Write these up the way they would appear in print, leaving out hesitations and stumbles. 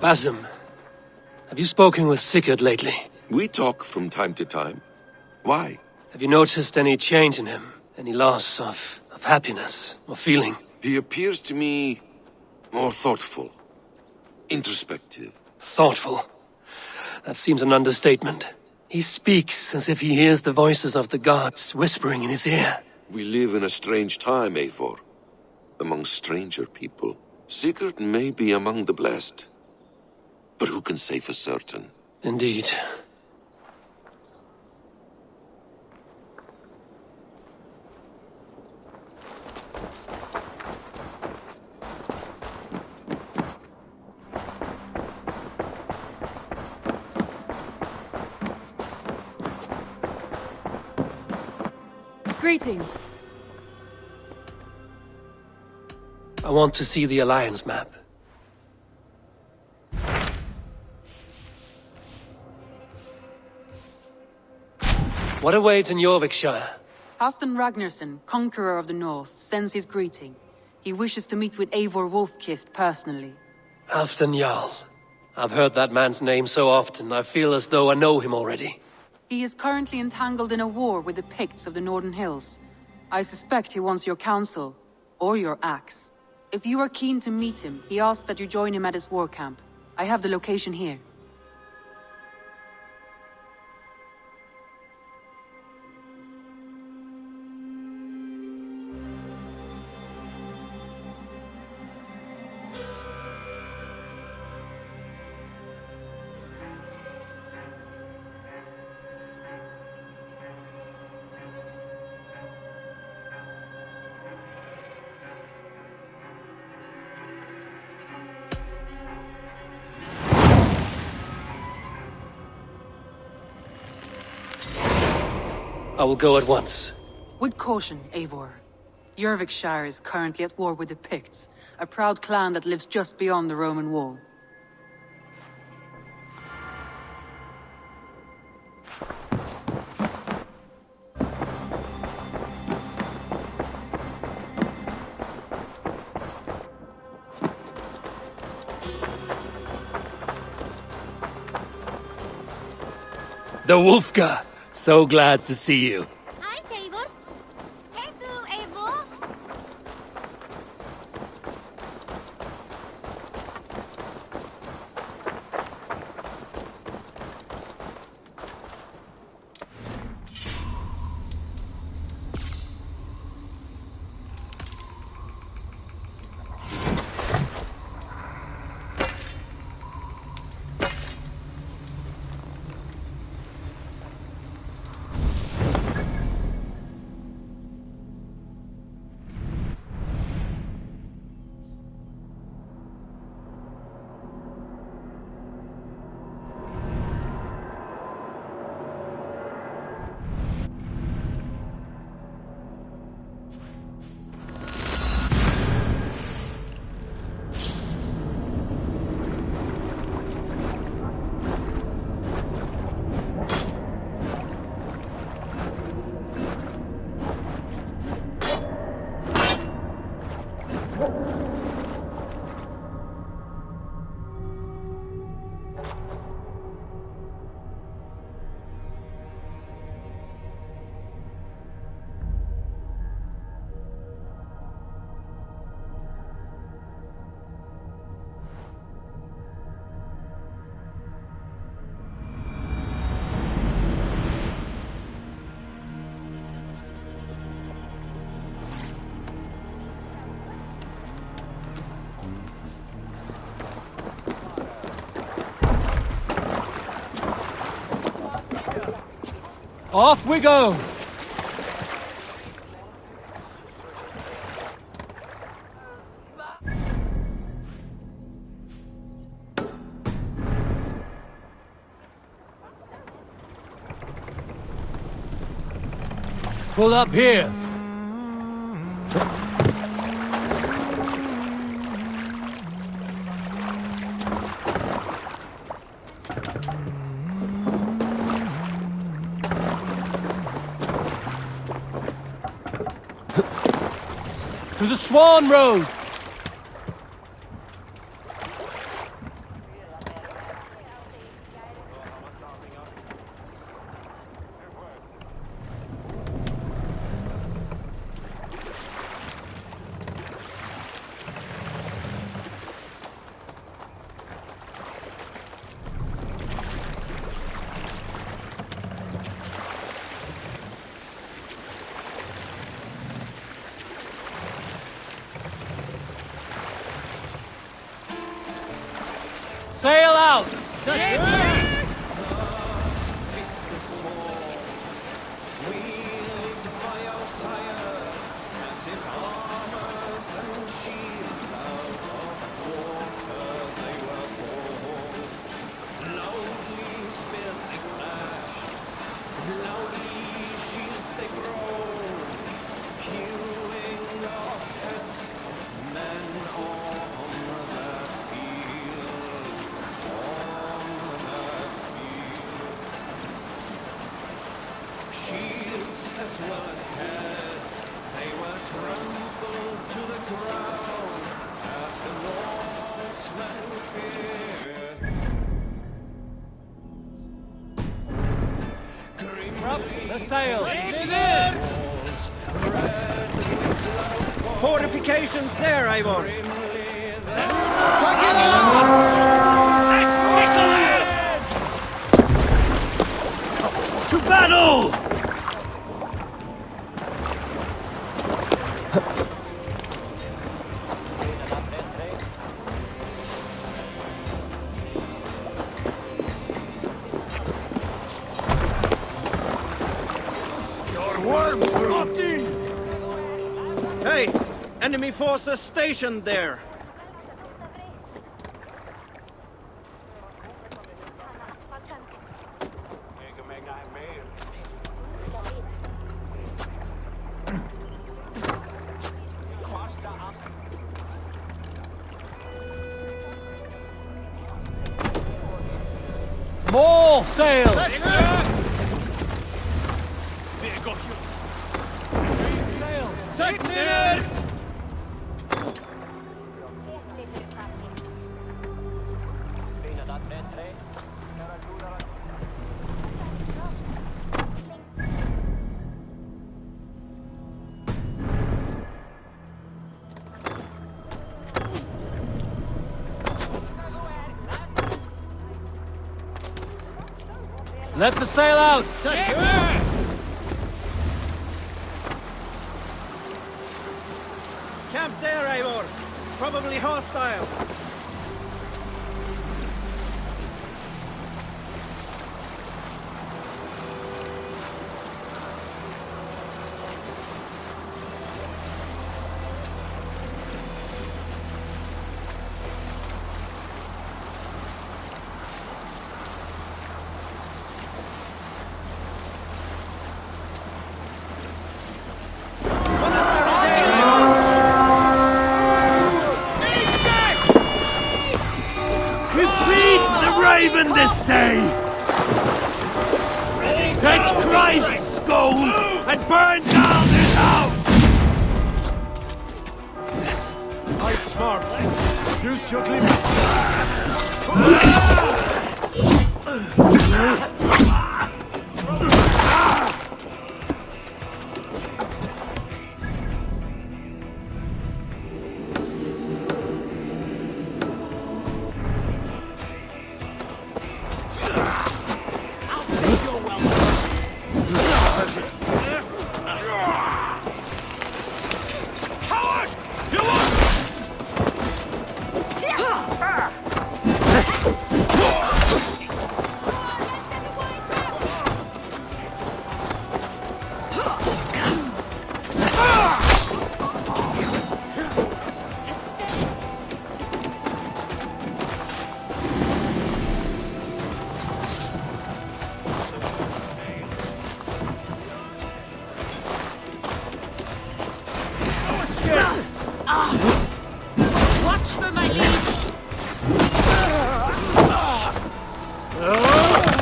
Basim, have you spoken with Sigurd lately? We talk from time to time. Why? Have you noticed any change in him? Any loss of happiness or feeling? He appears to me more thoughtful, introspective. Thoughtful? That seems an understatement. He speaks as if he hears the voices of the gods whispering in his ear. We live in a strange time, Eivor. Among stranger people. Sigurd may be among the blessed. But who can say for certain? Indeed. Greetings. I want to see the Alliance map. What awaits in Jorvikshire? Halfdan Ragnarsson, conqueror of the North, sends his greeting. He wishes to meet with Eivor Wolfkist personally. Halfdan Jarl. I've heard that man's name so often, I feel as though I know him already. He is currently entangled in a war with the Picts of the Northern Hills. I suspect he wants your counsel, or your axe. If you are keen to meet him, he asks that you join him at his war camp. I have the location here. I will go at once. With caution, Eivor. Jorvikshire is currently at war with the Picts, a proud clan that lives just beyond the Roman wall. The Wolfga! So glad to see you. Hi, Eivor. Hello, Eivor. Off we go! Pull up here! To the Swan Road! Sail out! As well as heads, they were trampled to the ground as the Norsemen feared. Up the sail! Fortifications there, Eivor! To battle! Hey! Enemy forces stationed there! More sail! Let the sail out! Camp there, Eivor! Probably hostile! Raven this day! Take Christ's skull and burn down his house! Fight smart. Use your glimmer. Watch for my lead!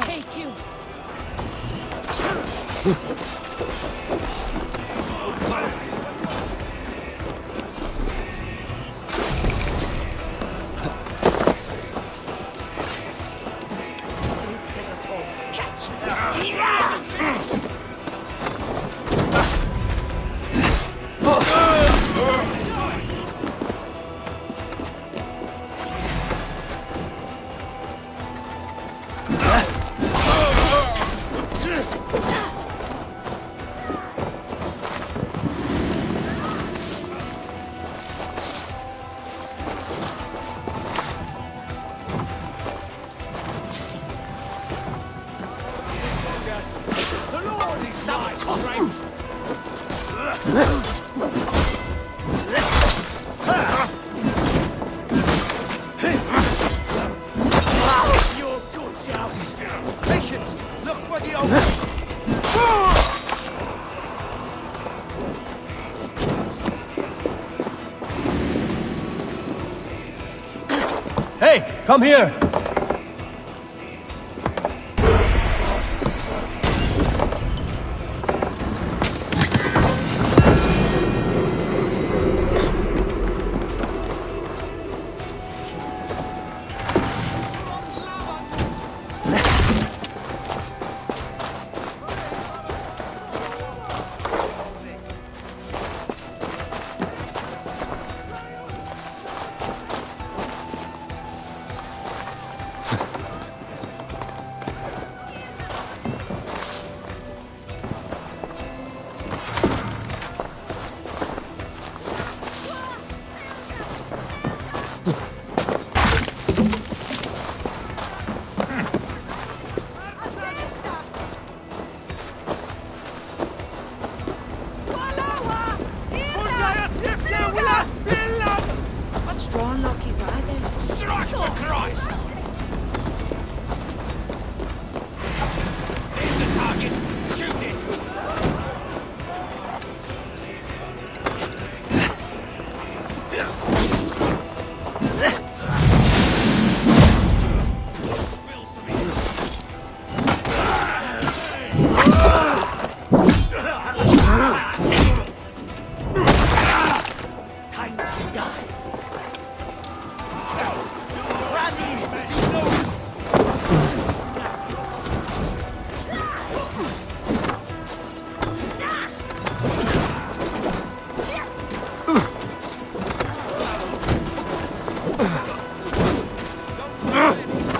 Take you! Merchants, look for the open. Hey, come here!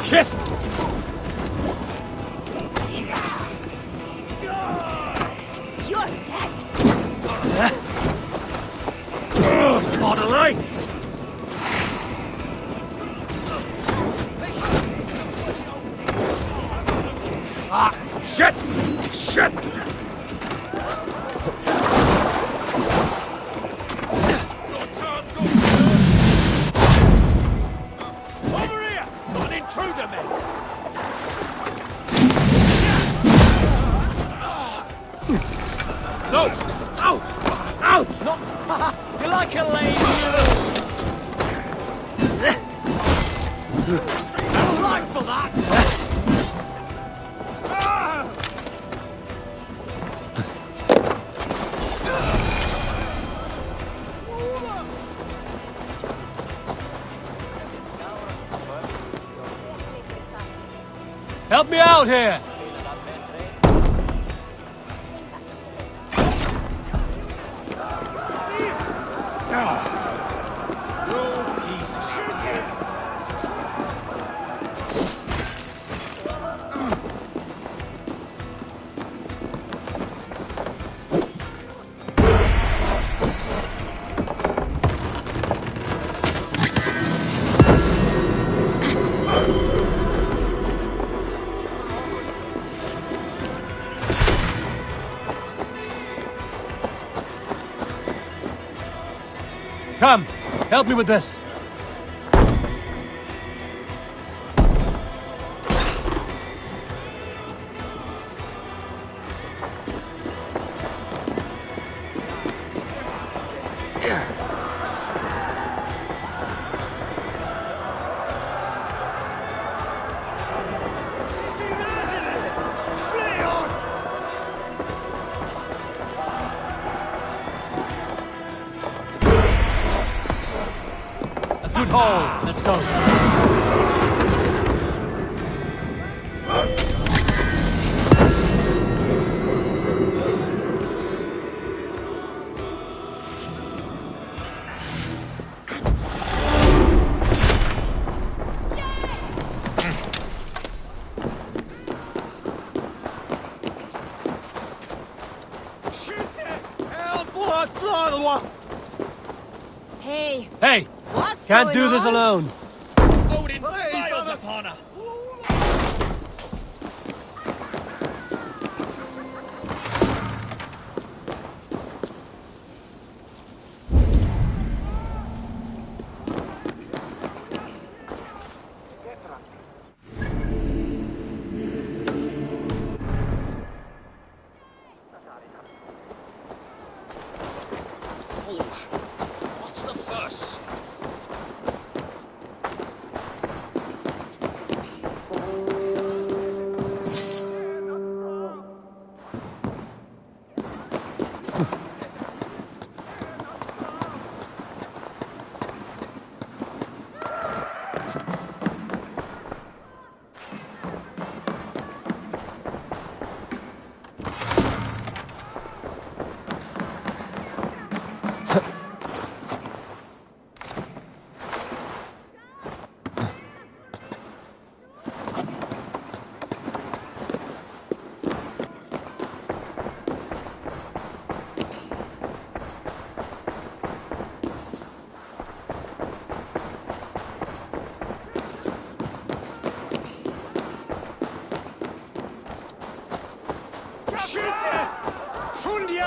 Shit! You're dead. For the light! Ah, shit! Shit! Over here! Got an intruder, man! No! Out! Out! Not... You're like a lady! No life for that! Help me out here! Come, help me with this. Good hole. Let's go. Hey, Hey, what's can't going do this on? alone. Odin smiles upon us!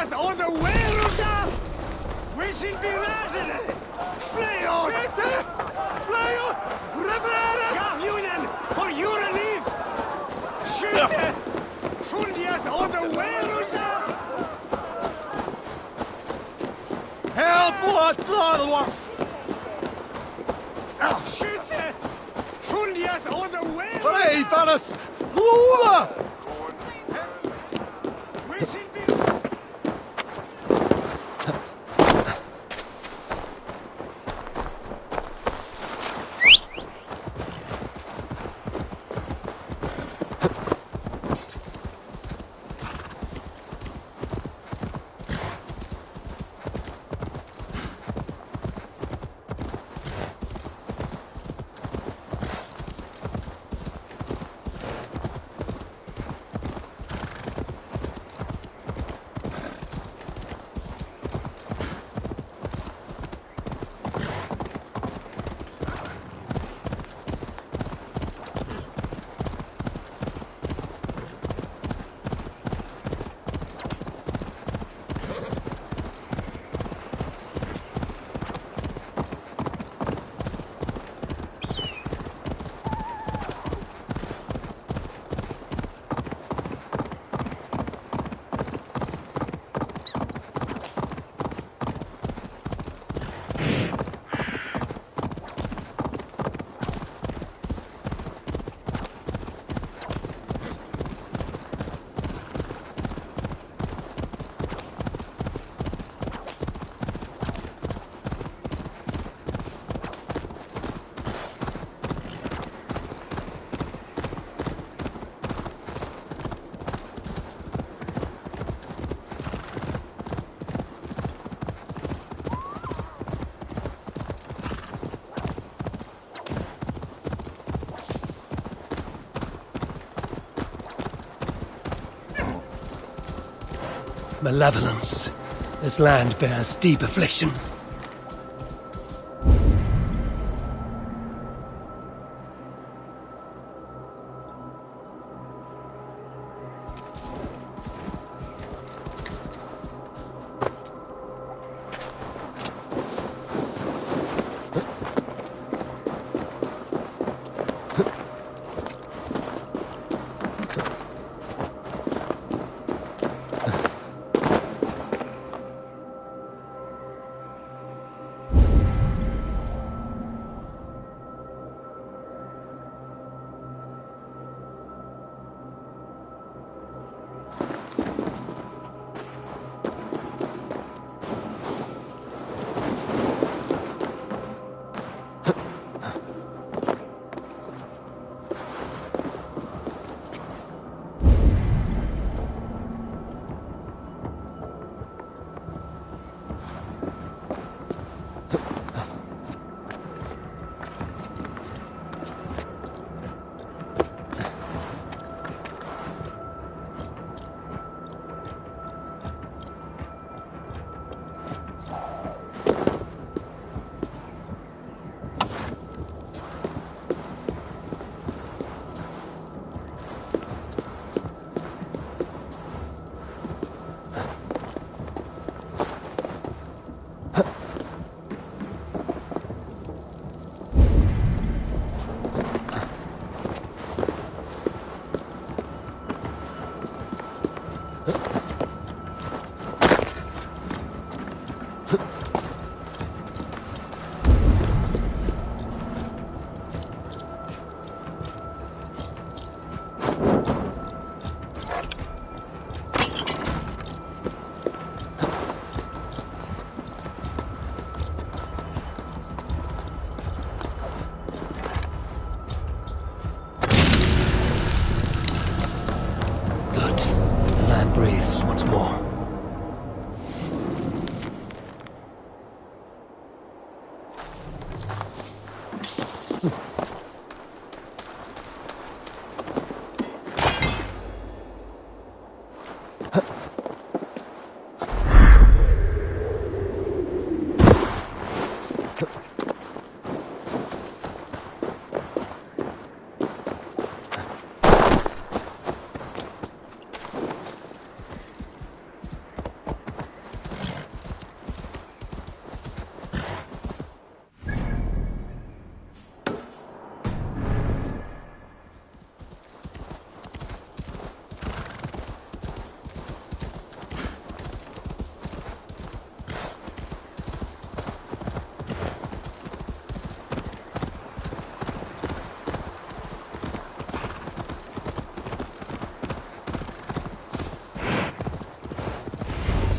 Fundiat on the Werusa! Wishing be razene! Fleon! Fleon! Rebrera! Gavjunen! For your relief! Schütte! Fundiat on the Werusa! Help what Lord! Schütte! Fundiat on the Werusa! Hey, Thanos! Flora! Wishing be... Malevolence. This land bears deep affliction.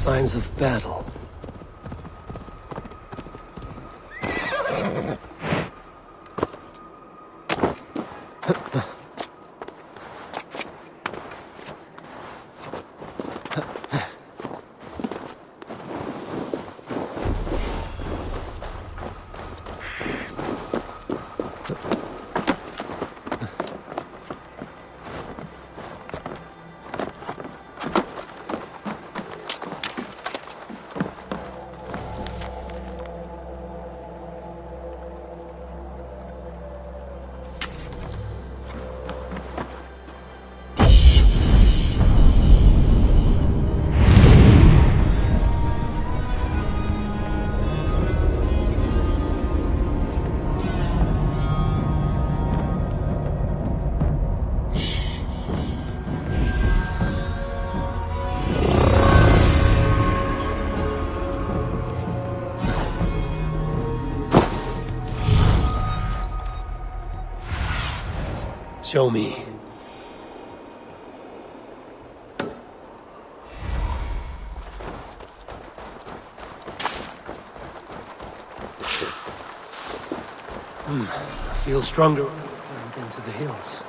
signs of battle. Show me. I feel stronger when I climbed into the hills.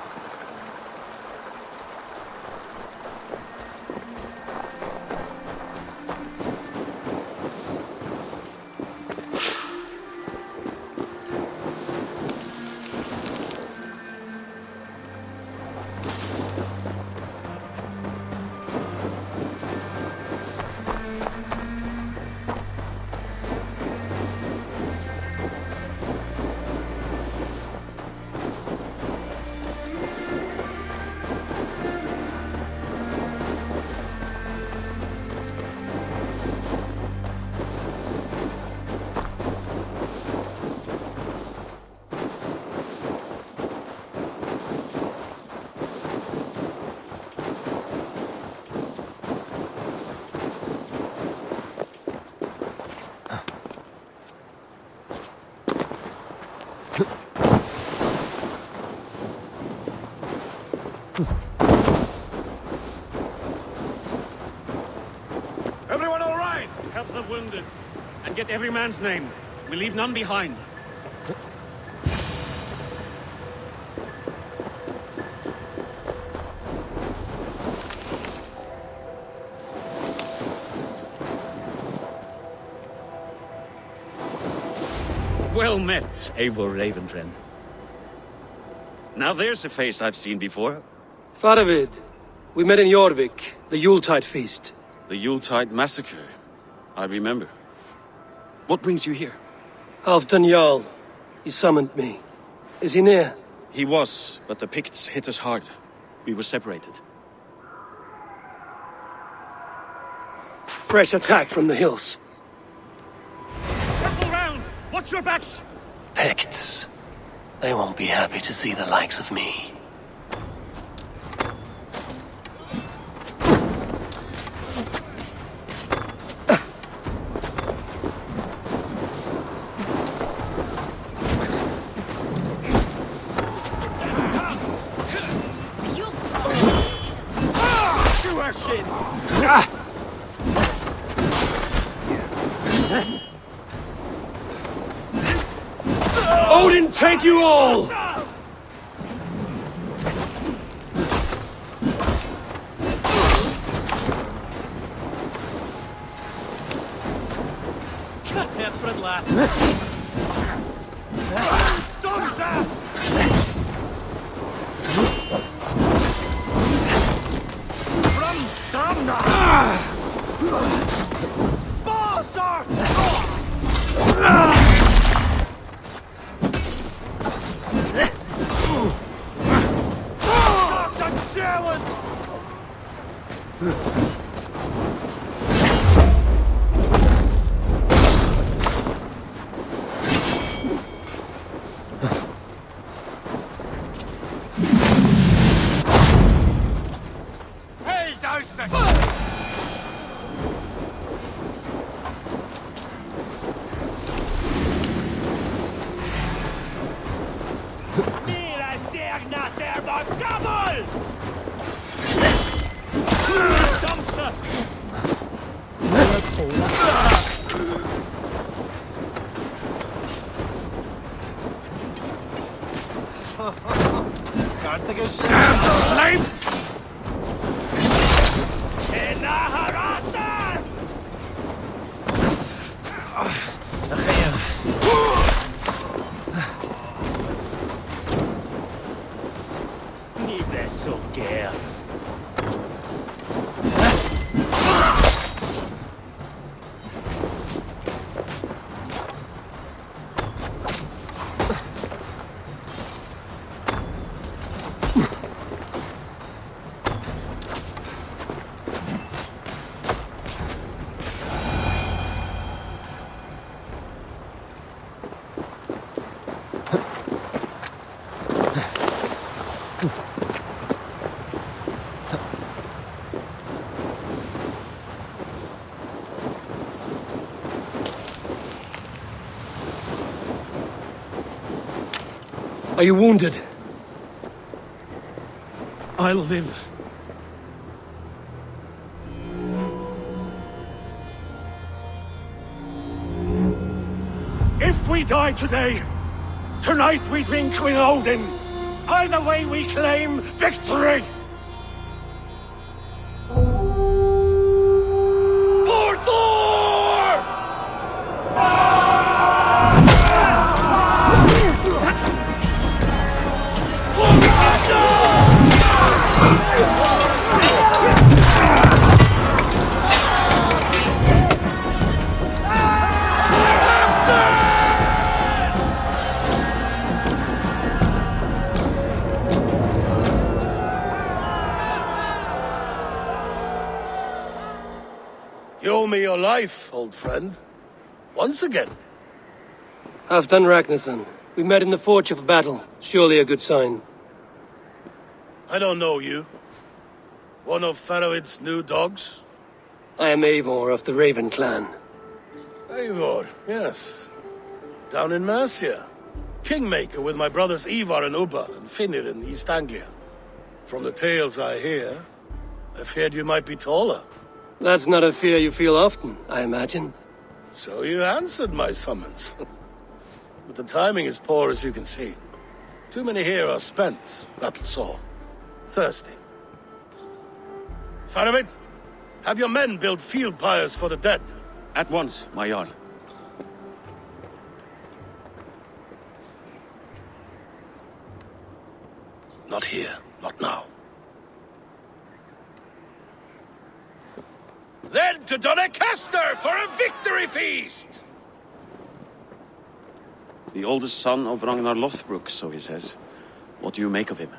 Everyone all right? Help the wounded, and get every man's name. We leave none behind. Well met, Eivor Ravenfriend. Now there's a face I've seen before. Faravid, we met in Jorvik, the Yuletide feast. The Yuletide massacre. I remember. What brings you here? Halfdan Jarl, he summoned me. Is he near? He was, but the Picts hit us hard. We were separated. Fresh attack from the hills. Circle round! Watch your backs! Picts. They won't be happy to see the likes of me. Odin, take you all! Flames! Are you wounded? I'll live. If we die today, tonight we drink with Odin. Either way we claim victory! For Thor! You owe me your life, old friend. Once again. Halfdan Ragnarsson. We met in the Forge of Battle. Surely a good sign. I don't know you. One of Faroid's new dogs? I am Eivor of the Raven clan. Eivor, yes. Down in Mercia. Kingmaker with my brothers Ivar and Ubba and Finnr in East Anglia. From the tales I hear, I feared you might be taller. That's not a fear you feel often, I imagine. So you answered my summons. But the timing is poor, as you can see. Too many here are spent, battle-sore, thirsty. Faramid, have your men build field pyres for the dead. At once, my Jarl. Not here, not now. Then to Doncaster for a victory feast! The oldest son of Ragnar Lothbrok, so he says. What do you make of him?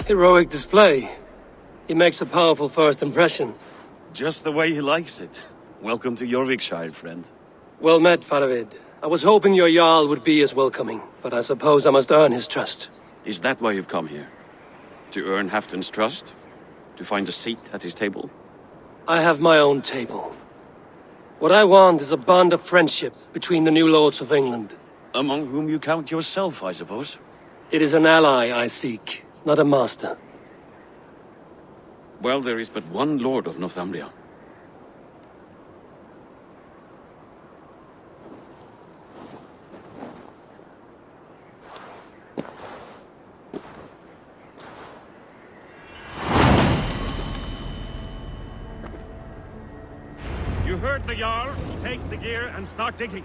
Heroic display. He makes a powerful first impression. Just the way he likes it. Welcome to Jorvikshire, friend. Well met, Faravid. I was hoping your Jarl would be as welcoming, but I suppose I must earn his trust. Is that why you've come here? To earn Halfdan's trust? To find a seat at his table? I have my own table. What I want is a bond of friendship between the new lords of England. Among whom you count yourself, I suppose? It is an ally I seek, not a master. Well, there is but one lord of Northumbria. You heard the Jarl. Take the gear and start digging.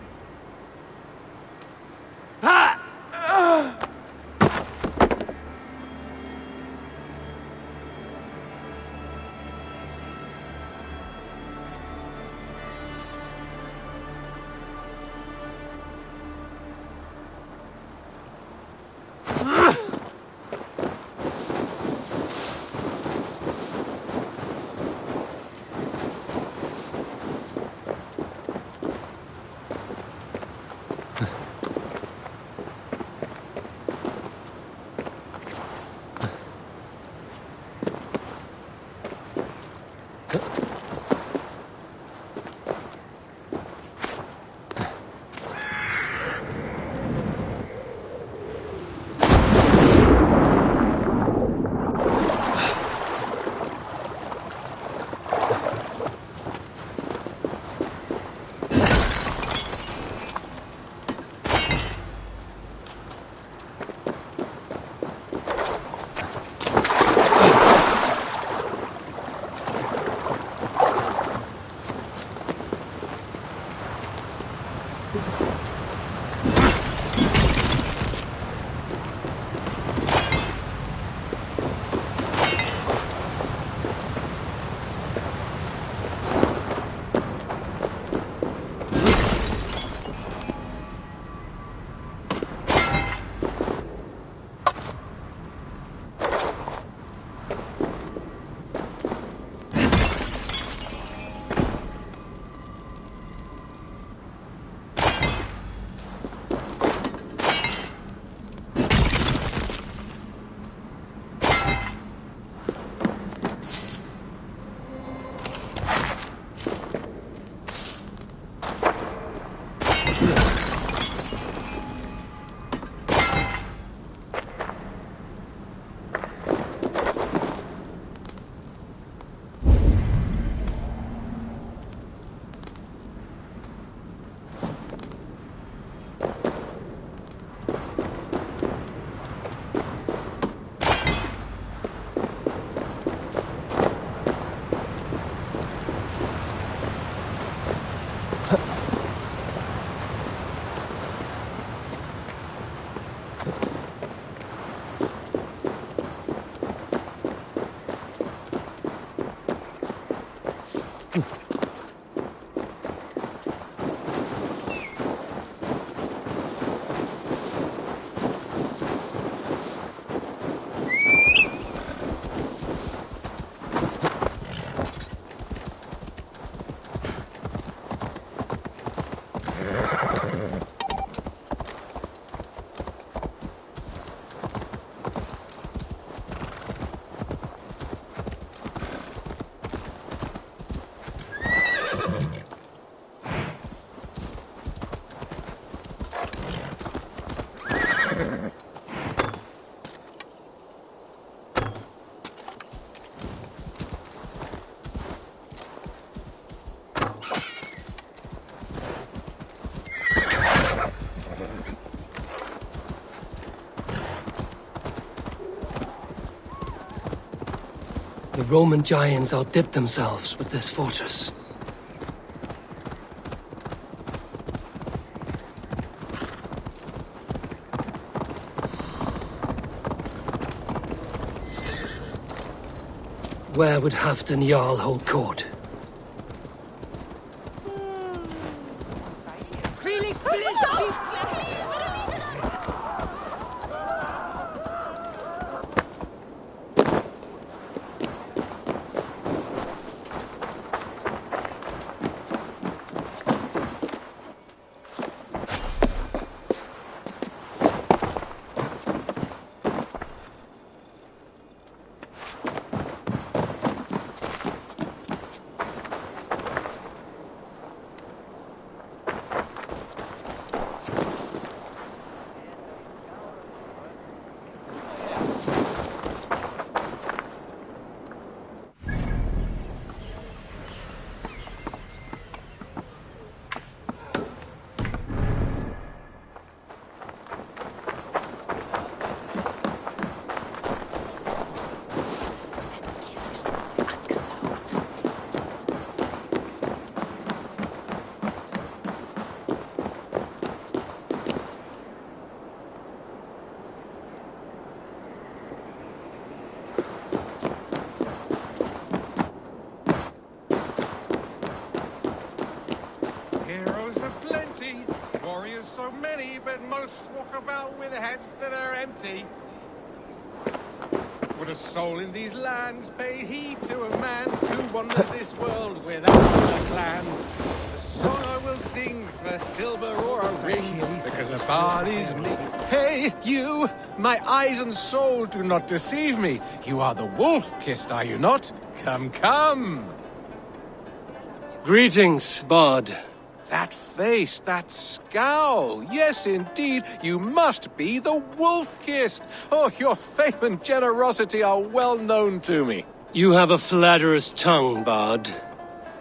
The Roman giants outdid themselves with this fortress. Where would Halfdan Jarl hold court? So many, but most walk about with heads that are empty. Would a soul in these lands pay heed to a man who wanders this world without a clan? The song I will sing for silver or a ring, because a bard is me. Hey, you! My eyes and soul do not deceive me. You are the wolf-kissed, are you not? Come, come! Greetings, Bard. That face, that scowl. Yes, indeed, you must be the wolf-kissed. Oh, your fame and generosity are well known to me. You have a flatterer's tongue, Bard.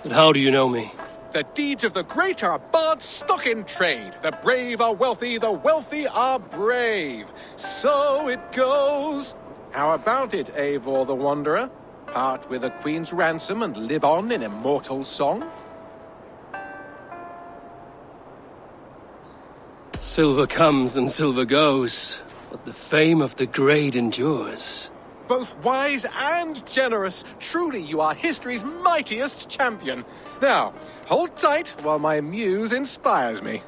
But how do you know me? The deeds of the great are bards stock in trade. The brave are wealthy, the wealthy are brave. So it goes. How about it, Eivor the Wanderer? Part with a queen's ransom and live on in immortal song? Silver comes and silver goes, but the fame of the great endures. Both wise and generous. Truly, you are history's mightiest champion. Now, hold tight while my muse inspires me.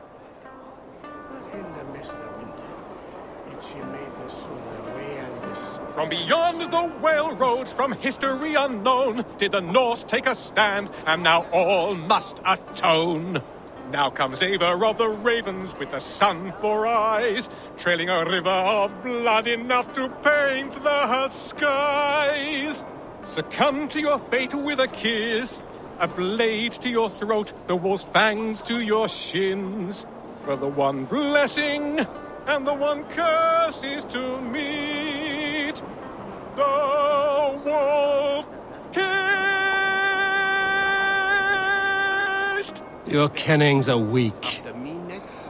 From beyond the whale roads, from history unknown, did the Norse take a stand, and now all must atone. Now comes Eivor of the Ravens with the sun for eyes, trailing a river of blood enough to paint the skies. Succumb to your fate with a kiss, a blade to your throat, the wolf's fangs to your shins. For the one blessing and the one curse is to meet the wolf kissed. Your kennings are weak.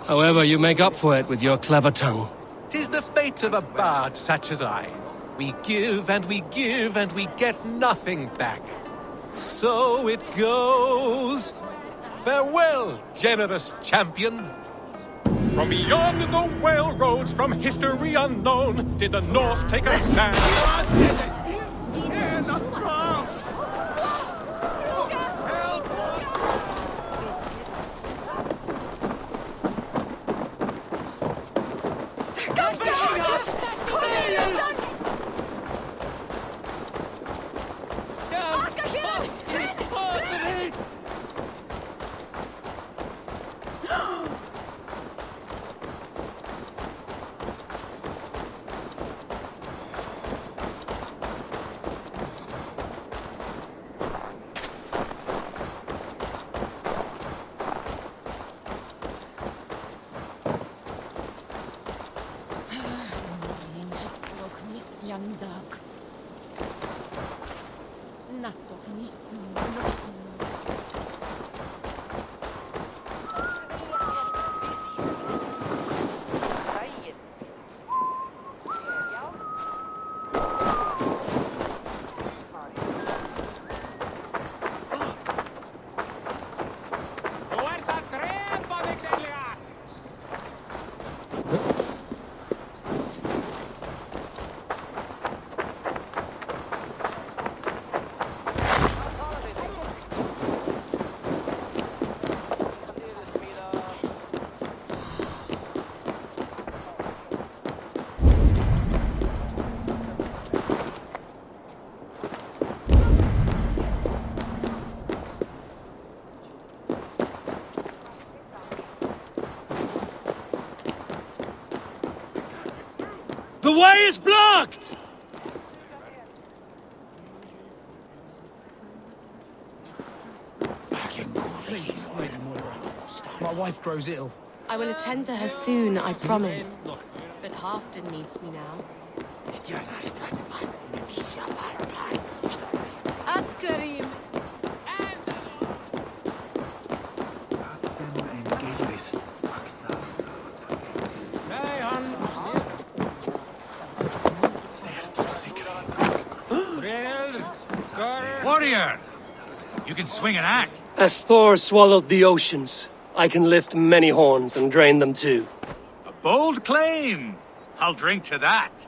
However, you make up for it with your clever tongue. 'Tis the fate of a bard such as I. We give and we give and we get nothing back. So it goes. Farewell, generous champion. From beyond the whale roads, from history unknown, did the Norse take a stand. Help The way is blocked! My wife grows ill. I will attend to her soon, I promise. But Halfdan needs me now. Atkarim. Warrior! You can swing an axe. As Thor swallowed the oceans, I can lift many horns and drain them too. A bold claim. I'll drink to that.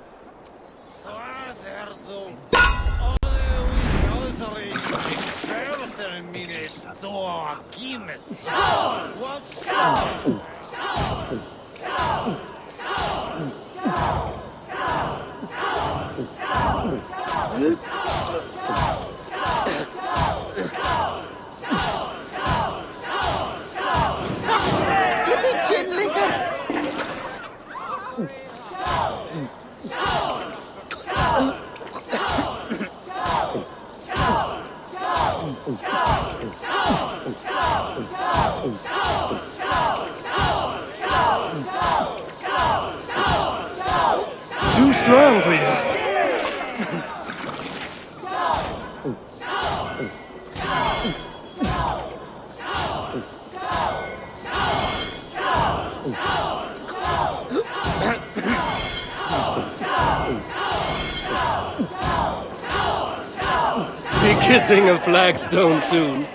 Too strong for you. Be kissing a flagstone soon.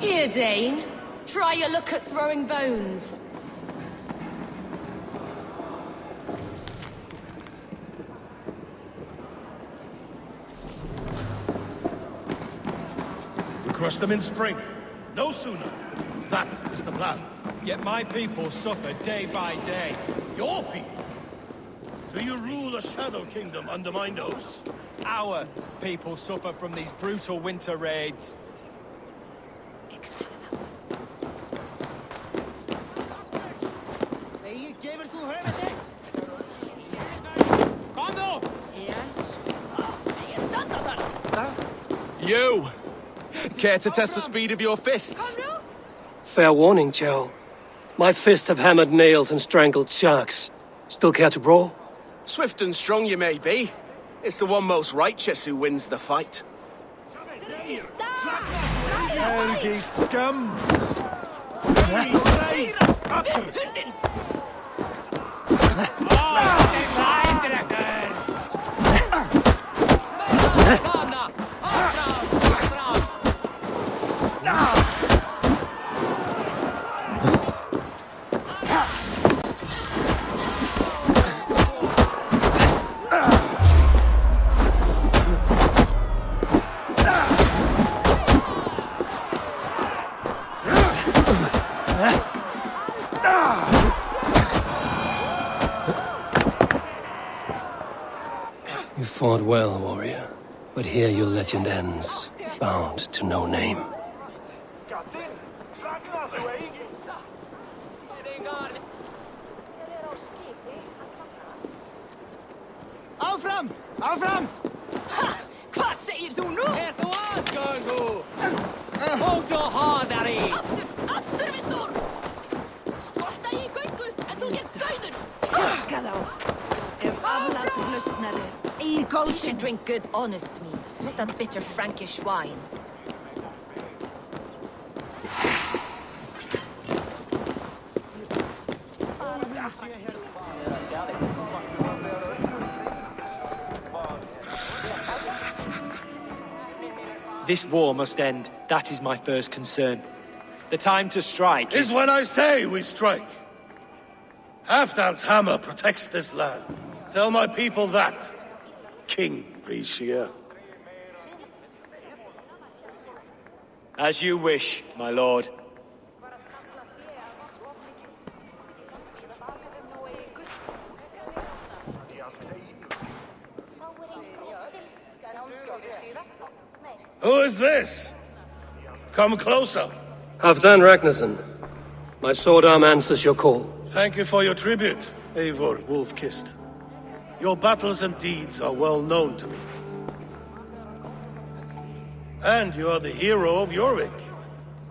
Here, Dane. Try your look at throwing bones. We crush them in spring. No sooner. That is the plan. Yet my people suffer day by day. Your people? Do you rule a shadow kingdom under my nose? Our people suffer from these brutal winter raids. You! Care to test the speed of your fists? Fair warning, Chell. My fists have hammered nails and strangled sharks. Still care to brawl? Swift and strong you may be. It's the one most righteous who wins the fight. Helgi scum! You fought well, warrior. But here your legend ends, bound to no name. Áfram! Áfram! Hvað segir þú nú? þú aðgöngu? Hold your hard, Ari! Aftur, Vindur! Skorta í göngu, en þú sér dauður! Taka þá. Ef aflátur lausnar You gold should drink good, honest mead, not that bitter Frankish wine. This war must end. That is my first concern. The time to strike is when I say we strike. Halfdan's hammer protects this land. Tell my people that, King Rishia. As you wish, my lord. Who is this? Come closer. Halfdan Ragnarsson. My sword arm answers your call. Thank you for your tribute, Eivor Wolf-Kissed. Your battles and deeds are well known to me. And you are the hero of Jorvik.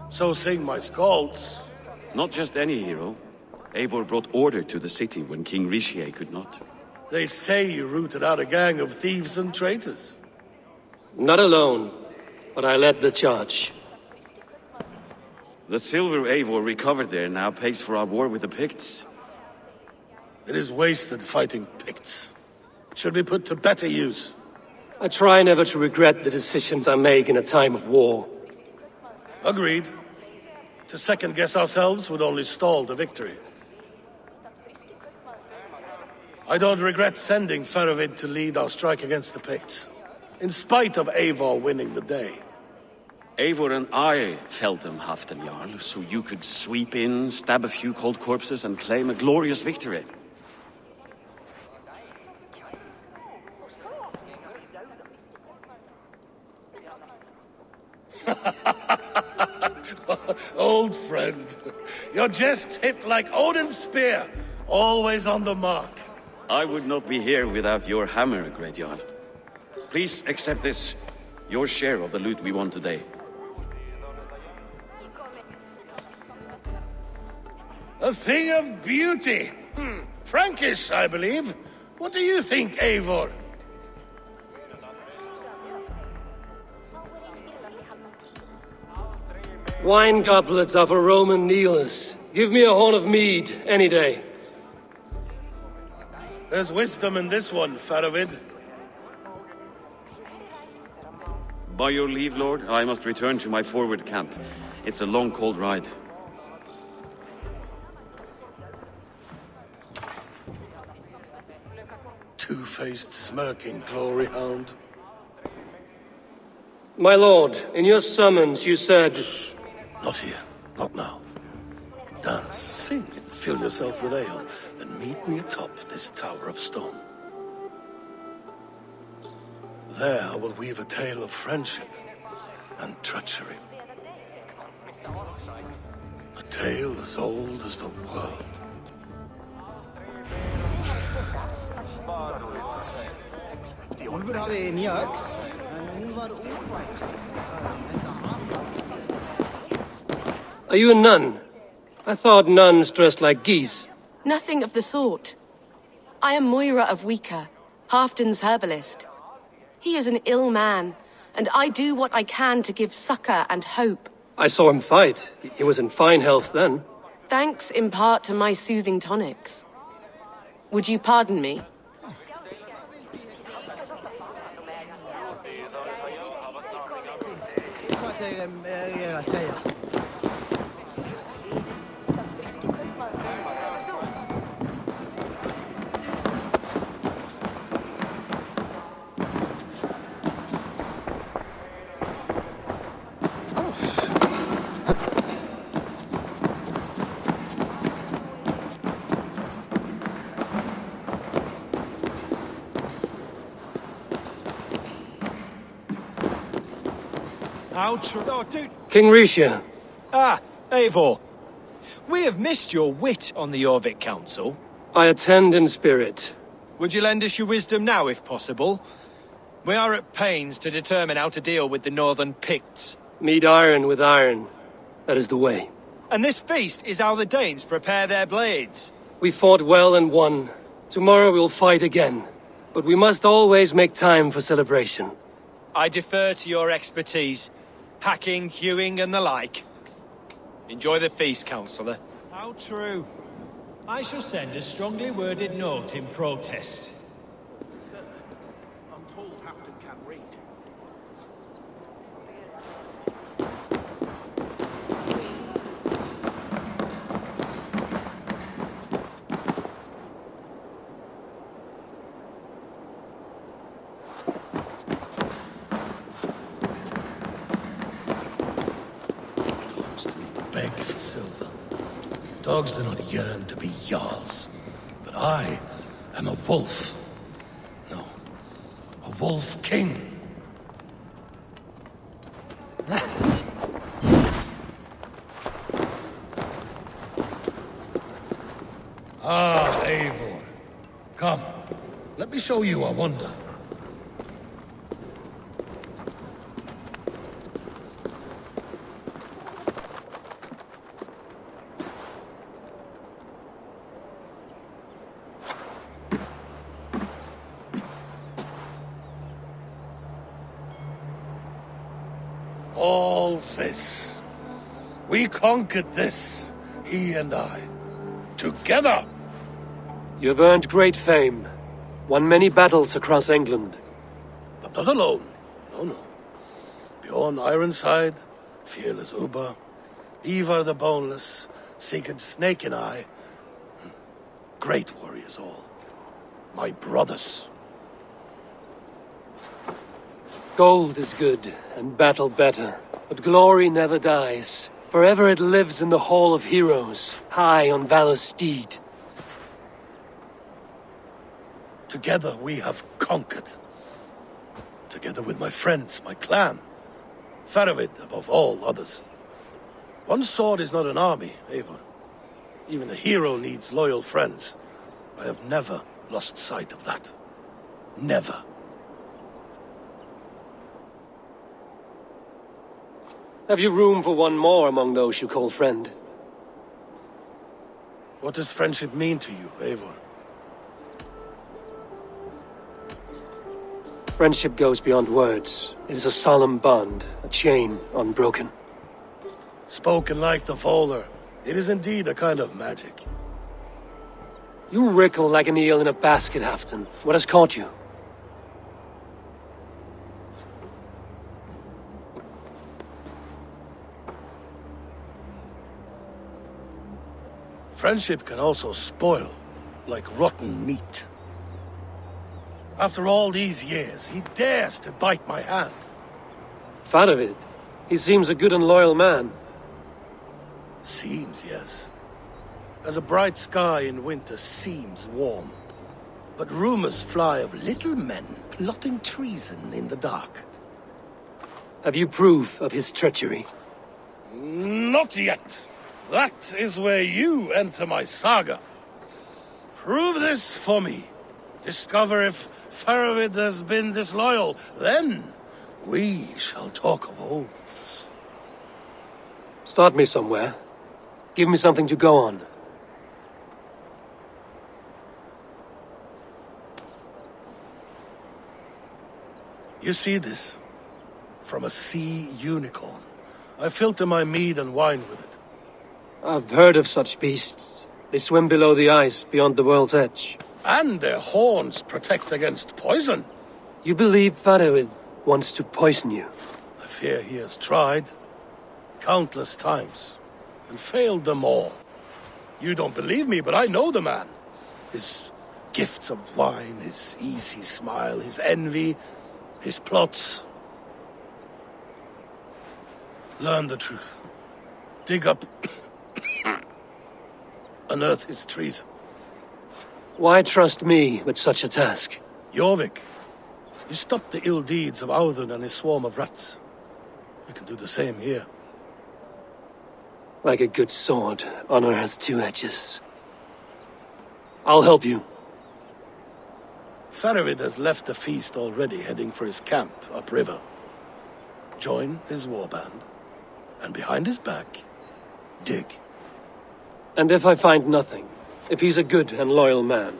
So sing my skalds. Not just any hero. Eivor brought order to the city when King Rishie could not. They say you rooted out a gang of thieves and traitors. Not alone, but I led the charge. The silver Eivor recovered there now pays for our war with the Picts. It is wasted fighting Picts. It should be put to better use. I try never to regret the decisions I make in a time of war. Agreed. To second-guess ourselves would only stall the victory. I don't regret sending Faravid to lead our strike against the Picts, in spite of Eivor winning the day. Eivor and I felled them, Halfdan Jarl, so you could sweep in, stab a few cold corpses, and claim a glorious victory. Old friend, your jests hit like Odin's spear, always on the mark. I would not be here without your hammer, Great Jarl. Please accept this, your share of the loot we won today. A thing of beauty. Frankish, I believe. What do you think, Eivor? Wine goblets are for Roman kneelers. Give me a horn of mead, any day. There's wisdom in this one, Faravid. By your leave, Lord, I must return to my forward camp. It's a long, cold ride. Two-faced, smirking glory hound. My lord, in your summons you said... Shh. Not here. Not now. Dance, sing, and fill yourself with ale, then meet me atop this tower of stone. There I will weave a tale of friendship and treachery. A tale as old as the world. Are you a nun? I thought nuns dressed like geese. Nothing of the sort. I am Moira of Wika, Halfdan's herbalist. He is an ill man, and I do what I can to give succor and hope. I saw him fight. He was in fine health then. Thanks in part to my soothing tonics. Would you pardon me? King Rishia. Ah, Eivor. We have missed your wit on the Jorvik Council. I attend in spirit. Would you lend us your wisdom now, if possible? We are at pains to determine how to deal with the northern Picts. Meet iron with iron. That is the way. And this feast is how the Danes prepare their blades. We fought well and won. Tomorrow we'll fight again. But we must always make time for celebration. I defer to your expertise. Hacking, hewing, and the like. Enjoy the feast, Councillor. How true. I shall send a strongly worded note in protest. I'm told Halfdan can read. Dogs do not yearn to be jarls. But I am a wolf. No, a wolf king. Ah, Eivor. Come, let me show you a wonder. All this. We conquered this, he and I. Together! You have earned great fame. Won many battles across England. But not alone. No. Bjorn Ironside, fearless Ubba, Ivar the Boneless, Sigurd Snake and I. Great warriors all. My brothers. Gold is good, and battle better. But glory never dies. Forever it lives in the Hall of Heroes, high on Valor's steed. Together we have conquered. Together with my friends, my clan. Faravid above all others. One sword is not an army, Eivor. Even a hero needs loyal friends. I have never lost sight of that. Never. Have you room for one more among those you call friend? What does friendship mean to you, Eivor? Friendship goes beyond words. It is a solemn bond, a chain unbroken. Spoken like the Volar, it is indeed a kind of magic. You wrinkle like an eel in a basket, Halfdan. What has caught you? Friendship can also spoil, like rotten meat. After all these years, he dares to bite my hand. Faravid. He seems a good and loyal man. Seems, yes. As a bright sky in winter seems warm. But rumors fly of little men plotting treason in the dark. Have you proof of his treachery? Not yet. That is where you enter my saga. Prove this for me. Discover if Faravid has been disloyal. Then we shall talk of oaths. Start me somewhere. Give me something to go on. You see this? From a sea unicorn. I filter my mead and wine with it. I've heard of such beasts. They swim below the ice, beyond the world's edge. And their horns protect against poison. You believe Faravid wants to poison you? I fear he has tried. Countless times. And failed them all. You don't believe me, but I know the man. His gifts of wine, his easy smile, his envy, his plots. Learn the truth. Dig up... unearth his treason. Why trust me with such a task? Jorvik, you stopped the ill deeds of Audun and his swarm of rats. You can do the same here. Like a good sword, honor has two edges. I'll help you. Faravid has left the feast already, heading for his camp upriver. Join his warband, and behind his back, dig. And if I find nothing? If he's a good and loyal man?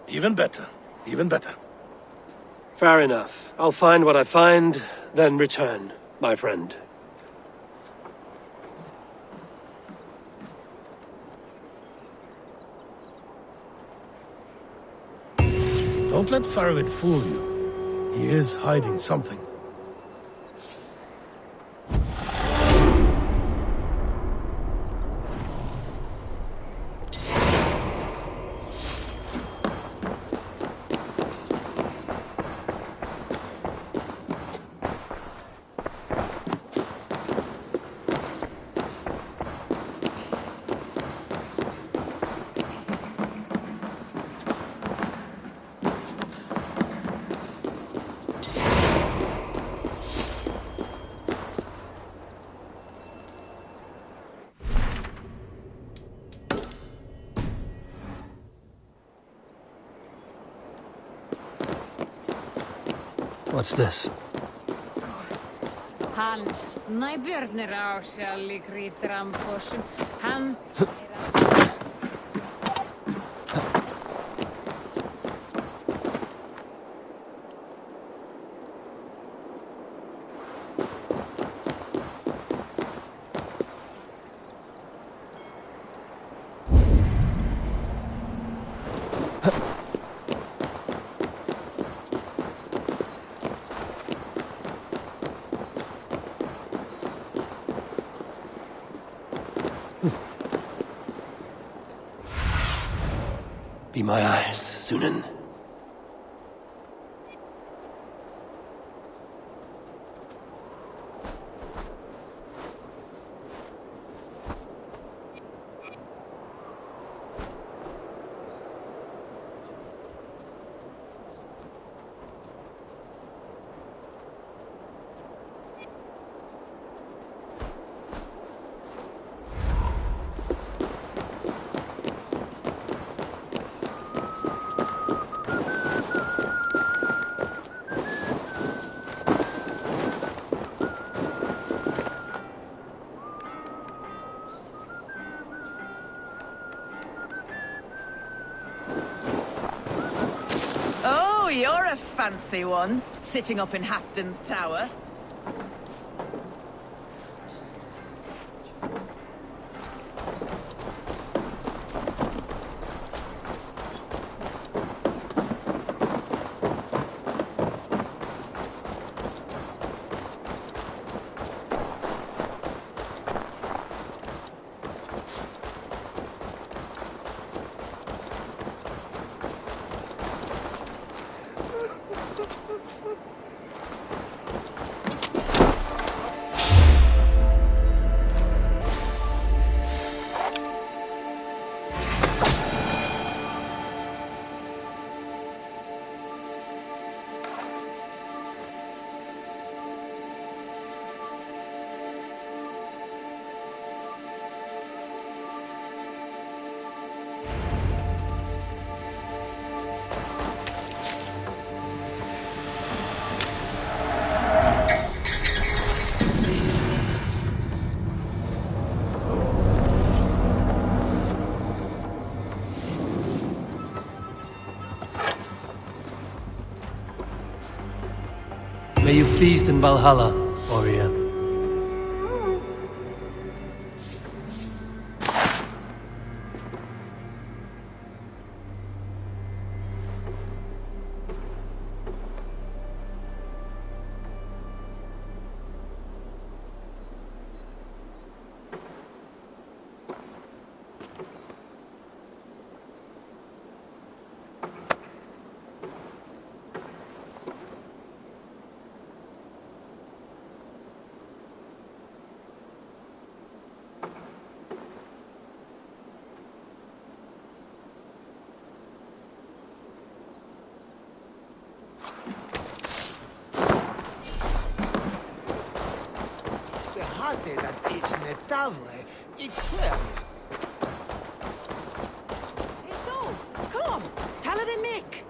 Even better. Even better. Fair enough. I'll find what I find, then return, my friend. Don't let Faravid fool you. He is hiding something. What's this? Hans, najbjörnir á sjálf í grítrampósum. Han... Be my eyes, Sunan. Oh, you're a fancy one, sitting up in Halfdan's tower. May you feast in Valhalla, warrior. It's swell. Hey, go! Come on! Tell her they make!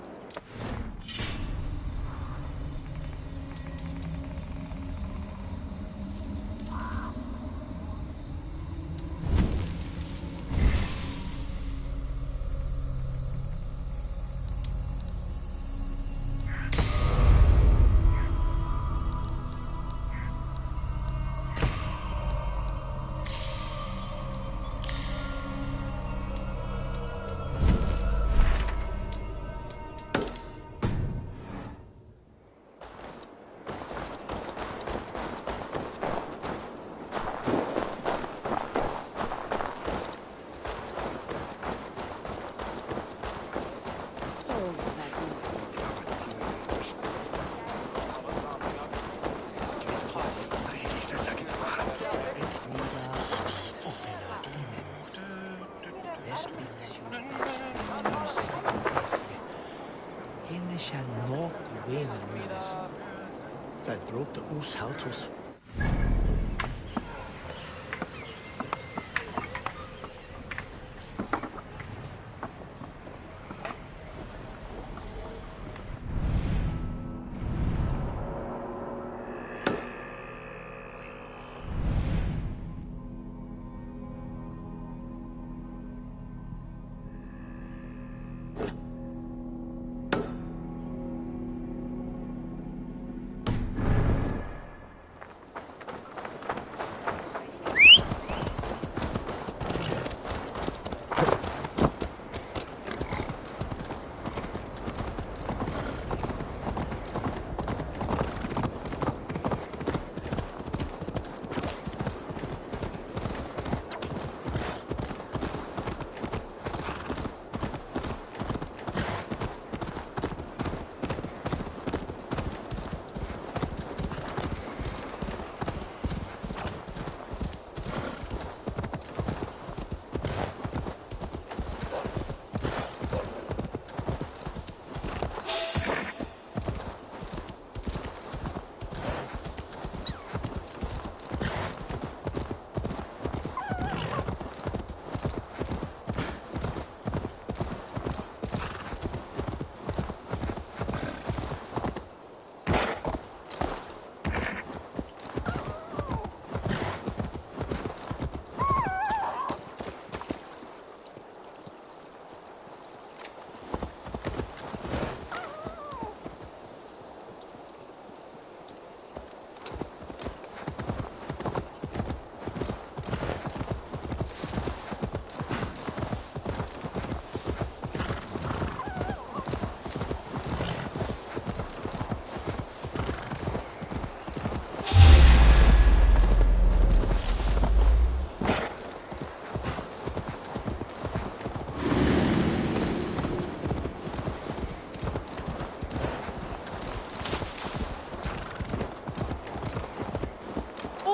That broke the oos halters.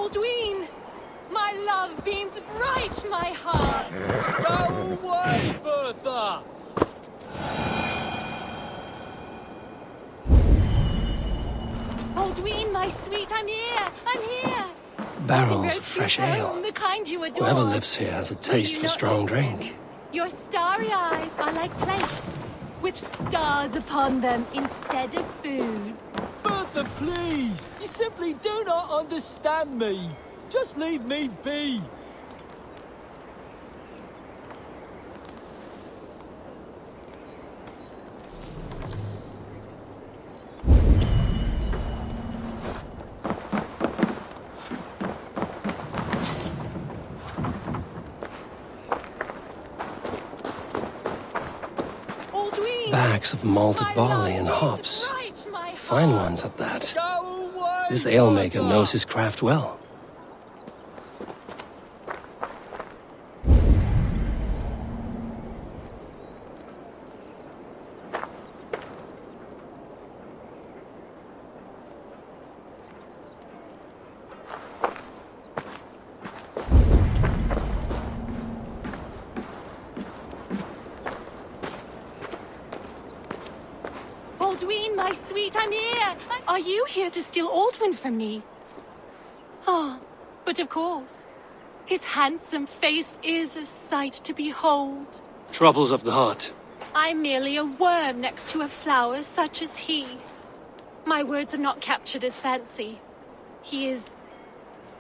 Aldwyn! My love beams bright my heart! Go away, Bertha! Aldwyn, my sweet, I'm here! I'm here! Barrels of fresh ale. The kind you adore. Whoever lives here has a taste for strong drink. Your starry eyes are like plates, with stars upon them instead of food. Bertha, please! You simply do not understand me! Just leave me be! Bags of malted barley and hops. Fine ones at that. This ale maker knows his craft well. Aldwyn, my sweet, I'm here! Are you here to steal Aldwyn from me? Oh, but of course. His handsome face is a sight to behold. Troubles of the heart. I'm merely a worm next to a flower such as he. My words have not captured his fancy. He is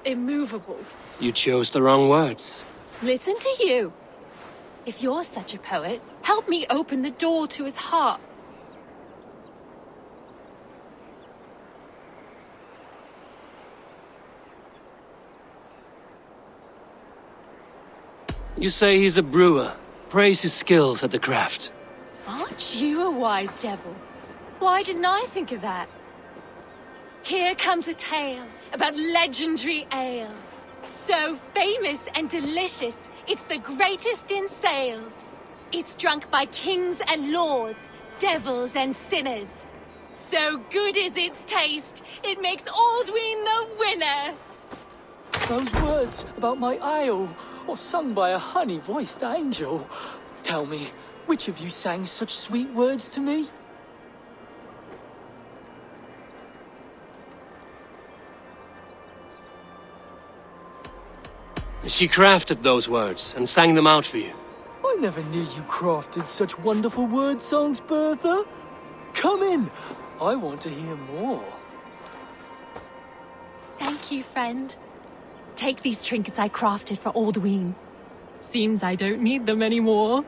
immovable. You chose the wrong words. Listen to you. If you're such a poet, help me open the door to his heart. You say he's a brewer. Praise his skills at the craft. Aren't you a wise devil? Why didn't I think of that? Here comes a tale about legendary ale. So famous and delicious, it's the greatest in sales. It's drunk by kings and lords, devils and sinners. So good is its taste, it makes Aldwyn the winner. Those words about my ale, or sung by a honey-voiced angel. Tell me, which of you sang such sweet words to me? She crafted those words and sang them out for you. I never knew you crafted such wonderful word songs, Bertha. Come in. I want to hear more. Thank you, friend. Take these trinkets I crafted for Aldwyn. Seems I don't need them anymore.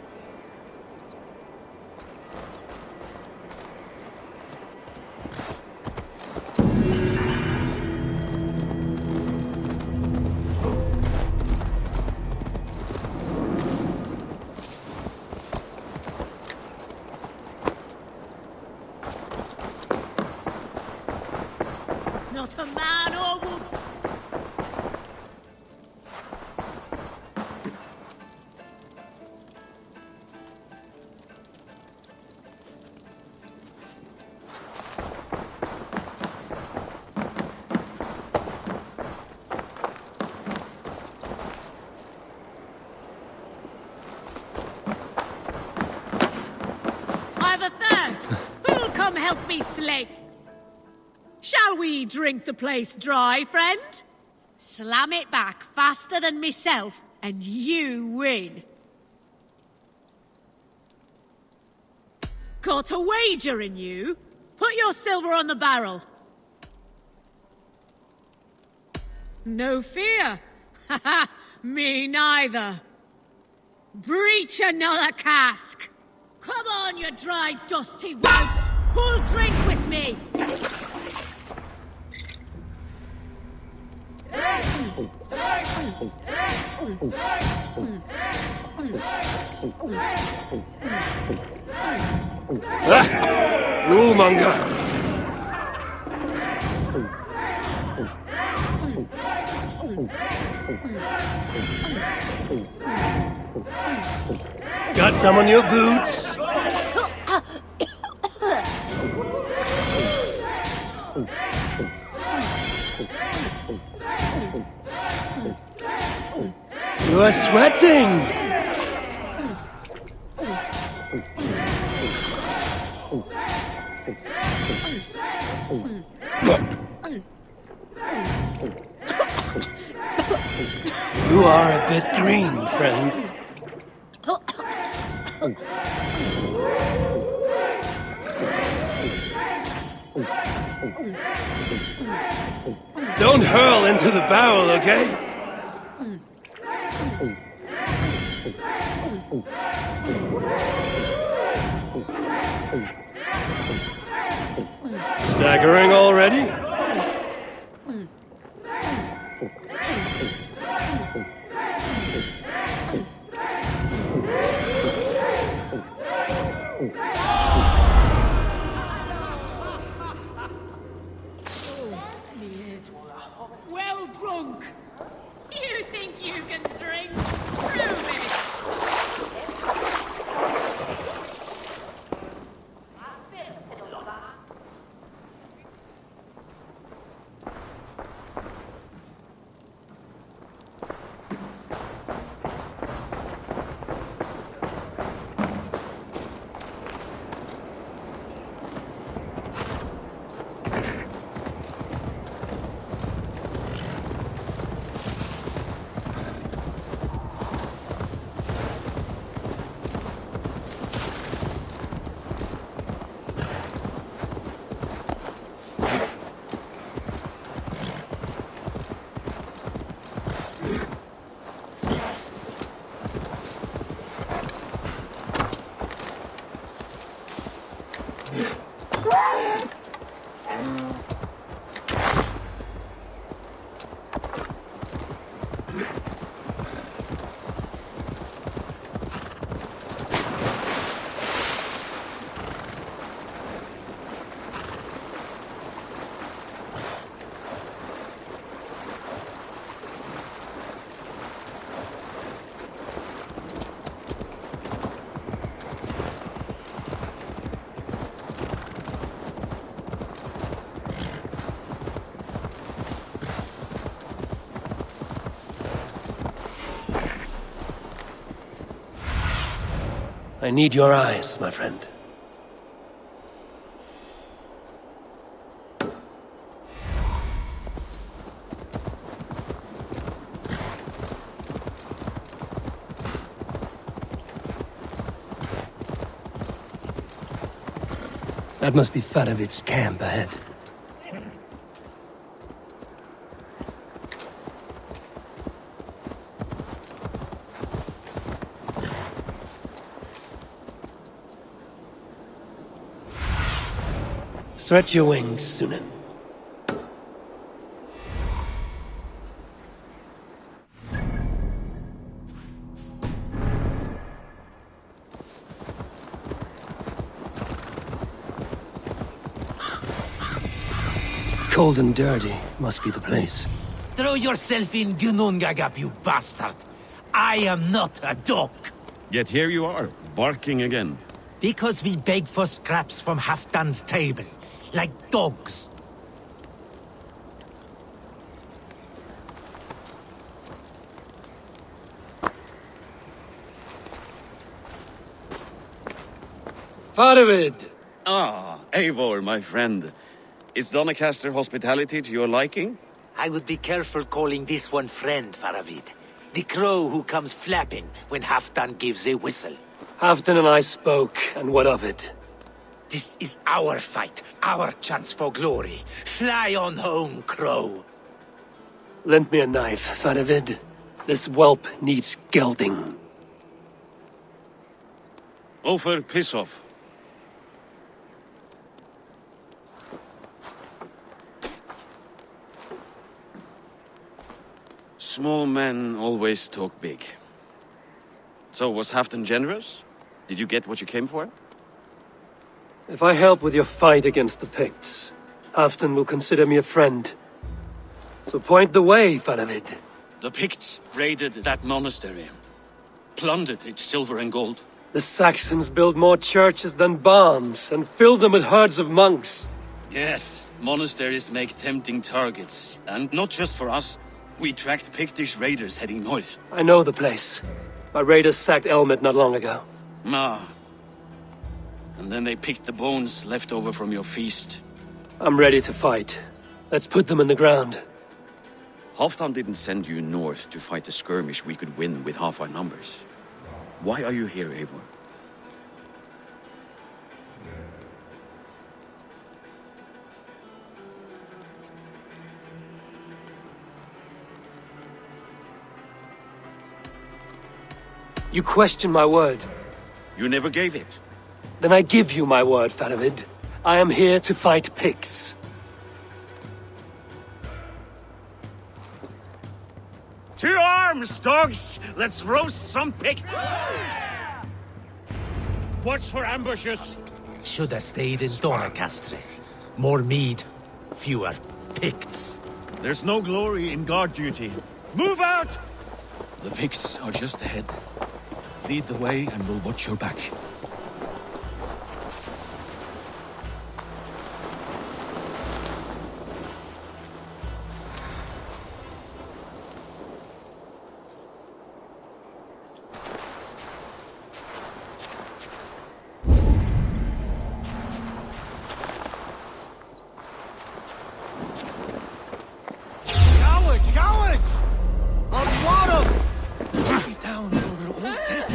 Not a man or woman. I've a thirst. Who'll come help me slake? Shall we drink the place dry, friend? Slam it back faster than myself, and you win. Got a wager in you? Put your silver on the barrel. No fear. Haha, me neither. Breach another cask. Come on, you dry, dusty whelps. Who'll drink with me? Rule-monger! Got some on your boots? You are sweating! You are a bit green, friend. Don't hurl into the barrel, okay? Staggering already? Well drunk! You think you can drink? Prove it! I need your eyes, my friend. That must be Faravid's camp ahead. Stretch your wings, Sunan. Cold and dirty must be the place. Throw yourself in Gunungagap, you bastard! I am not a dog! Yet here you are, barking again. Because we beg for scraps from Halfdan's table, like dogs. Faravid! Ah, Eivor, my friend. Is Doncaster hospitality to your liking? I would be careful calling this one friend, Faravid. The crow who comes flapping when Halfdan gives a whistle. Halfdan and I spoke, and what of it? This is our fight, our chance for glory. Fly on home, crow. Lend me a knife, Faravid. This whelp needs gelding. Ofer, piss off. Small men always talk big. So, was Halfdan generous? Did you get what you came for? If I help with your fight against the Picts, Halfdan will consider me a friend. So point the way, Faravid. The Picts raided that monastery. Plundered its silver and gold. The Saxons build more churches than barns, and fill them with herds of monks. Yes, monasteries make tempting targets. And not just for us. We tracked Pictish raiders heading north. I know the place. My raiders sacked Elmet not long ago. Ah. And then they picked the bones left over from your feast. I'm ready to fight. Let's put them in the ground. Halfdan didn't send you north to fight a skirmish we could win with half our numbers. Why are you here, Eivor? You question my word. You never gave it. Then I give you my word, Faravid. I am here to fight Picts. To arms, dogs! Let's roast some Picts! Watch for ambushes! Should have stayed in Donacastre. More mead, fewer Picts. There's no glory in guard duty. Move out! The Picts are just ahead. Lead the way and we'll watch your back. Cowards! Cowards! On water! Take me down, or we'll all dead.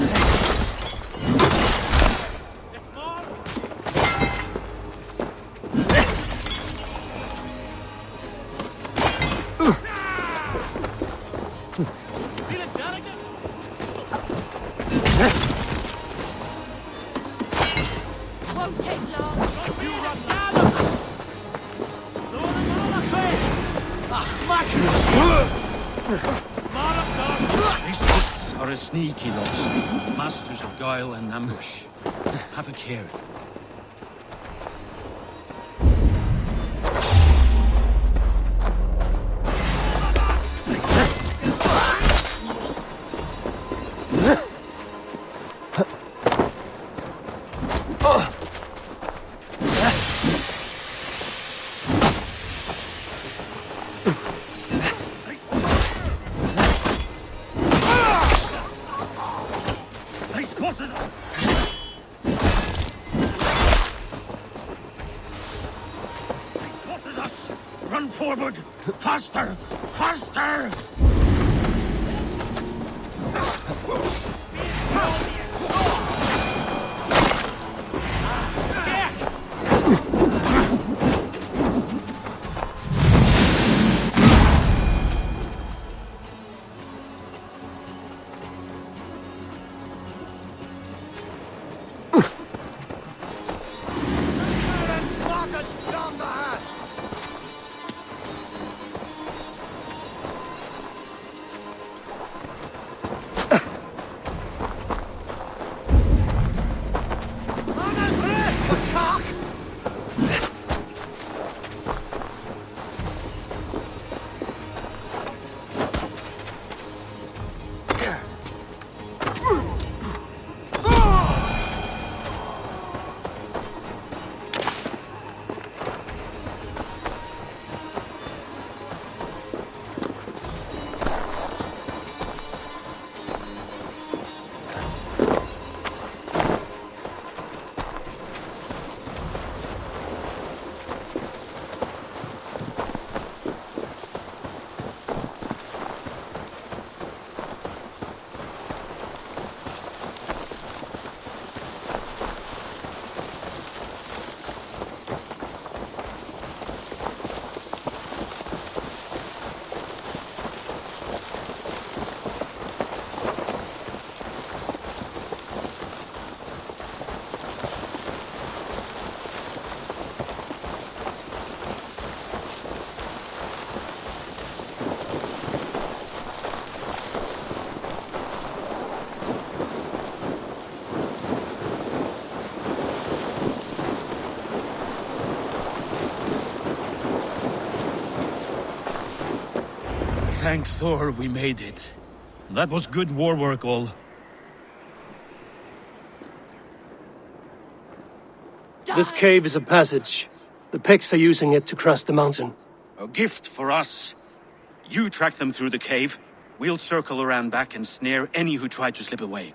Won't take long. These Picts are a sneaky lot. Masters of guile and ambush. Have a care. They spotted us! They spotted us! Run forward! Faster! Faster! Thank Thor we made it. That was good war work, all. This cave is a passage. The Picts are using it to cross the mountain. A gift for us. You track them through the cave. We'll circle around back and snare any who try to slip away.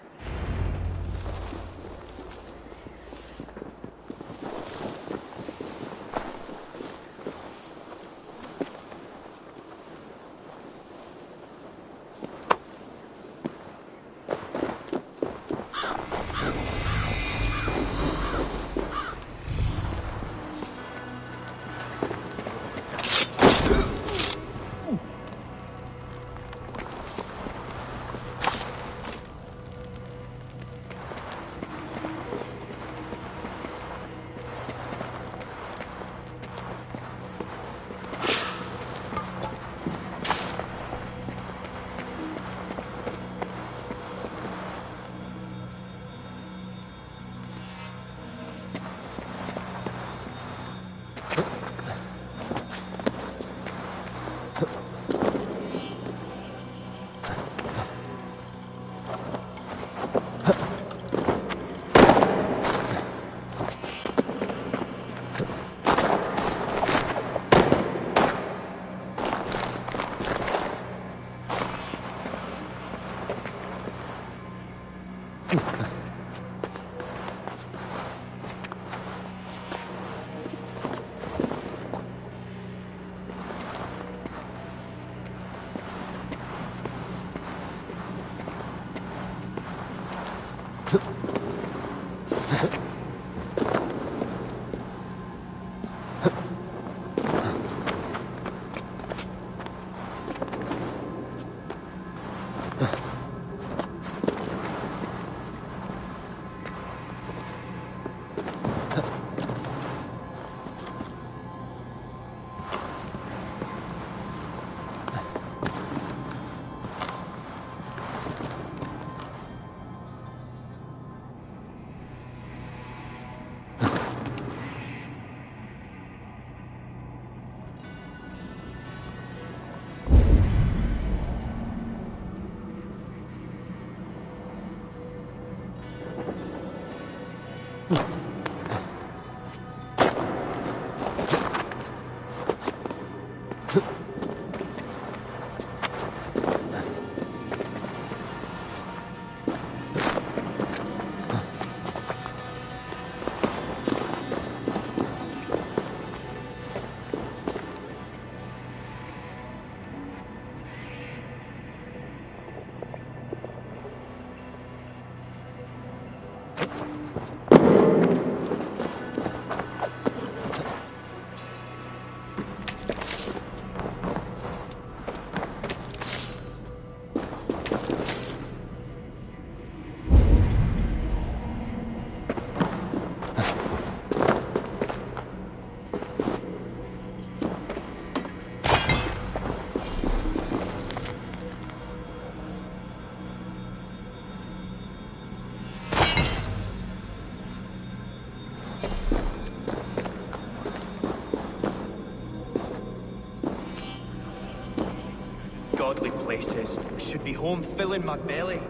Godly places. I should be home filling my belly,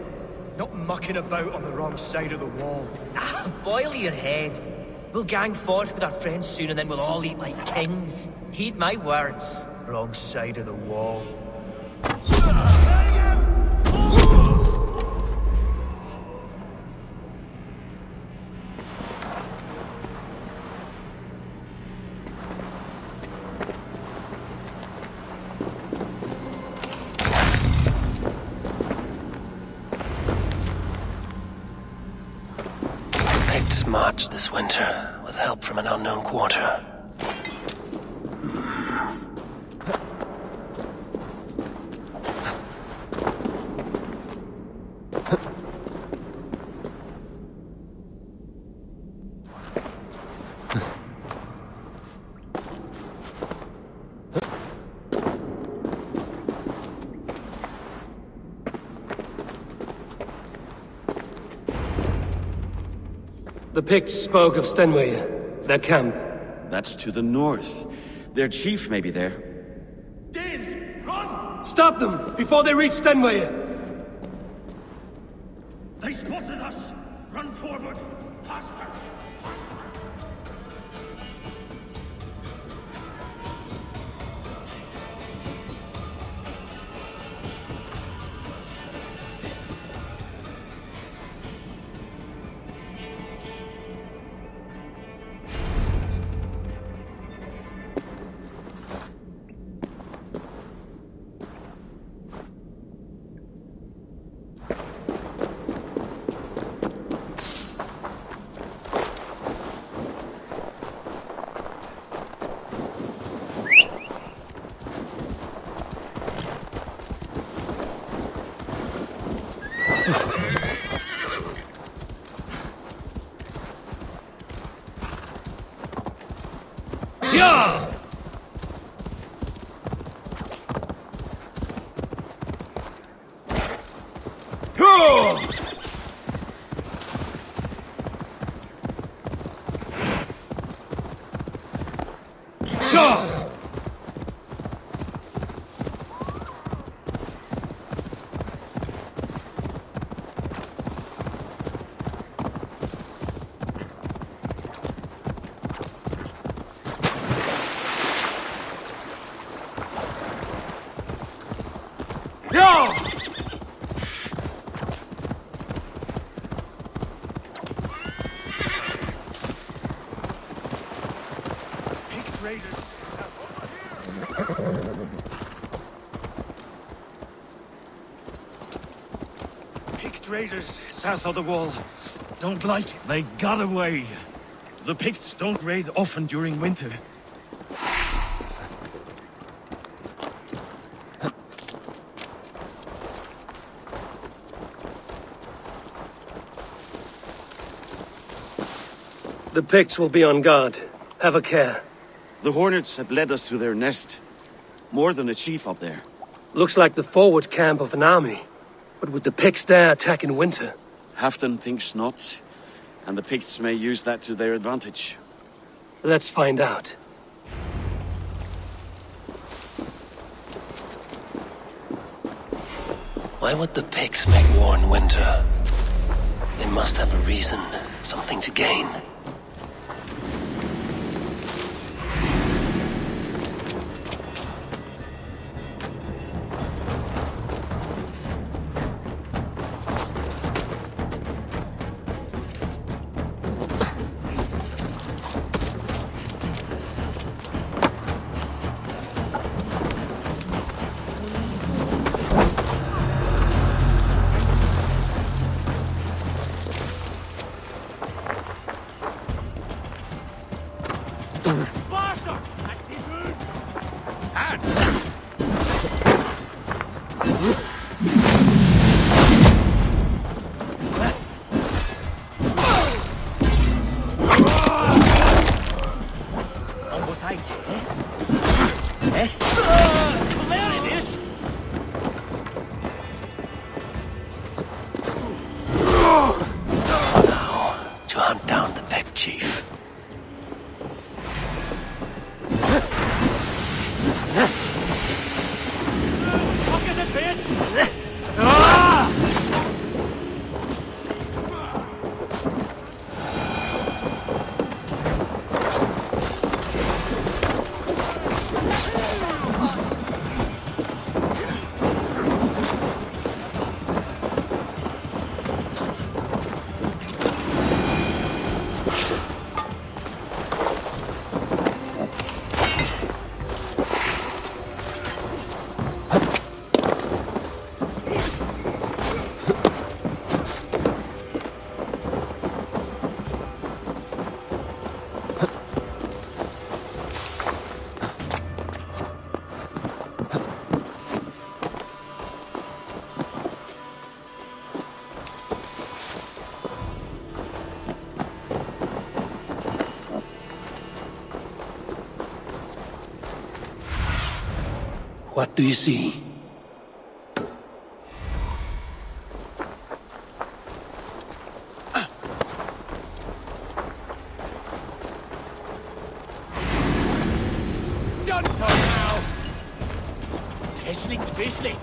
not mucking about on the wrong side of the wall. Ah, boil your head. We'll gang forth with our friends soon and then we'll all eat like kings. Heed my words. Wrong side of the wall. Picts march this winter with help from an unknown quarter. The Picts spoke of Stenway, their camp. That's to the north. Their chief may be there. Danes, run! Stop them before they reach Stenway! They spotted us! Run forward! Faster! Pict raiders south of the wall. Don't like it. They got away. The Picts don't raid often during winter. The Picts will be on guard. Have a care. The Hornets have led us to their nest. More than a chief up there. Looks like the forward camp of an army. But would the Picts dare attack in winter? Halfdan thinks not, and the Picts may use that to their advantage. Let's find out. Why would the Picts make war in winter? They must have a reason, something to gain. To hunt down the Pict chief. What do you see? Done for now! Teslicht Bisley!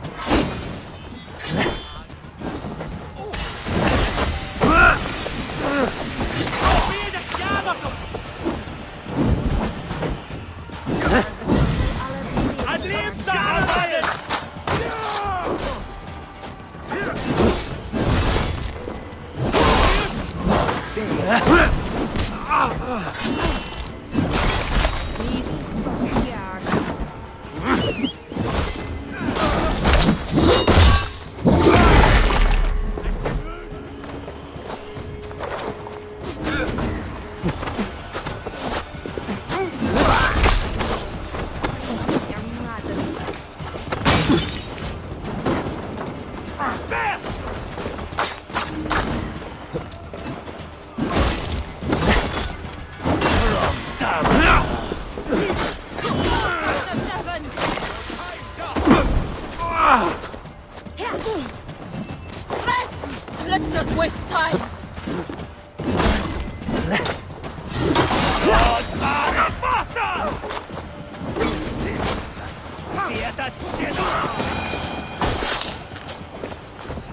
Let's not waste time.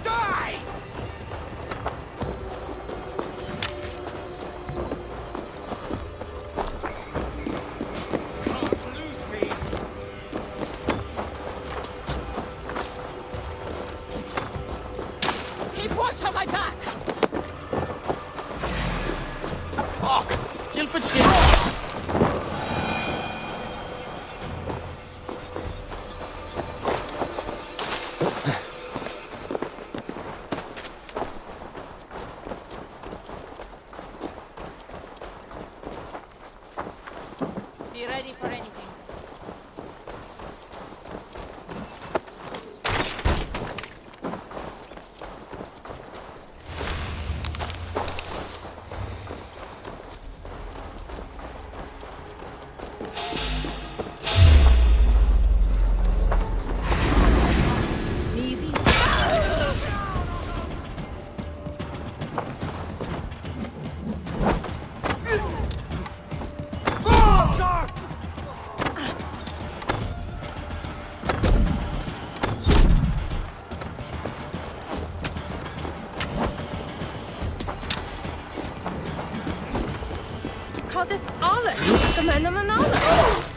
Die! Keep watch on my back. Fuck! Guildford shit! Dat is alles. Gemene manale.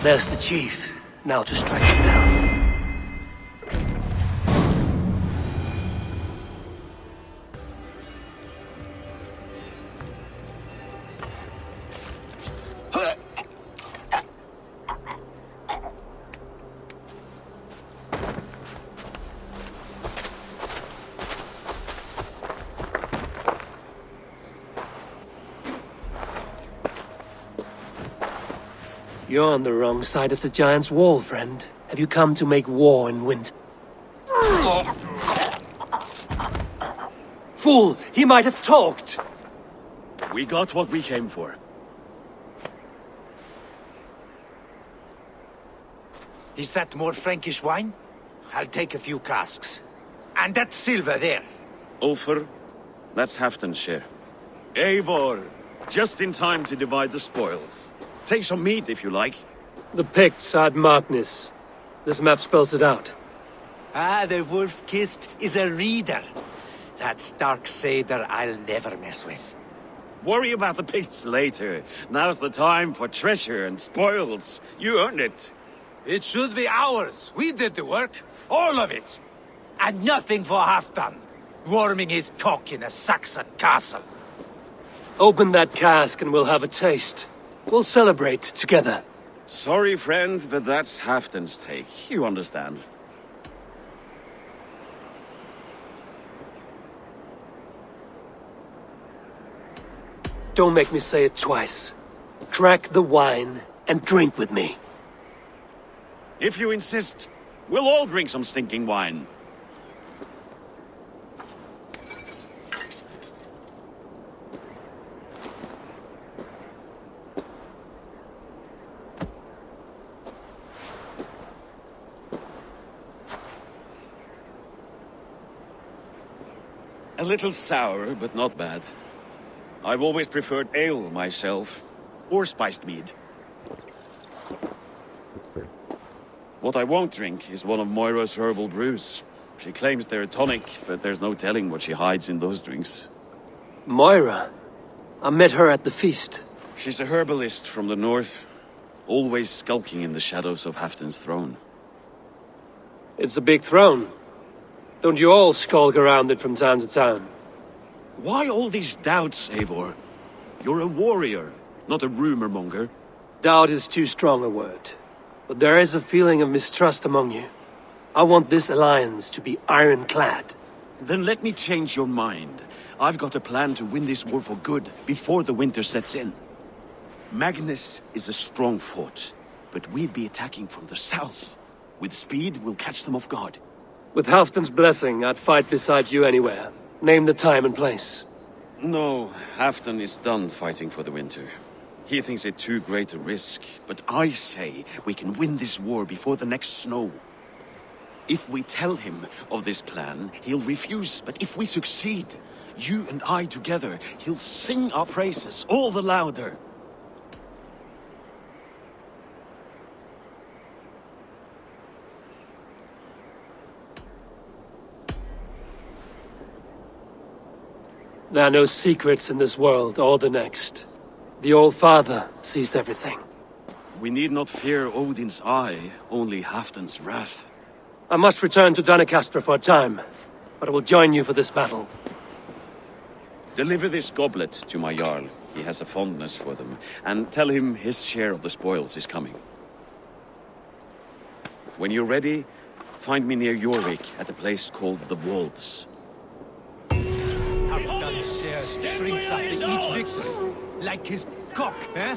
There's the chief. Now to strike him down. You're on the wrong side of the giant's wall, friend. Have you come to make war and win? Fool! He might have talked! We got what we came for. Is that more Frankish wine? I'll take a few casks. And that silver there. Ulfr, that's Halfdan's share. Eivor, just in time to divide the spoils. Take some meat if you like. The Picts had Magnus. This map spells it out. Ah, the wolf-kissed is a reader. That stark satyr I'll never mess with. Worry about the Picts later. Now's the time for treasure and spoils. You earned it. It should be ours. We did the work. All of it. And nothing for Halfdan, warming his cock in a Saxon castle. Open that cask and we'll have a taste. We'll celebrate together. Sorry, friend, but that's Halfdan's take. You understand. Don't make me say it twice. Crack the wine and drink with me. If you insist, we'll all drink some stinking wine. A little sour, but not bad. I've always preferred ale myself, or spiced mead. What I won't drink is one of Moira's herbal brews. She claims they're a tonic, but there's no telling what she hides in those drinks. Moira? I met her at the feast. She's a herbalist from the north, always skulking in the shadows of Halfdan's throne. It's a big throne. Don't you all skulk around it from time to time? Why all these doubts, Eivor? You're a warrior, not a rumor monger. Doubt is too strong a word. But there is a feeling of mistrust among you. I want this alliance to be ironclad. Then let me change your mind. I've got a plan to win this war for good, before the winter sets in. Magnus is a strong fort, but we'd be attacking from the south. With speed, we'll catch them off guard. With Halfdan's blessing, I'd fight beside you anywhere. Name the time and place. No, Halfdan is done fighting for the winter. He thinks it too great a risk, but I say we can win this war before the next snow. If we tell him of this plan, he'll refuse, but if we succeed, you and I together, he'll sing our praises all the louder. There are no secrets in this world or the next. The Old Father sees everything. We need not fear Odin's eye, only Halfdan's wrath. I must return to Doncaster for a time, but I will join you for this battle. Deliver this goblet to my Jarl. He has a fondness for them. And tell him his share of the spoils is coming. When you're ready, find me near Jorvik at a place called the Waltz. Halfdan's share shrinks after each victory, like his cock, eh?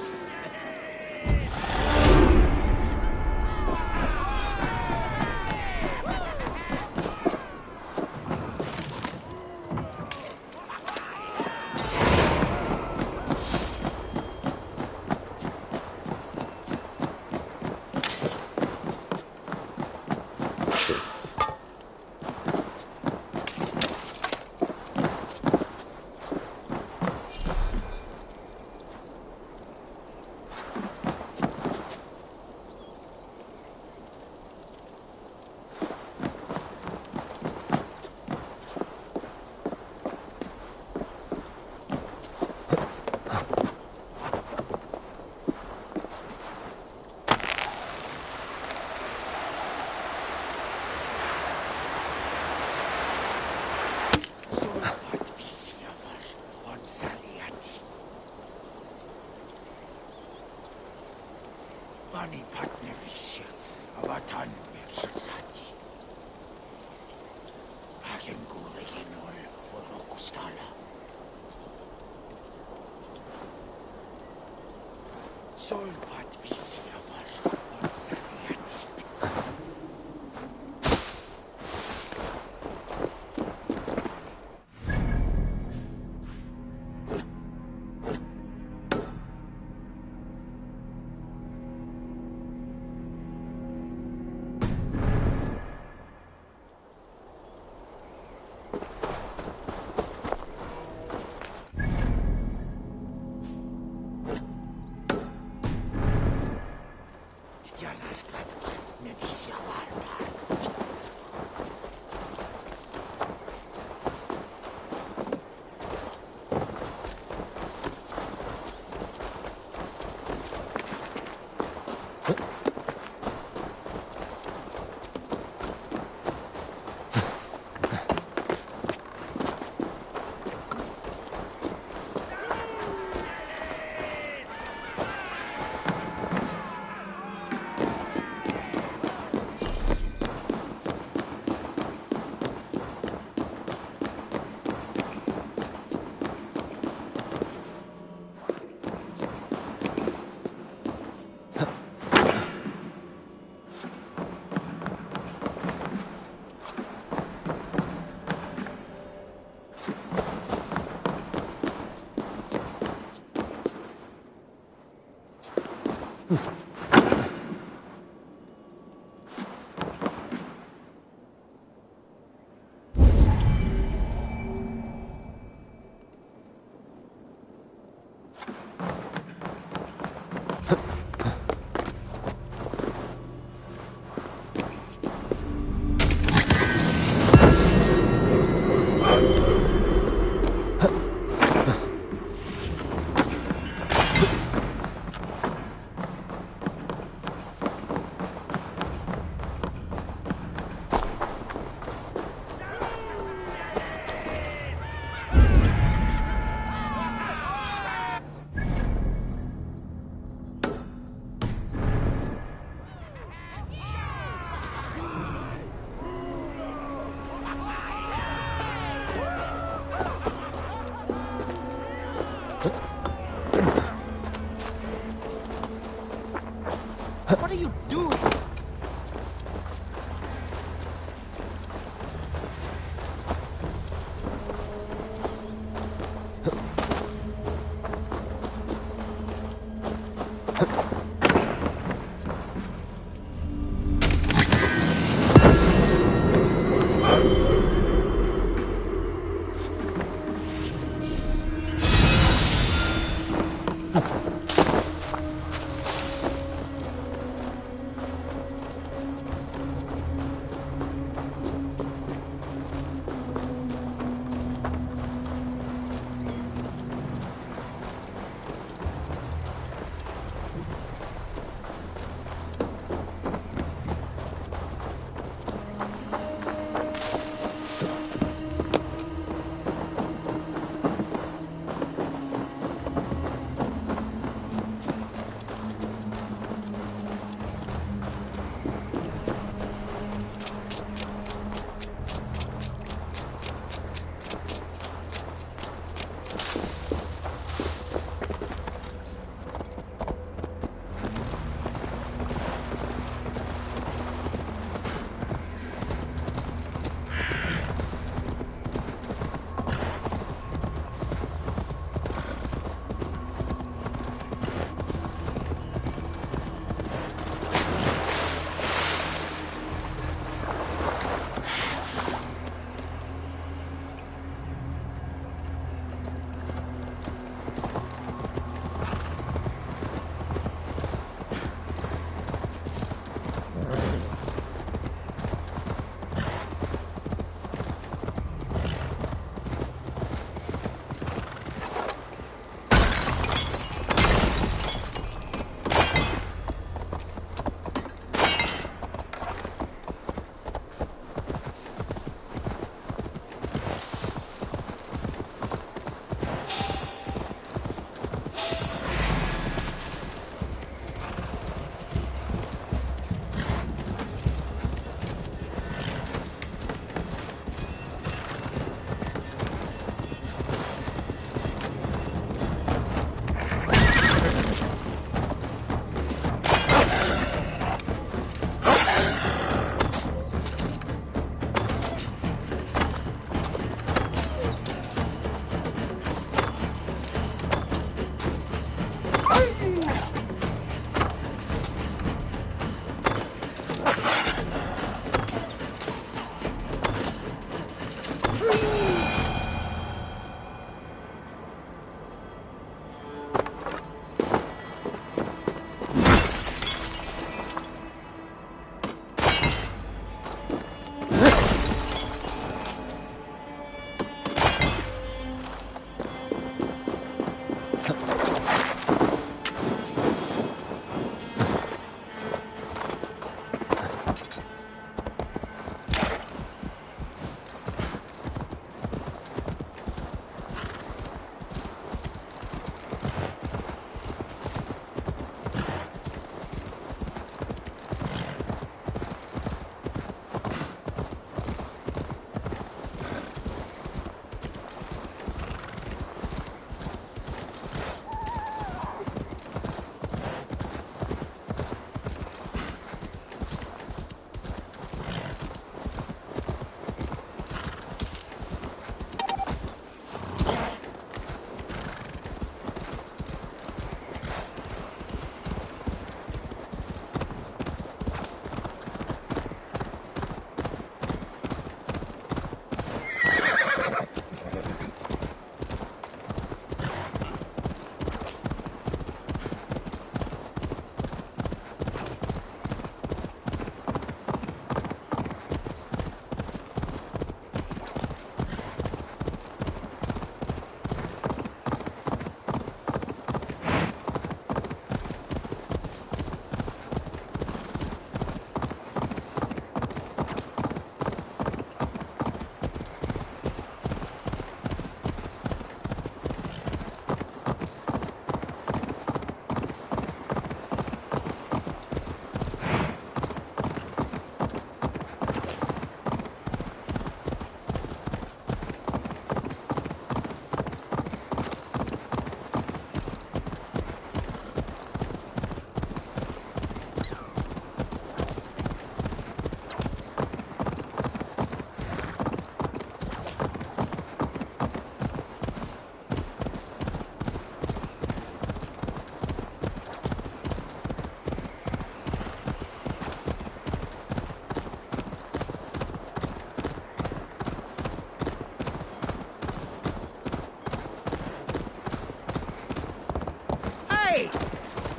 Hey!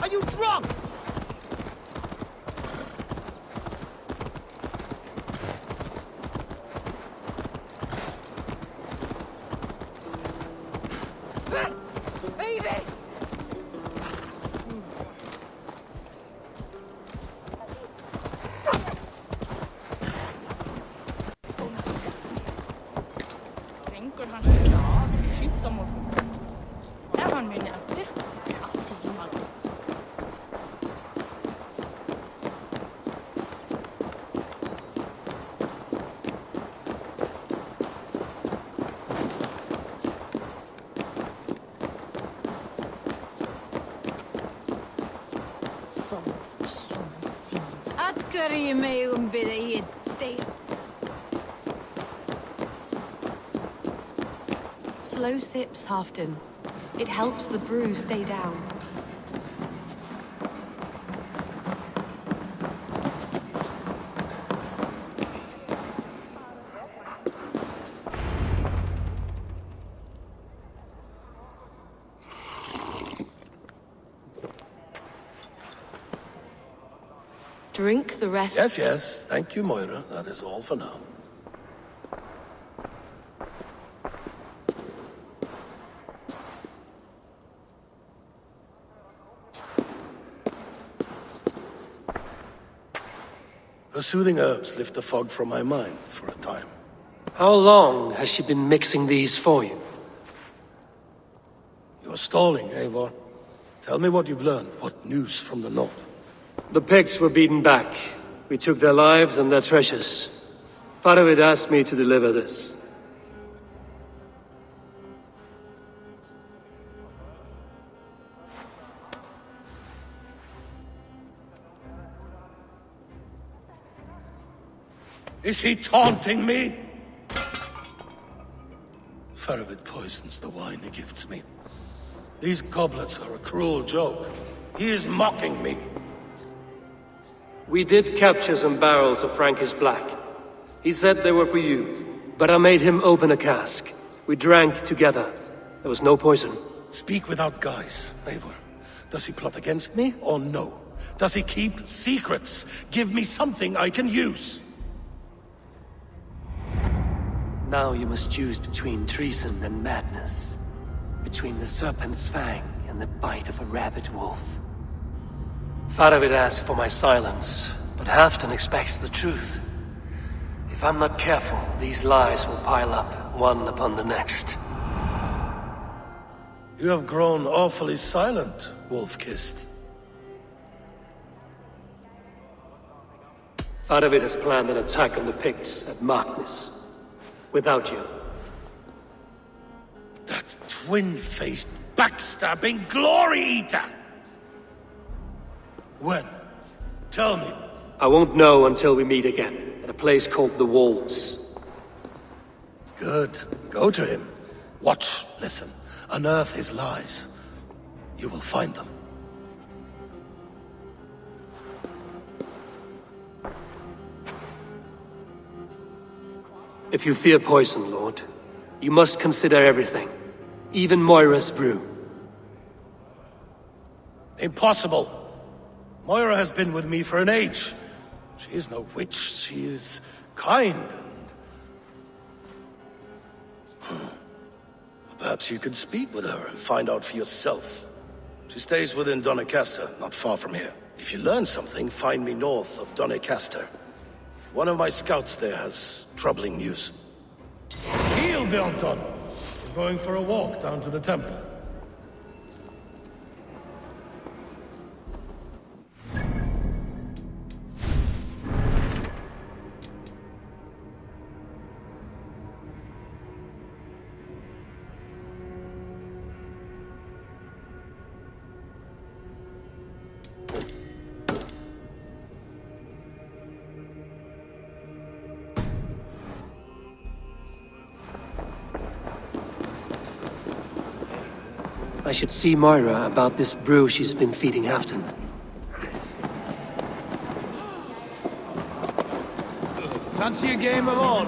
Are you drunk? Baby! Drengur hans er af í sjúkdómum. Ef hann muni eftir, átti ég aldrei. Atgör ég mig byrja í deg. Slow sips, Halfdan. It helps the brew stay down. Drink the rest. Yes, yes. Thank you, Moira. That is all for now. The soothing herbs lift the fog from my mind for a time. How long has she been mixing these for you? You're stalling, Eivor. Tell me what you've learned. What news from the north? The Picts were beaten back. We took their lives and their treasures. Faravid asked me to deliver this. Is he taunting me? Faravid poisons the wine he gifts me. These goblets are a cruel joke. He is mocking me. We did capture some barrels of Frankish Black. He said they were for you, but I made him open a cask. We drank together. There was no poison. Speak without guise, Eivor. Does he plot against me or no? Does he keep secrets? Give me something I can use. Now you must choose between treason and madness. Between the serpent's fang and the bite of a rabid wolf. Faravid asked for my silence, but Halfdan expects the truth. If I'm not careful, these lies will pile up, one upon the next. You have grown awfully silent, Wolf-Kissed. Faravid has planned an attack on the Picts at Markness. Without you. That twin-faced, backstabbing glory-eater! When? Tell me. I won't know until we meet again, at a place called the Walls. Good. Go to him. Watch, listen. Unearth his lies. You will find them. If you fear poison, Lord, you must consider everything. Even Moira's brew. Impossible. Moira has been with me for an age. She is no witch. She is kind and... Perhaps you could speak with her and find out for yourself. She stays within Doncaster, not far from here. If you learn something, find me north of Doncaster. One of my scouts there has troubling news. Heal, Bjornton! We're going for a walk down to the temple. I should see Moira about this brew she's been feeding Halfdan. Fancy a game of all,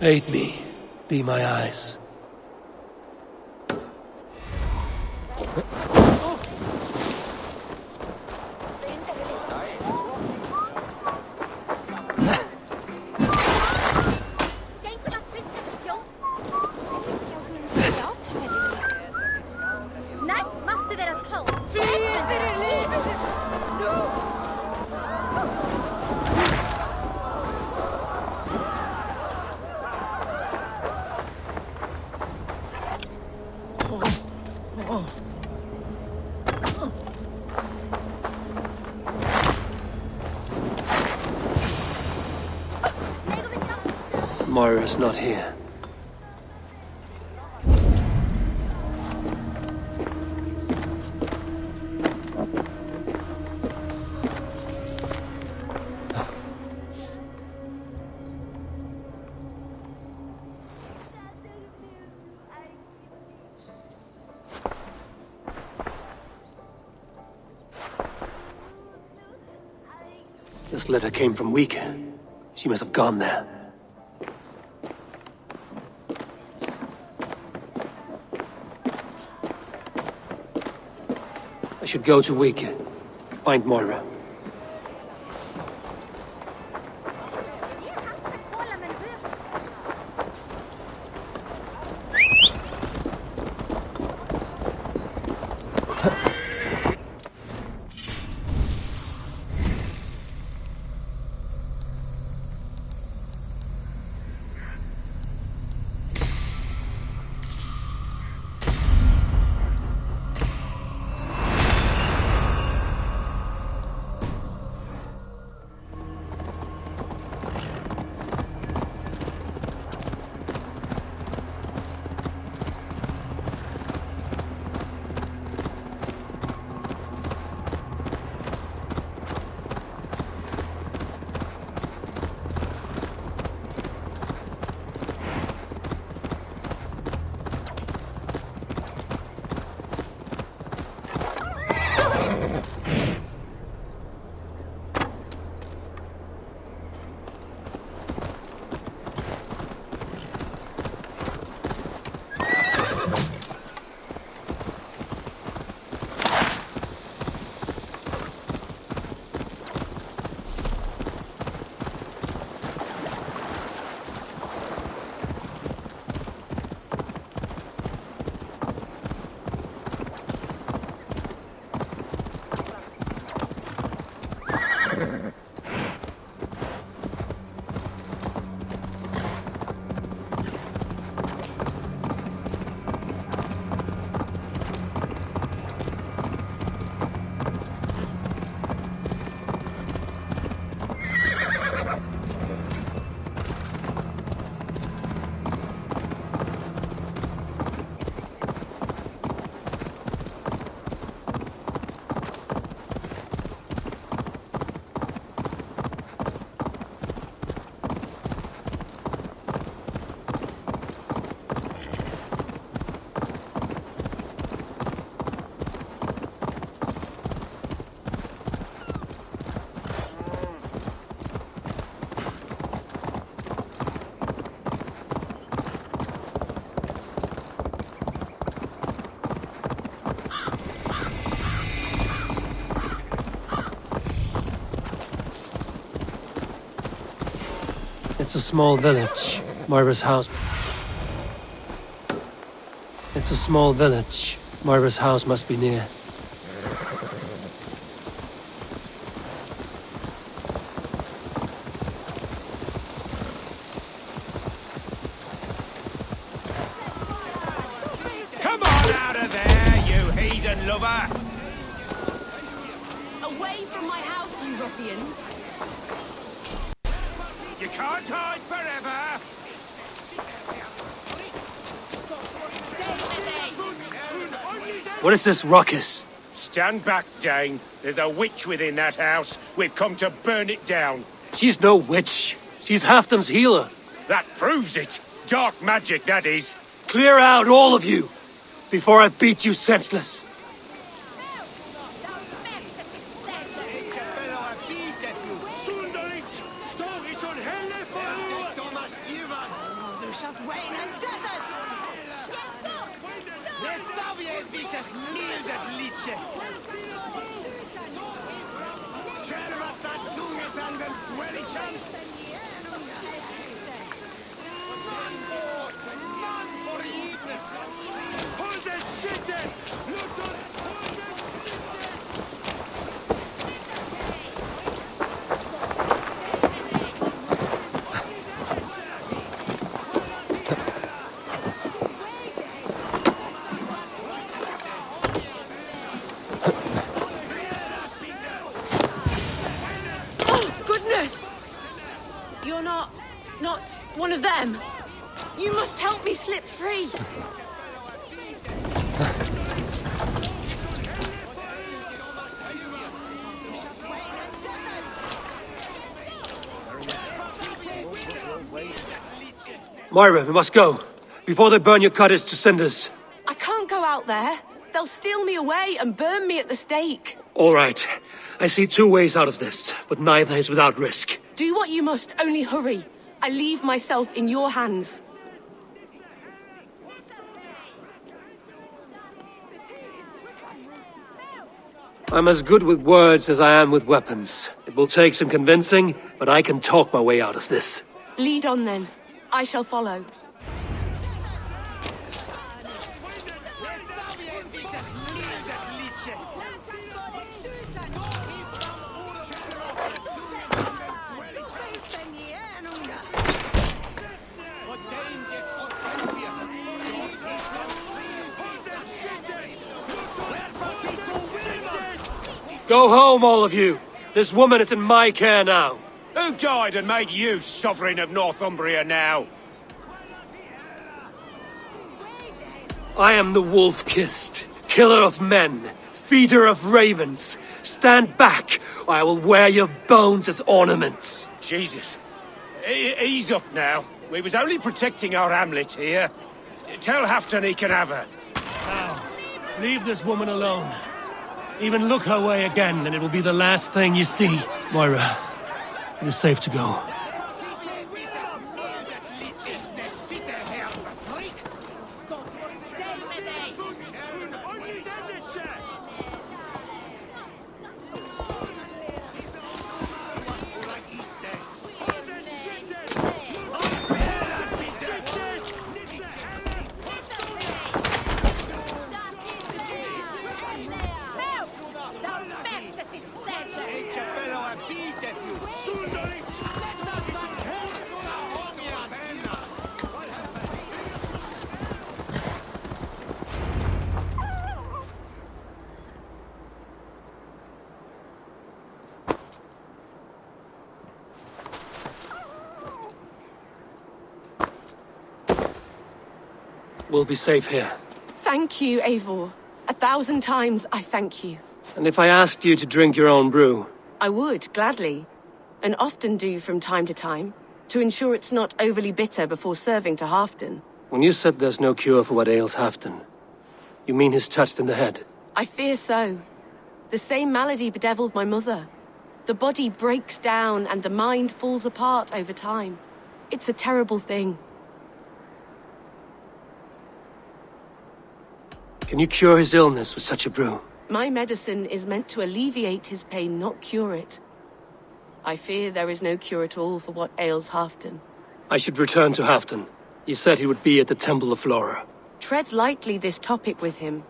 Aid me. Be my eyes. Moira's not here. This letter came from Wika. She must have gone there. I should go to Wika. Find Moira. It's a small village. Moira's house. It's a small village. Moira's house must be near. Come on out of there, you heathen lover! Away from my house, you ruffians! You can't hide forever! What is this ruckus? Stand back, Dane. There's a witch within that house. We've come to burn it down. She's no witch. She's Halfdan's healer. That proves it. Dark magic, that is. Clear out, all of you, before I beat you senseless. visas mildet liche. Tervata dungetan den dwellichan. Man for givetness. Who's a shitter? Look on who's a You're not one of them. You must help me slip free. Moira, we must go, before they burn your cutters to cinders. I can't go out there. They'll steal me away and burn me at the stake. All right. I see two ways out of this, but neither is without risk. Do what you must, only hurry. I leave myself in your hands. I'm as good with words as I am with weapons. It will take some convincing, but I can talk my way out of this. Lead on then. I shall follow. Go home, all of you. This woman is in my care now. Who died and made you sovereign of Northumbria now? I am the wolf-kissed, killer of men, feeder of ravens. Stand back, or I will wear your bones as ornaments. Jesus. Ease up now. We was only protecting our hamlet here. Tell Halfdan he can have her. Now, leave this woman alone. Even look her way again, and it will be the last thing you see. Moira, it is safe to go. We'll be safe here. Thank you, Eivor. 1,000 times I thank you. And if I asked you to drink your own brew? I would, gladly. And often do from time to time, to ensure it's not overly bitter before serving to Halfdan. When you said there's no cure for what ails Halfdan, you mean he's touched in the head? I fear so. The same malady bedeviled my mother. The body breaks down and the mind falls apart over time. It's a terrible thing. Can you cure his illness with such a brew? My medicine is meant to alleviate his pain, not cure it. I fear there is no cure at all for what ails Halfdan. I should return to Halfdan. He said he would be at the Temple of Flora. Tread lightly this topic with him,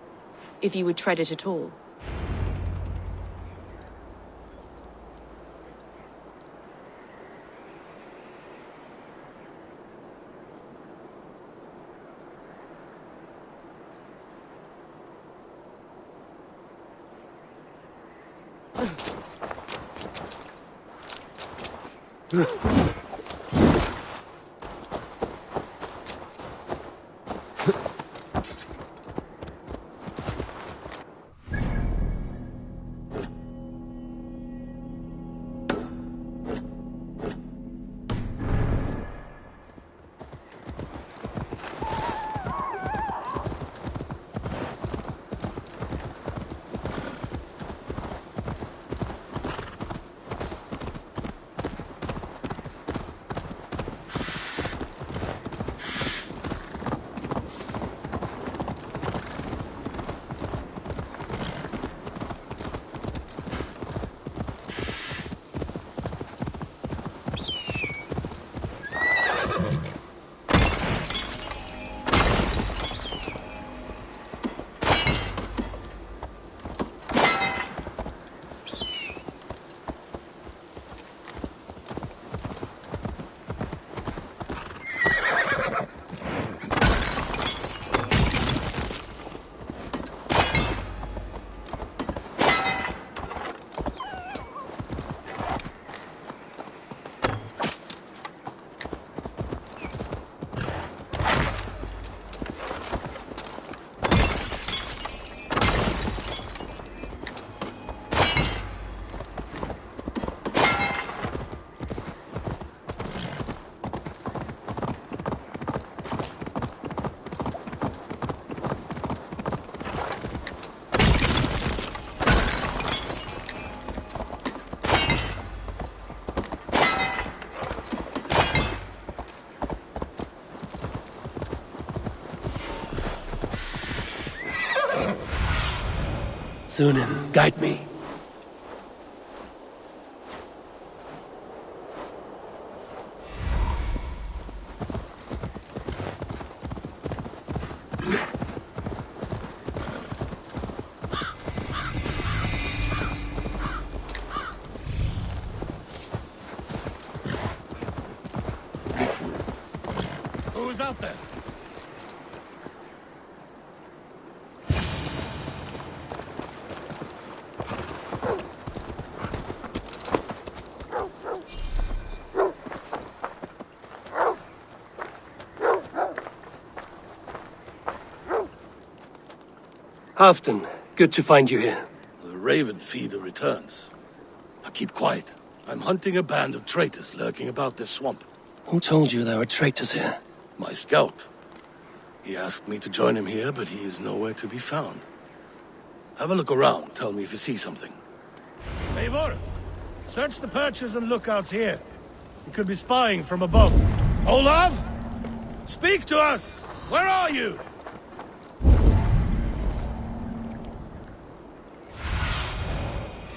if you would tread it at all. Sunan, guide me. Who's out there? Halfdan, good to find you here. The Raven feeder returns. Now keep quiet. I'm hunting a band of traitors lurking about this swamp. Who told you there were traitors here? My scout. He asked me to join him here, but he is nowhere to be found. Have a look around. Tell me if you see something. Eivor, search the perches and lookouts here. He could be spying from above. Olav! Speak to us! Where are you?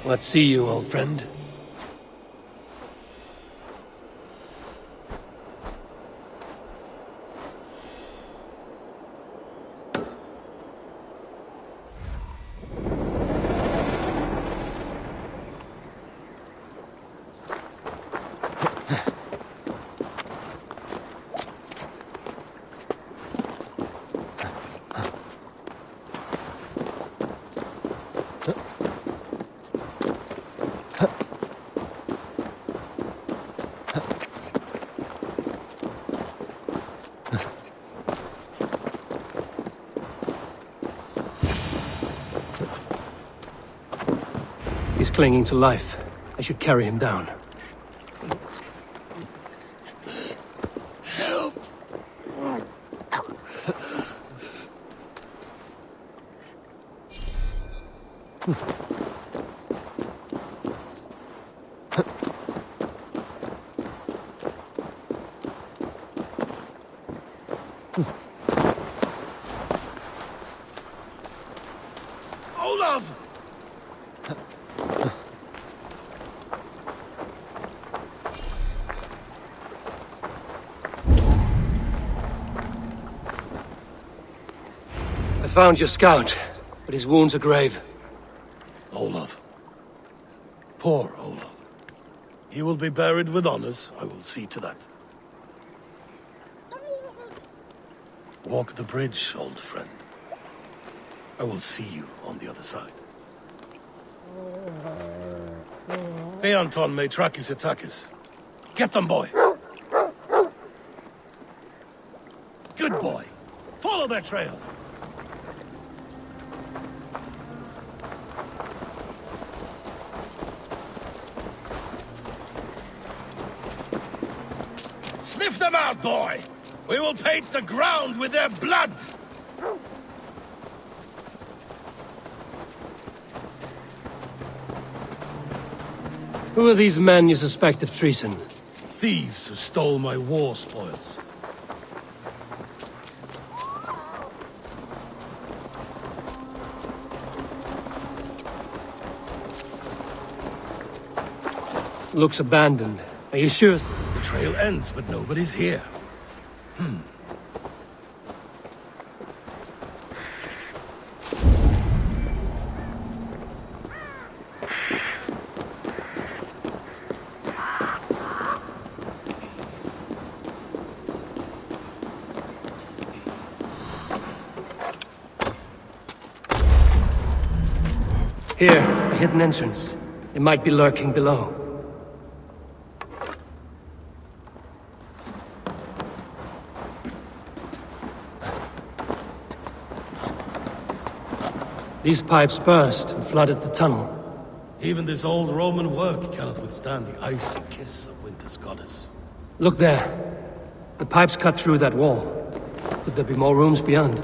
What see you, old friend? He's clinging to life. I should carry him down. Help! Olav! I found your scout, but his wounds are grave. Olav. Poor Olav. He will be buried with honors. I will see to that. Walk the bridge, old friend. I will see you on the other side. Beanton may track his attackers. Get them, boy! Good boy. Follow their trail. Sniff them out, boy! We will paint the ground with their blood! Who are these men you suspect of treason? Thieves who stole my war spoils. Looks abandoned. Are you sure? The trail ends, but nobody's here. Here, a hidden entrance. It might be lurking below. These pipes burst and flooded the tunnel. Even this old Roman work cannot withstand the icy kiss of winter's goddess. Look there. The pipes cut through that wall. Could there be more rooms beyond?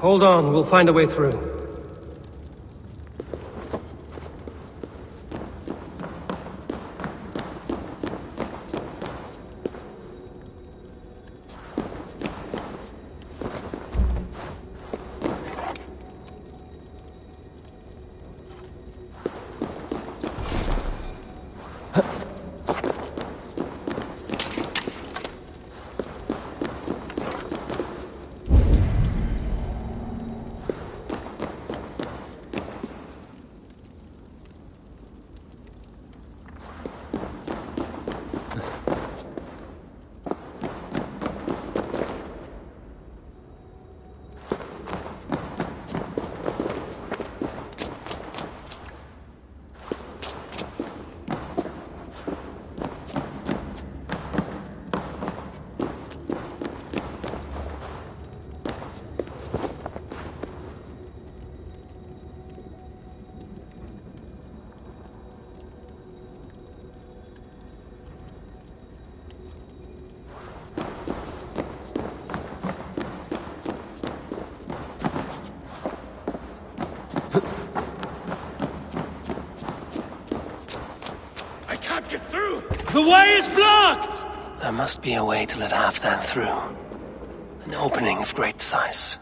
Hold on, we'll find a way through. Get through! The way is blocked! There must be a way to let Halfdan through. An opening of great size.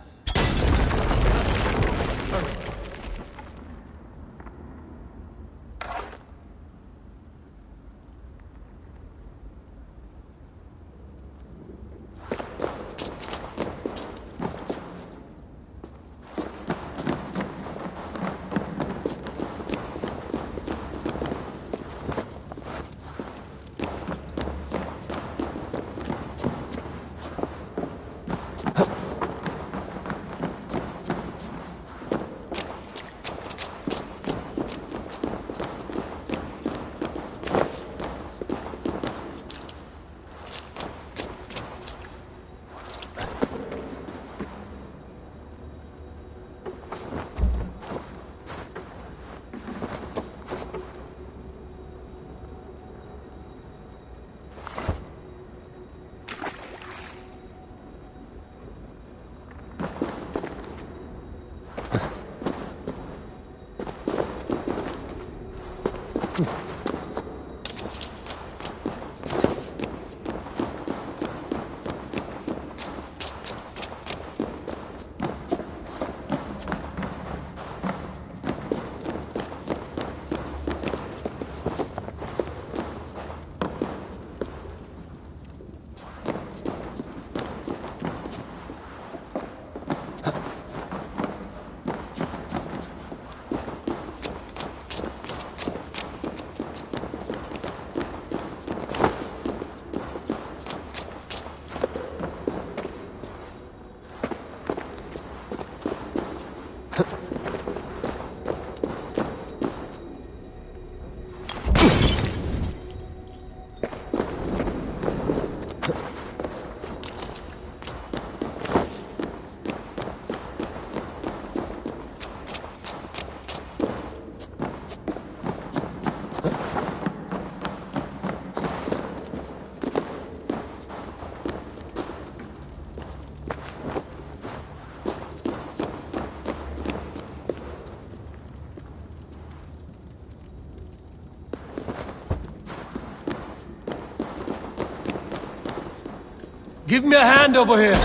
Give me a hand over here!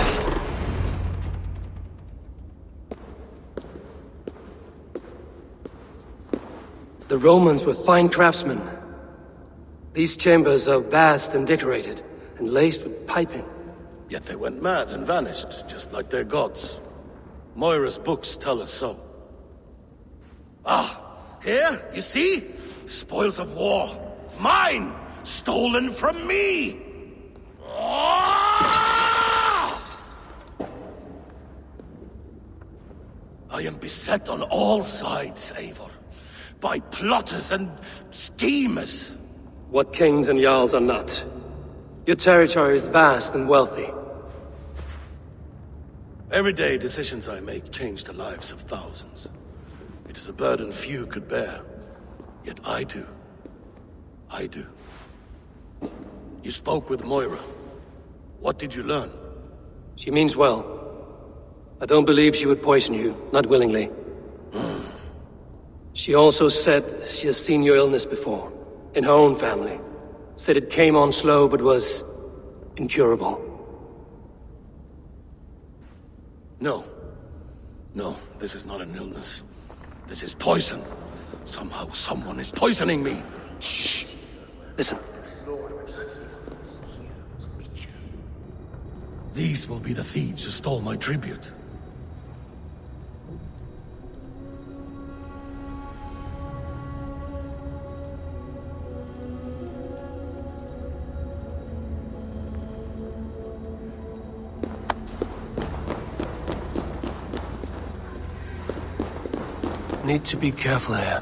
The Romans were fine craftsmen. These chambers are vast and decorated, and laced with piping. Yet they went mad and vanished, just like their gods. Moira's books tell us so. Ah, here, you see? Spoils of war. Mine! Stolen from me! I am beset on all sides, Eivor, by plotters and schemers. What kings and jarls are not. Your territory is vast and wealthy. Everyday decisions I make change the lives of thousands. It is a burden few could bear. Yet I do. I do. You spoke with Moira. What did you learn? She means well. I don't believe she would poison you, not willingly. She also said she has seen your illness before, in her own family. Said it came on slow, but was incurable. No. No, this is not an illness. This is poison. Somehow someone is poisoning me. Shh! Listen. These will be the thieves who stole my tribute. Need to be careful here.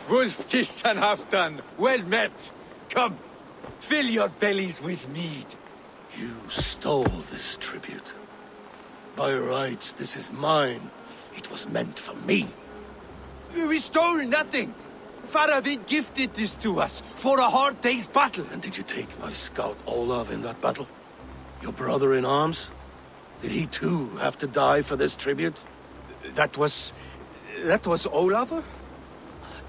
Wolf-kissed and Halfdan, well met. Come, fill your bellies with mead. You stole this tribute. By rights, this is mine. It was meant for me. We stole nothing. Faravid gifted this to us for a hard day's battle. And did you take my scout Olav in that battle? Your brother in arms? Did he too have to die for this tribute? That was Olav?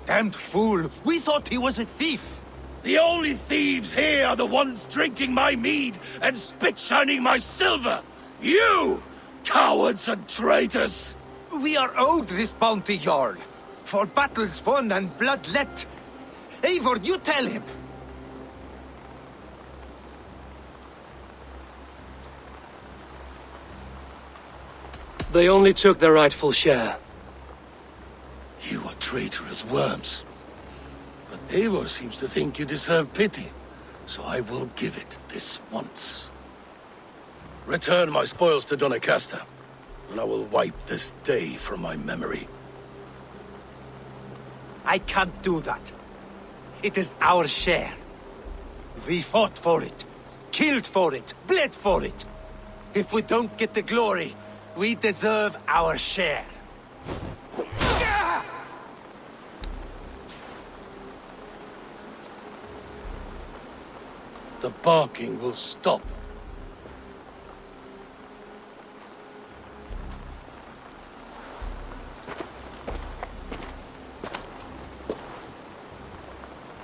Damned fool! We thought he was a thief! The only thieves here are the ones drinking my mead and spit-shining my silver! You! Cowards and traitors! We are owed this bounty, Jarl. For battles won and blood let. Eivor, you tell him! They only took their rightful share. You are traitorous worms. But Eivor seems to think you deserve pity, so I will give it this once. Return my spoils to Doncaster, and I will wipe this day from my memory. I can't do that. It is our share. We fought for it, killed for it, bled for it. If we don't get the glory, we deserve our share. The barking will stop.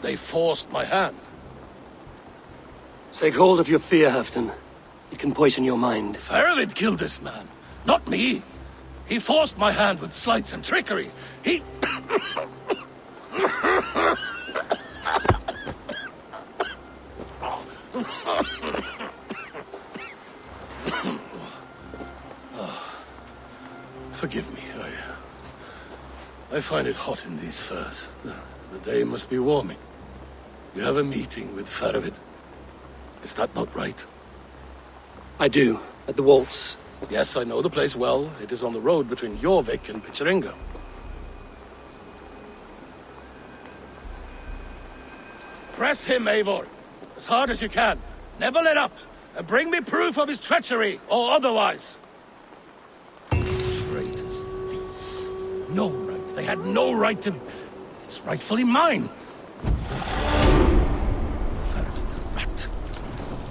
They forced my hand. Take hold of your fear, Halfdan. It can poison your mind. Faravid killed this man, not me. He forced my hand with sleights and trickery. He... Forgive me, I find it hot in these furs. The day must be warming. You have a meeting with Faravid. Is that not right? I do, at the waltz. Yes, I know the place well. It is on the road between Jorvik and Picts. Press him, Eivor. As hard as you can. Never let up. And bring me proof of his treachery, or otherwise. Traitors, thieves. No right. They had no right to... It's rightfully mine. Faravid the rat.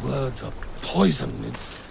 Words are poison. It's...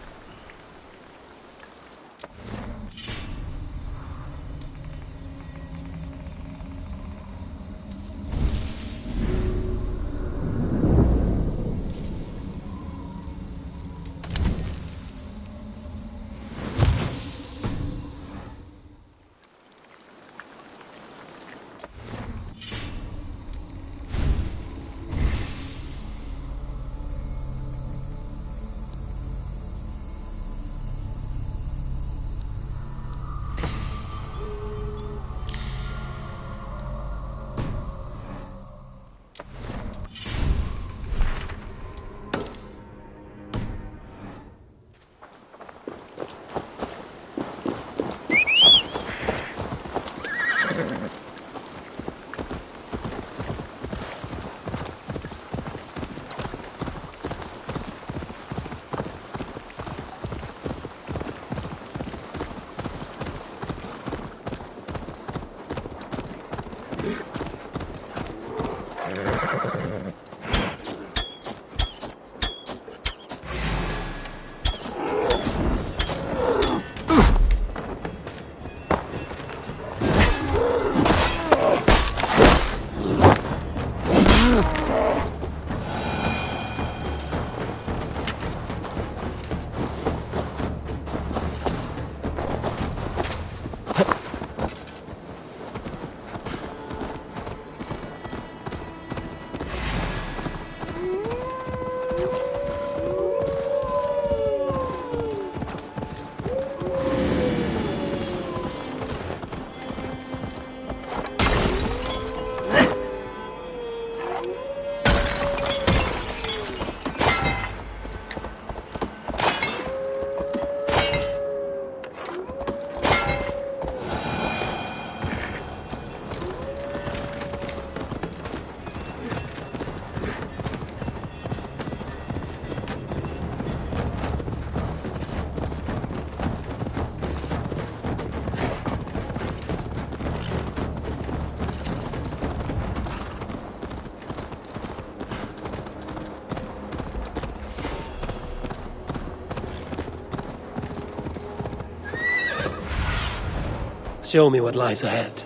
Show me what lies ahead.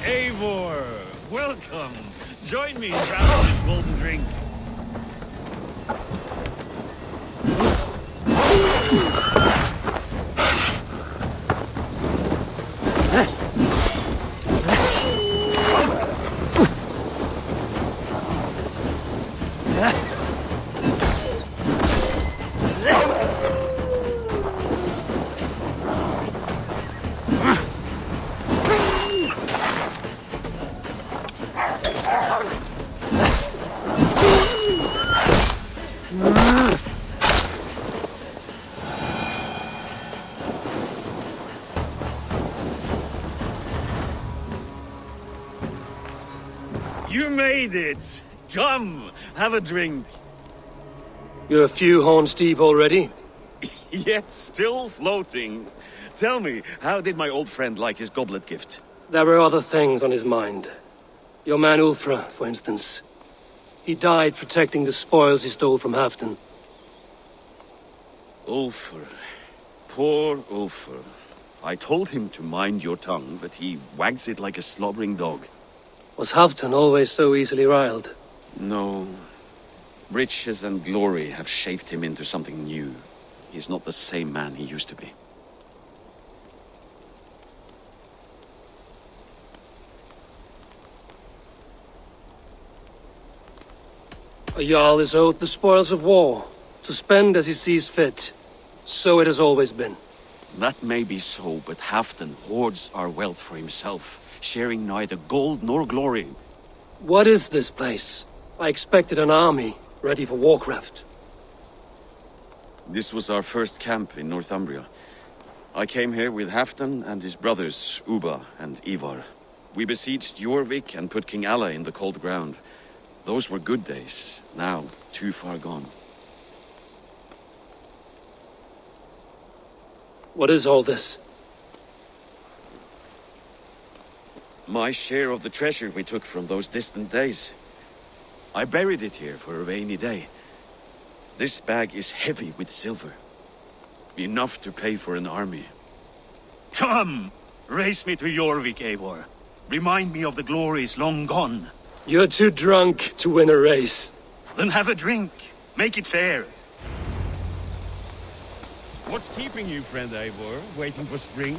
Eivor, welcome. Join me in drowning this golden drink. You made it! Come, have a drink. You're a few horns deep already? Yet still floating. Tell me, how did my old friend like his goblet gift? There were other things on his mind. Your man Ulfra, for instance. He died protecting the spoils he stole from Halfdan. Ulfr. Poor Ulfr. I told him to mind your tongue, but he wags it like a slobbering dog. Was Halfdan always so easily riled? No. Riches and glory have shaped him into something new. He's not the same man he used to be. A Jarl is owed the spoils of war, to spend as he sees fit. So it has always been. That may be so, but Halfdan hoards our wealth for himself, sharing neither gold nor glory. What is this place? I expected an army, ready for warcraft. This was our first camp in Northumbria. I came here with Halfdan and his brothers, Ubba and Ivar. We besieged Jorvik and put King Alla in the cold ground. Those were good days, now too far gone. What is all this? My share of the treasure we took from those distant days. I buried it here for a rainy day. This bag is heavy with silver. Enough to pay for an army. Come! Race me to Jorvik, Eivor. Remind me of the glories long gone. You're too drunk to win a race. Then have a drink. Make it fair. What's keeping you, friend Eivor? Waiting for spring?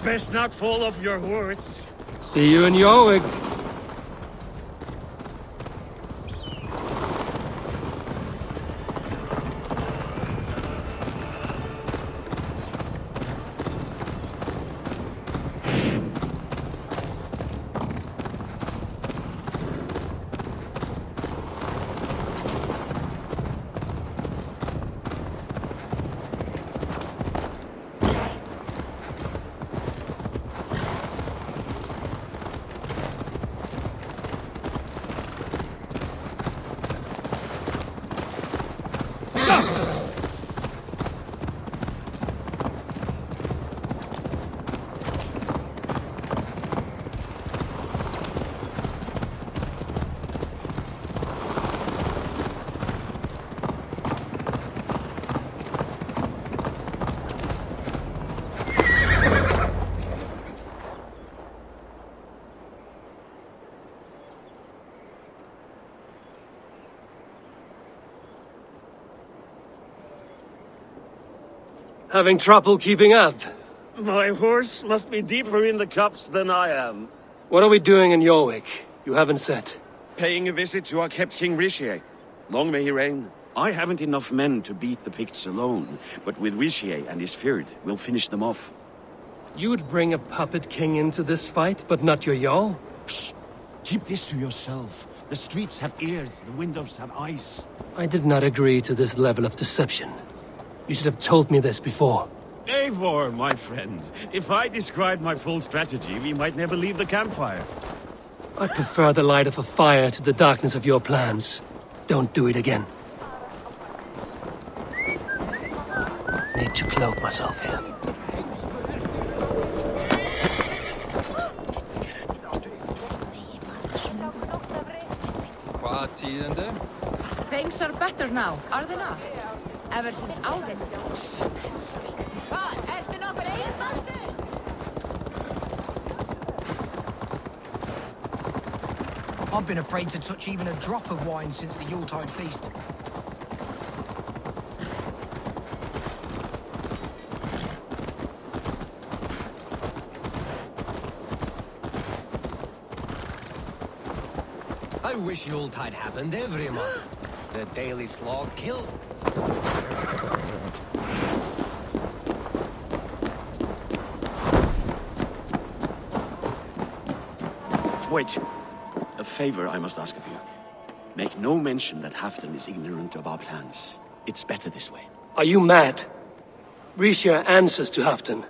Best not fall off your horse. See you in Jorvik. Having trouble keeping up? My horse must be deeper in the cups than I am. What are we doing in Jorvik? You haven't said. Paying a visit to our kept King Richier. Long may he reign. I haven't enough men to beat the Picts alone, but with Richier and his Fyrd, we'll finish them off. You would bring a puppet king into this fight, but not your Jarl? Psst. Keep this to yourself. The streets have ears, the windows have eyes. I did not agree to this level of deception. You should have told me this before. Eivor, my friend. If I described my full strategy, we might never leave the campfire. I prefer the light of a fire to the darkness of your plans. Don't do it again. Need to cloak myself here. Things are better now, are they not? Ever since Alvin. I've been afraid to touch even a drop of wine since the Yuletide feast. I wish Yuletide happened every month. The daily slog killed. Wait. A favor I must ask of you. Make no mention that Halfdan is ignorant of our plans. It's better this way. Are you mad? Richier answers to Halfdan.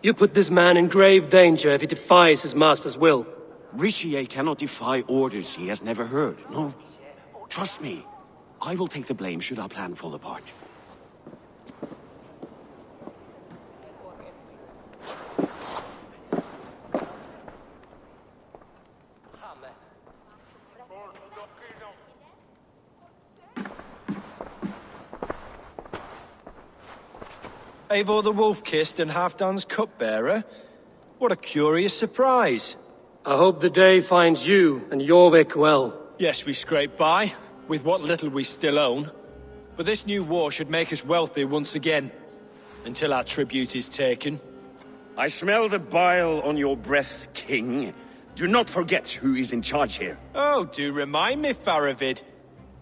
You put this man in grave danger if he defies his master's will. Richier cannot defy orders he has never heard. No. Trust me. I will take the blame should our plan fall apart. Eivor the Wolf-Kissed and Halfdan's cupbearer? What a curious surprise. I hope the day finds you and Jorvik well. Yes, we scrape by, with what little we still own. But this new war should make us wealthy once again. Until our tribute is taken. I smell the bile on your breath, King. Do not forget who is in charge here. Oh, do remind me, Faravid.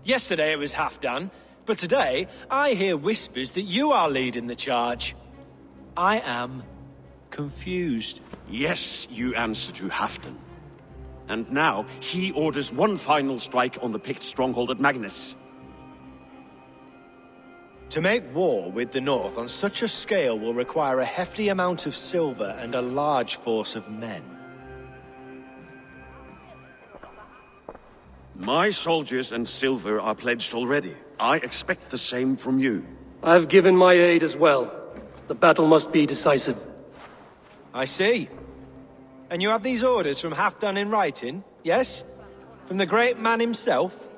Yesterday it was Halfdan, but today I hear whispers that you are leading the charge. I am confused. Yes, you answer to Halfdan. And now he orders one final strike on the Pict stronghold at Magnus. To make war with the North on such a scale will require a hefty amount of silver and a large force of men. My soldiers and silver are pledged already. I expect the same from you. I've given my aid as well. The battle must be decisive. I see. And you have these orders from Halfdan in writing, yes? From the great man himself?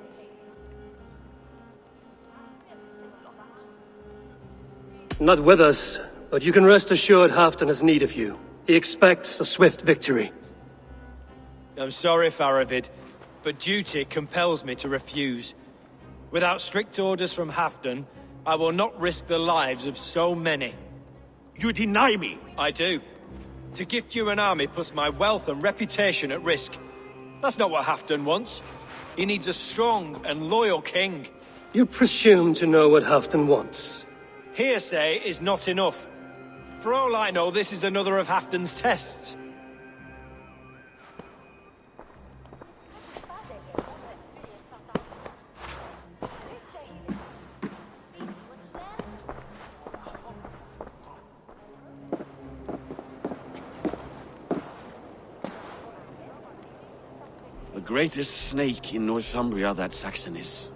Not with us, but you can rest assured Halfdan has need of you. He expects a swift victory. I'm sorry, Faravid, but duty compels me to refuse. Without strict orders from Halfdan, I will not risk the lives of so many. You deny me? I do. To gift you an army puts my wealth and reputation at risk. That's not what Halfdan wants. He needs a strong and loyal king. You presume to know what Halfdan wants. Hearsay is not enough. For all I know, this is another of Halfdan's tests. The greatest snake in Northumbria that Saxon is.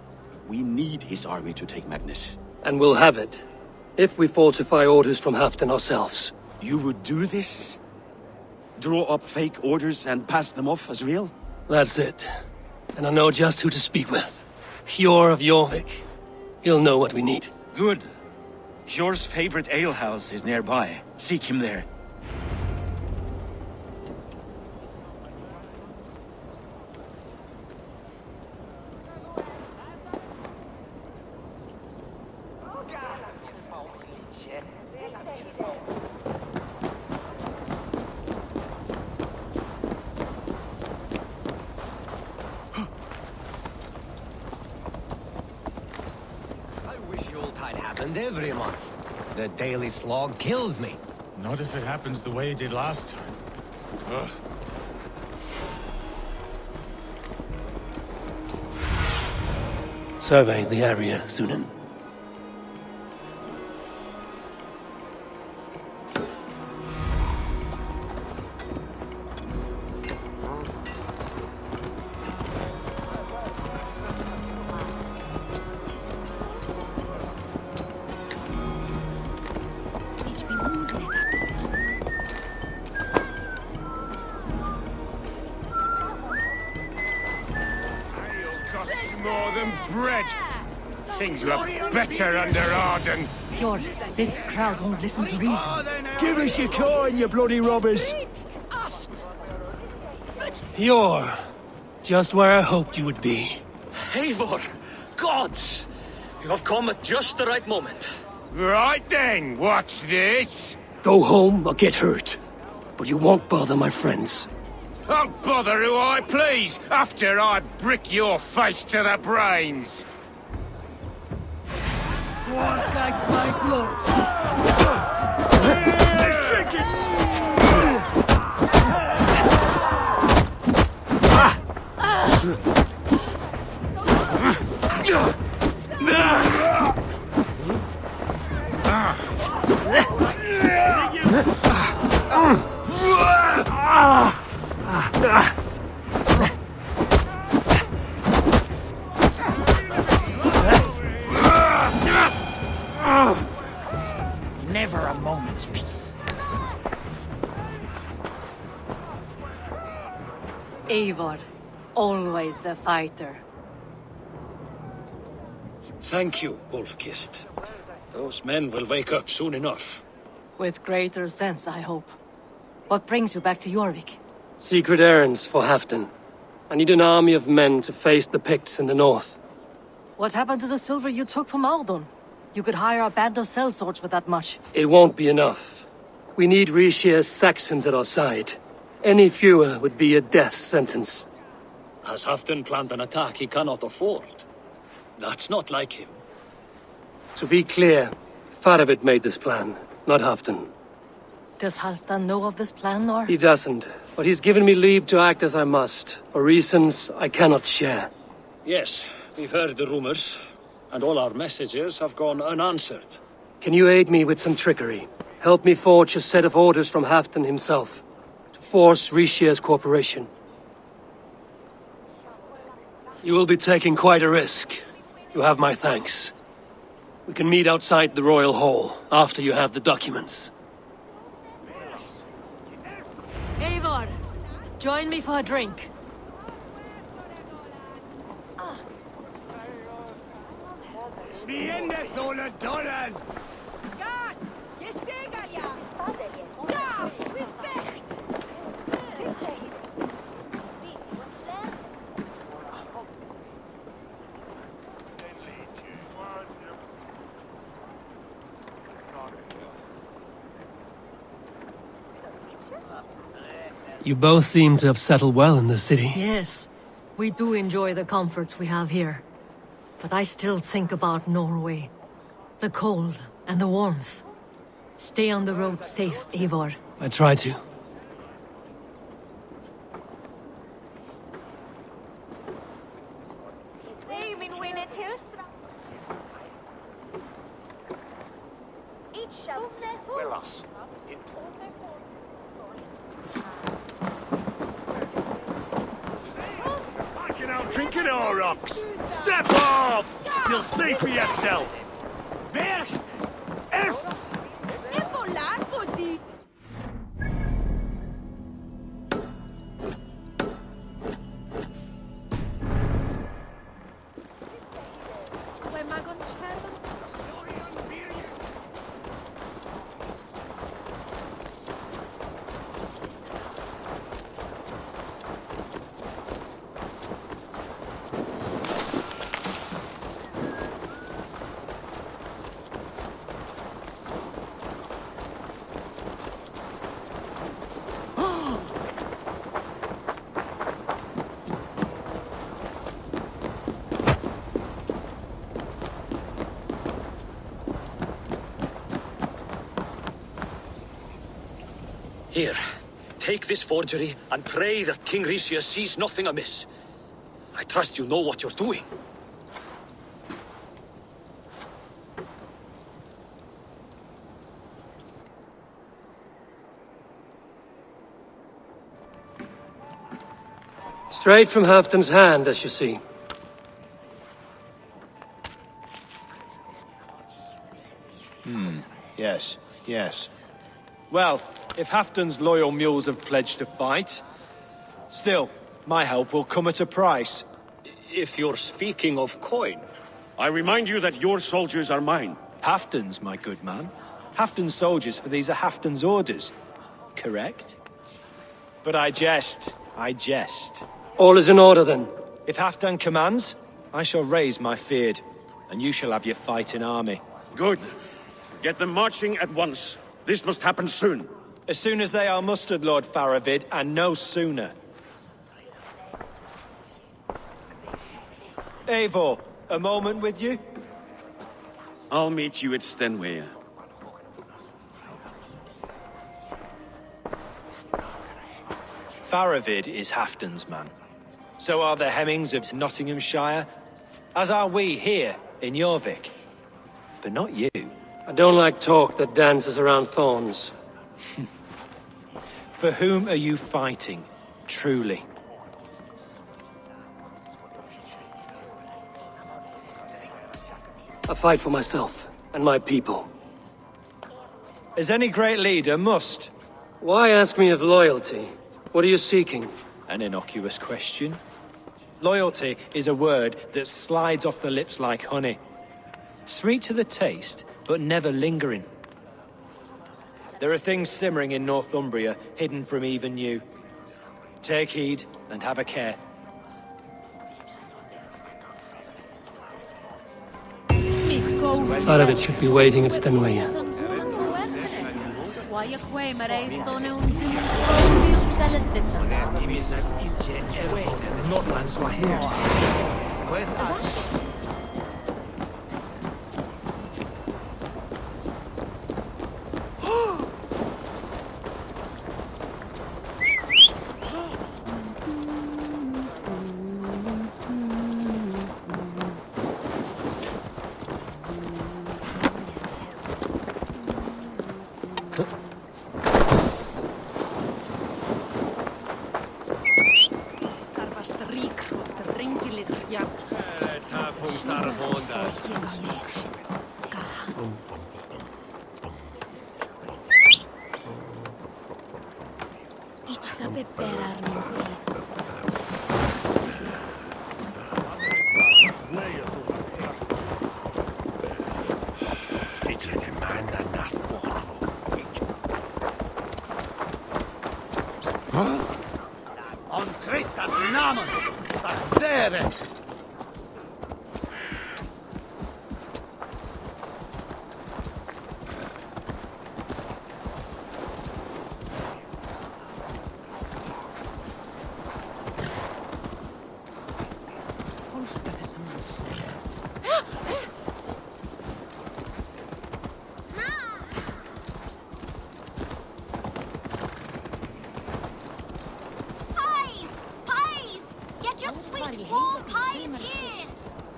We need his army to take Magnus. And we'll have it. If we falsify orders from Halfdan ourselves. You would do this? Draw up fake orders and pass them off as real? That's it. And I know just who to speak with. Hjor of Jorvik. He'll know what we need. Good. Hjor's favorite alehouse is nearby. Seek him there. and every month. The daily slog kills me. Not if it happens the way it did last time. Ugh. Survey the area, Sunan. More than bread. Things look better under Arden. Fjord, this crowd won't listen to reason. Give us your coin, you bloody robbers! You're just where I hoped you would be. Eivor! Gods! You have come at just the right moment. Right then, what's this? Go home or get hurt. But you won't bother my friends. I'll bother who I please, after I brick your face to the brains. Never a moment's peace. Eivor, always the fighter. Thank you, Wolf-Kissed. Those men will wake up soon enough. With greater sense, I hope. What brings you back to Jorvik? Secret errands for Halfdan. I need an army of men to face the Picts in the north. What happened to the silver you took from Aldon? You could hire a band of sellswords with that much. It won't be enough. We need Rishia's Saxons at our side. Any fewer would be a death sentence. Has Halfdan planned an attack he cannot afford? That's not like him. To be clear, Faravid made this plan, not Halfdan. Does Halfdan know of this plan, or...? He doesn't, but he's given me leave to act as I must, for reasons I cannot share. Yes, we've heard the rumors, and all our messages have gone unanswered. Can you aid me with some trickery? Help me forge a set of orders from Halfdan himself, to force Rishia's cooperation. You will be taking quite a risk. You have my thanks. We can meet outside the Royal Hall, after you have the documents. Eivor, join me for a drink. You both seem to have settled well in the city. Yes, we do enjoy the comforts we have here. But I still think about Norway. The cold and the warmth. Stay on the road safe, Eivor. I try to. Drinking our rocks. Step off! You'll see for yourself. Berg! Eft! Here, take this forgery and pray that King Ricius sees nothing amiss. I trust you know what you're doing. Straight from Halfdan's hand, as you see. Yes, yes. Well, if Halfdan's loyal mules have pledged to fight, still, my help will come at a price. If you're speaking of coin. I remind you that your soldiers are mine. Halfdan's, my good man. Halfdan's soldiers, for these are Halfdan's orders. Correct? But I jest. I jest. All is in order, then. If Halfdan commands, I shall raise my feared, and you shall have your fighting army. Good. Get them marching at once. This must happen soon. As soon as they are mustered, Lord Faravid, and no sooner. Eivor, a moment with you? I'll meet you at Stenway. Faravid is Halfdan's man. So are the Hemmings of Nottinghamshire, as are we here in Jorvik. But not you. I don't like talk that dances around thorns. For whom are you fighting, truly? I fight for myself and my people. As any great leader must. Why ask me of loyalty? What are you seeking? An innocuous question. Loyalty is a word that slides off the lips like honey. Sweet to the taste, but never lingering. There are things simmering in Northumbria, hidden from even you. Take heed, and have a care. Faravid should be waiting at Stenway. On Christus namen, passere!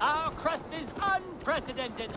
Our crust is unprecedented.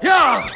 Yeah!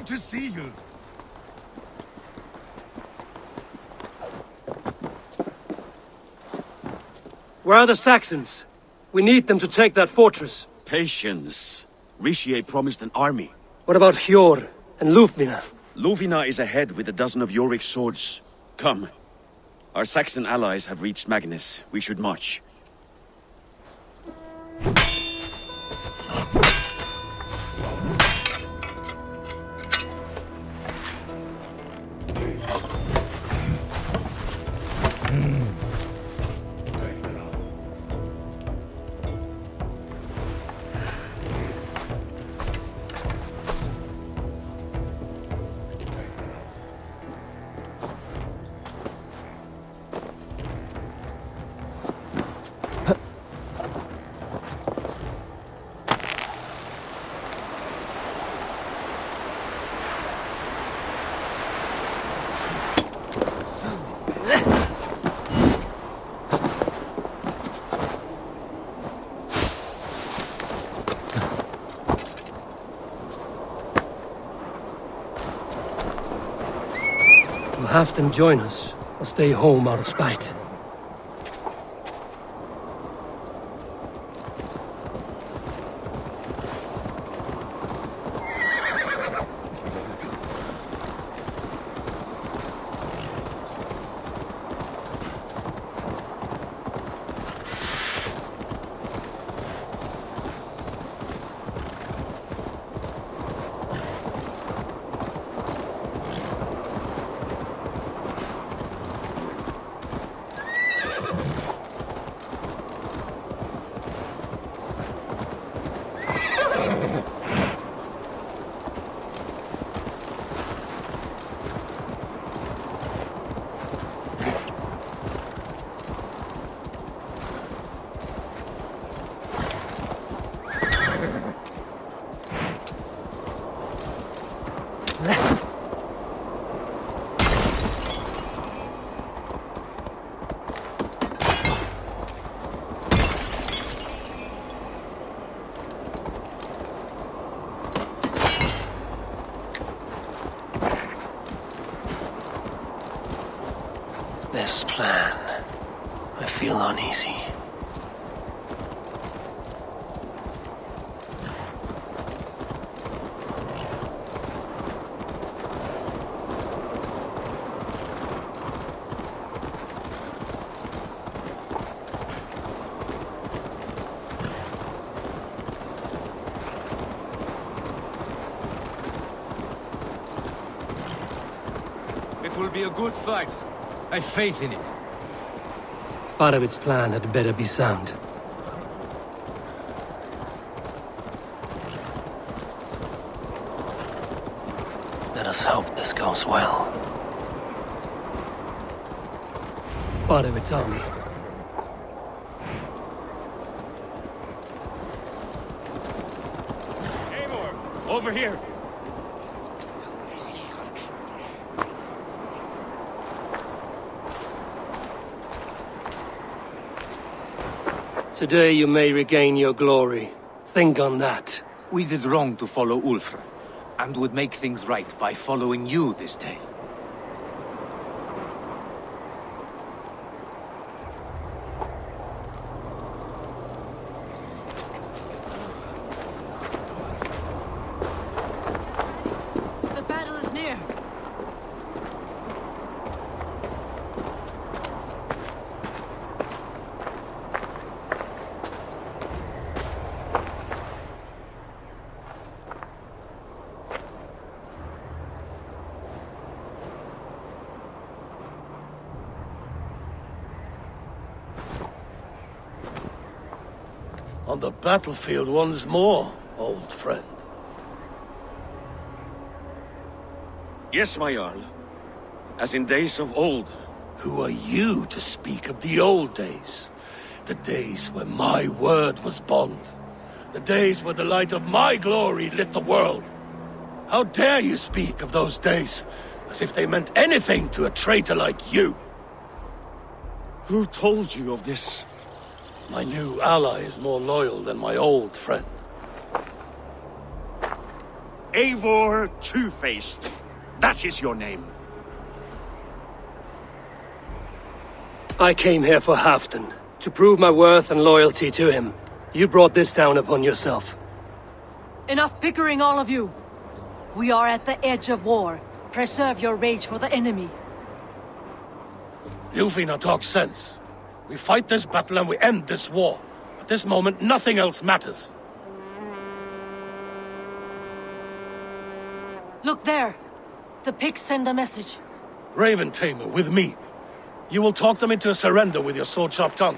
to see you. Where are the Saxons? We need them to take that fortress. Patience. Richier promised an army. What about Hjor and Lufvina? Lufvina is ahead with a dozen of Yorik's swords. Come. Our Saxon allies have reached Magnus. We should march. Will Halfdan join us, or stay home out of spite? This plan, I feel uneasy. It will be a good fight. I have faith in it. Faravid's plan had better be sound. Let us hope this goes well. Faravid's army. Eivor, over here. Today you may regain your glory. Think on that. We did wrong to follow Ulfr, and would make things right by following you this day. The battle is near. On the battlefield once more, old friend. Yes, my Jarl. As in days of old. Who are you to speak of the old days? The days where my word was bond. The days where the light of my glory lit the world. How dare you speak of those days, as if they meant anything to a traitor like you? Who told you of this? My new ally is more loyal than my old friend. Eivor Two-Faced. That is your name. I came here for Halfdan, to prove my worth and loyalty to him. You brought this down upon yourself. Enough bickering, all of you. We are at the edge of war. Preserve your rage for the enemy. Ljufina talks sense. We fight this battle and we end this war. At this moment, nothing else matters. Look there. The Picts send a message. Raven Tamer, with me. You will talk them into a surrender with your sword-sharp tongue.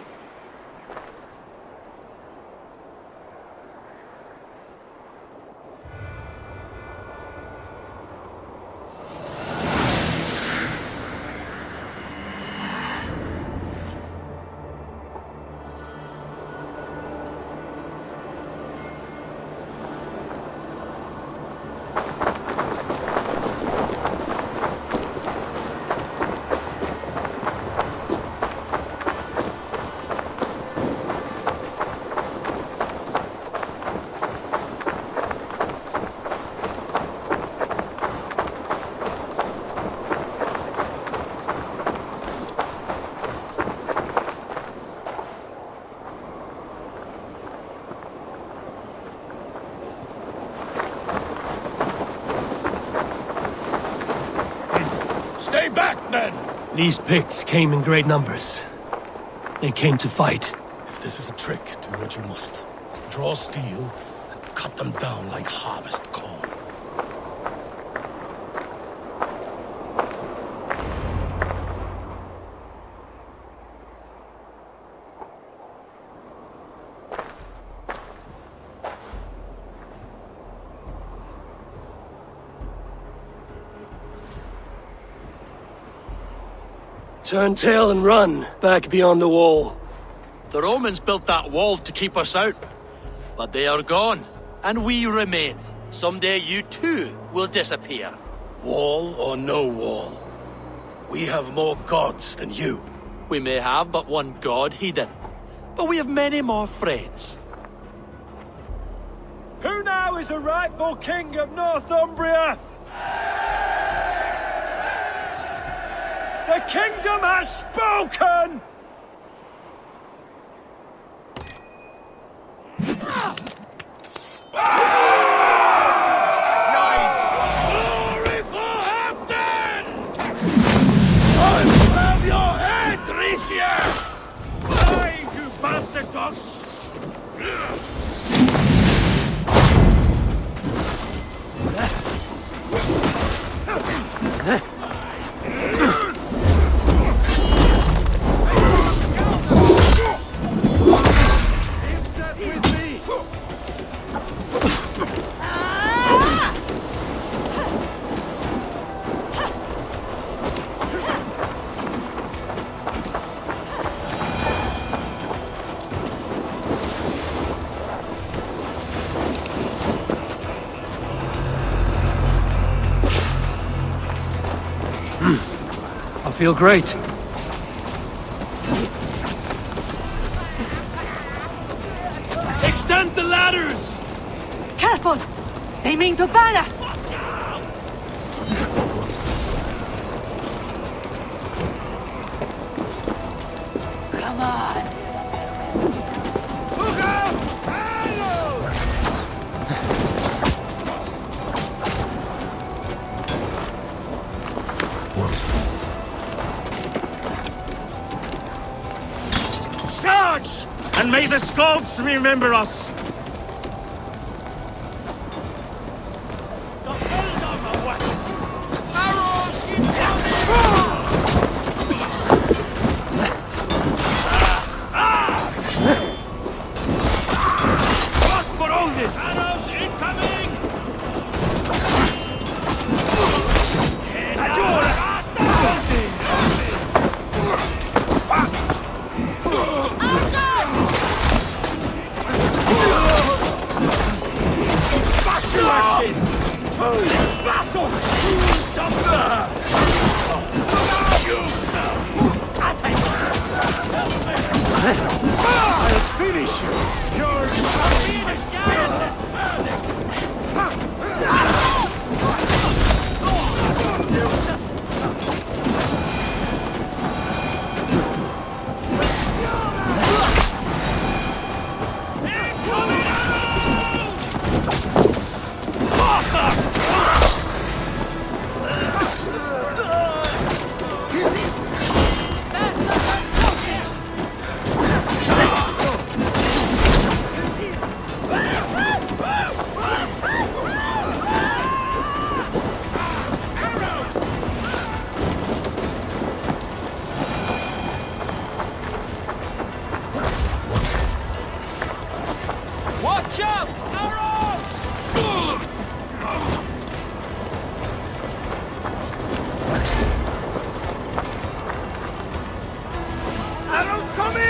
Stay back, men! These Picts came in great numbers. They came to fight. If this is a trick, do what you must. Draw steel and cut them down like harvest corn. Turn tail and run, back beyond the wall. The Romans built that wall to keep us out. But they are gone, and we remain. Someday you too will disappear. Wall or no wall, we have more gods than you. We may have but one god, Hedon, but we have many more friends. Who now is the rightful king of Northumbria? The kingdom has spoken! Glory for Halfdan! I will have your head, Ricia! Fly, you bastard dogs! I feel great. Extend the ladders! Careful! They mean to burn us! Come on! Look out! Arrow! Charge! And may the Skalds remember us! I'll finish you! You're... Watch out! Arrows! Arrows coming!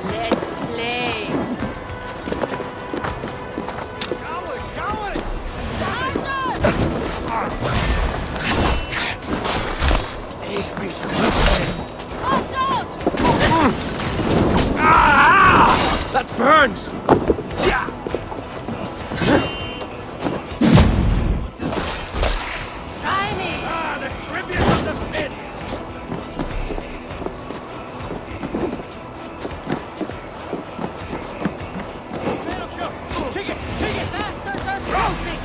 Let's play. That burns! Try me. The tribute of the Picts! Bastards are shouting.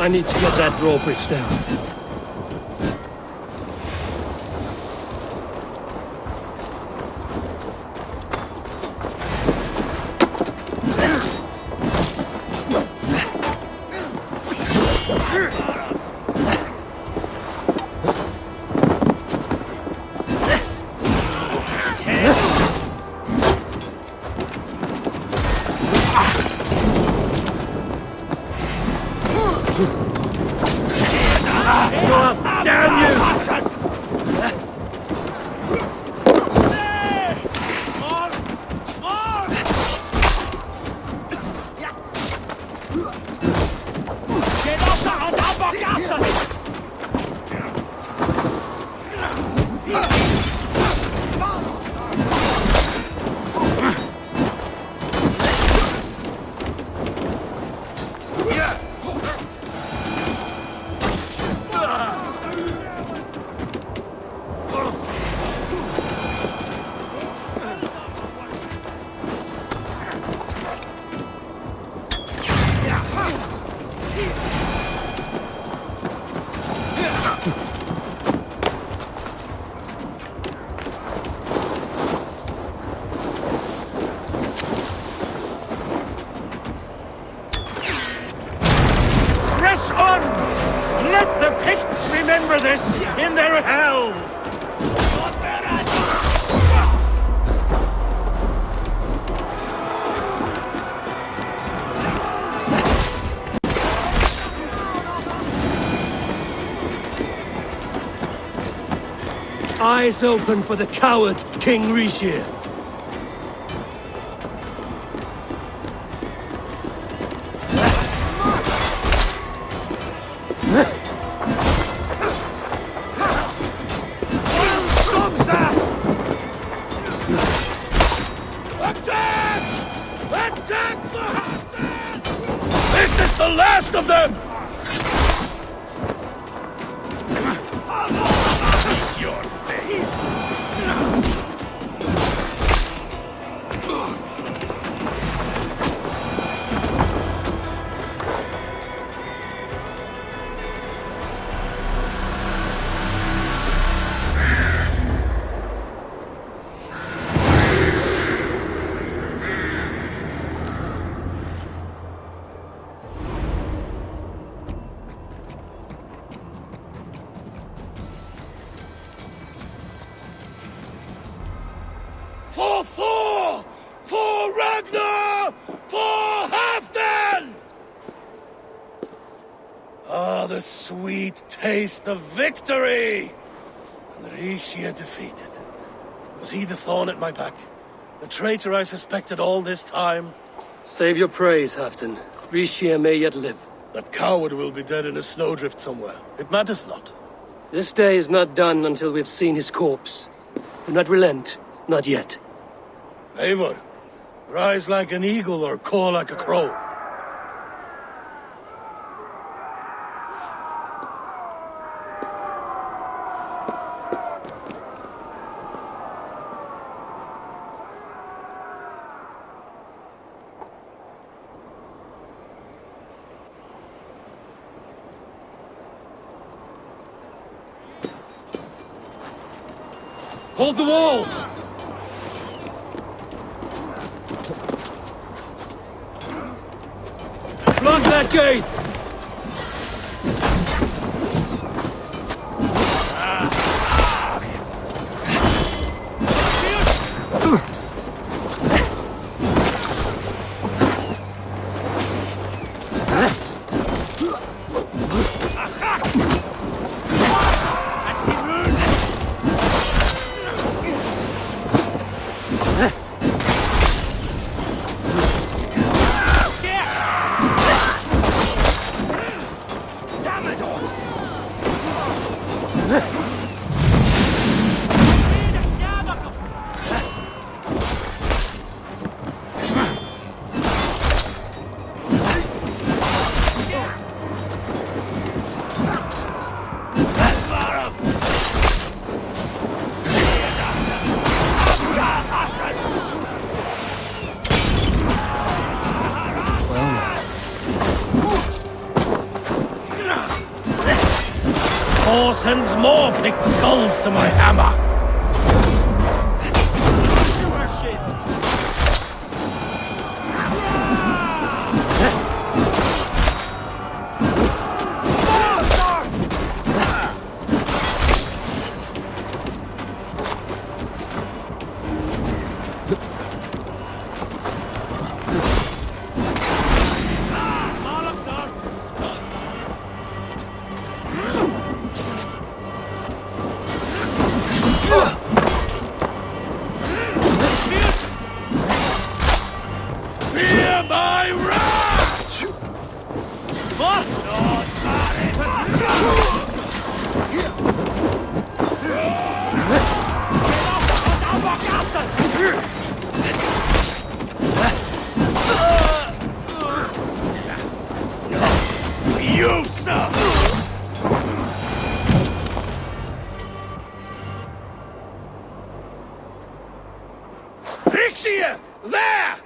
I need to get that drawbridge down. Let the Picts remember this in their hell! Eyes open for the coward, King Rishir. Attack! Attack for Halfdan! This is the last of them! It's your fate! For Thor! For Ragnar! For Halfdan! Ah, the sweet taste of victory! And Rishir defeated. Was he the thorn at my back? The traitor I suspected all this time? Save your praise, Halfdan. Rishir may yet live. That coward will be dead in a snowdrift somewhere. It matters not. This day is not done until we've seen his corpse. Do not relent. Not yet. Eivor, rise like an eagle or caw like a crow. Hold the wall! Block that gate! Thor sends more Pict skulls to my hammer! You, sir! Picts here! There!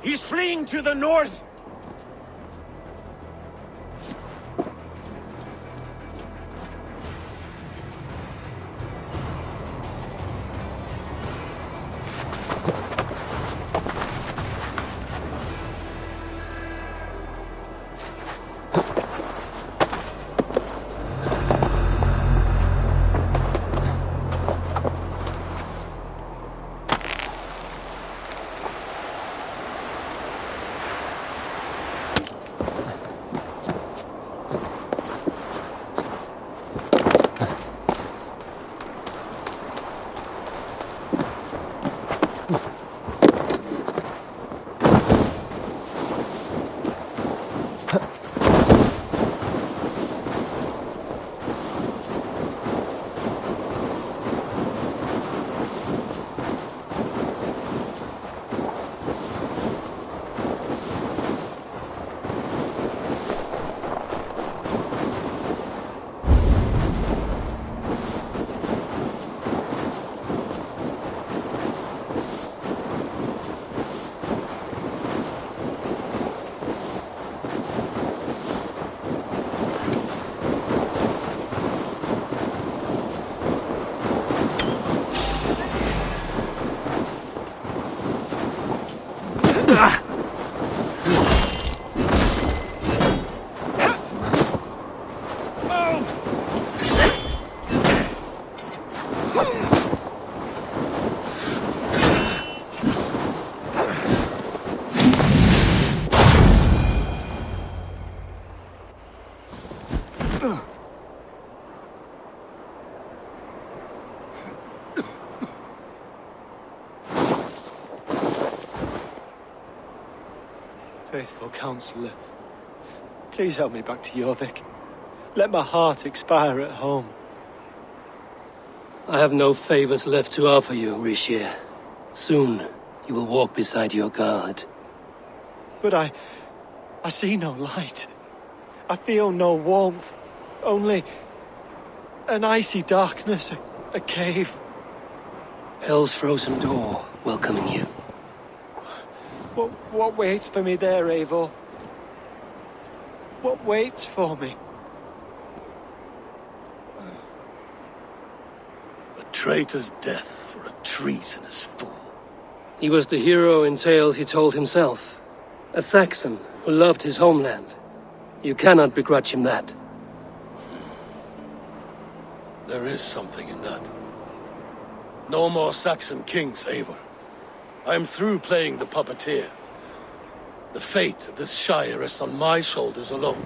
He's fleeing to the north! Faithful counselor, please help me back to Jorvik. Let my heart expire at home. I have no favors left to offer you, Rishir. Soon, you will walk beside your guard. But I see no light. I feel no warmth. Only an icy darkness, a cave. Hell's frozen door welcoming you. What waits for me there, Eivor? What waits for me? A traitor's death for a treasonous fool. He was the hero in tales he told himself. A Saxon who loved his homeland. You cannot begrudge him that. There is something in that. No more Saxon kings, Eivor. I am through playing the puppeteer. The fate of this shire rests on my shoulders alone.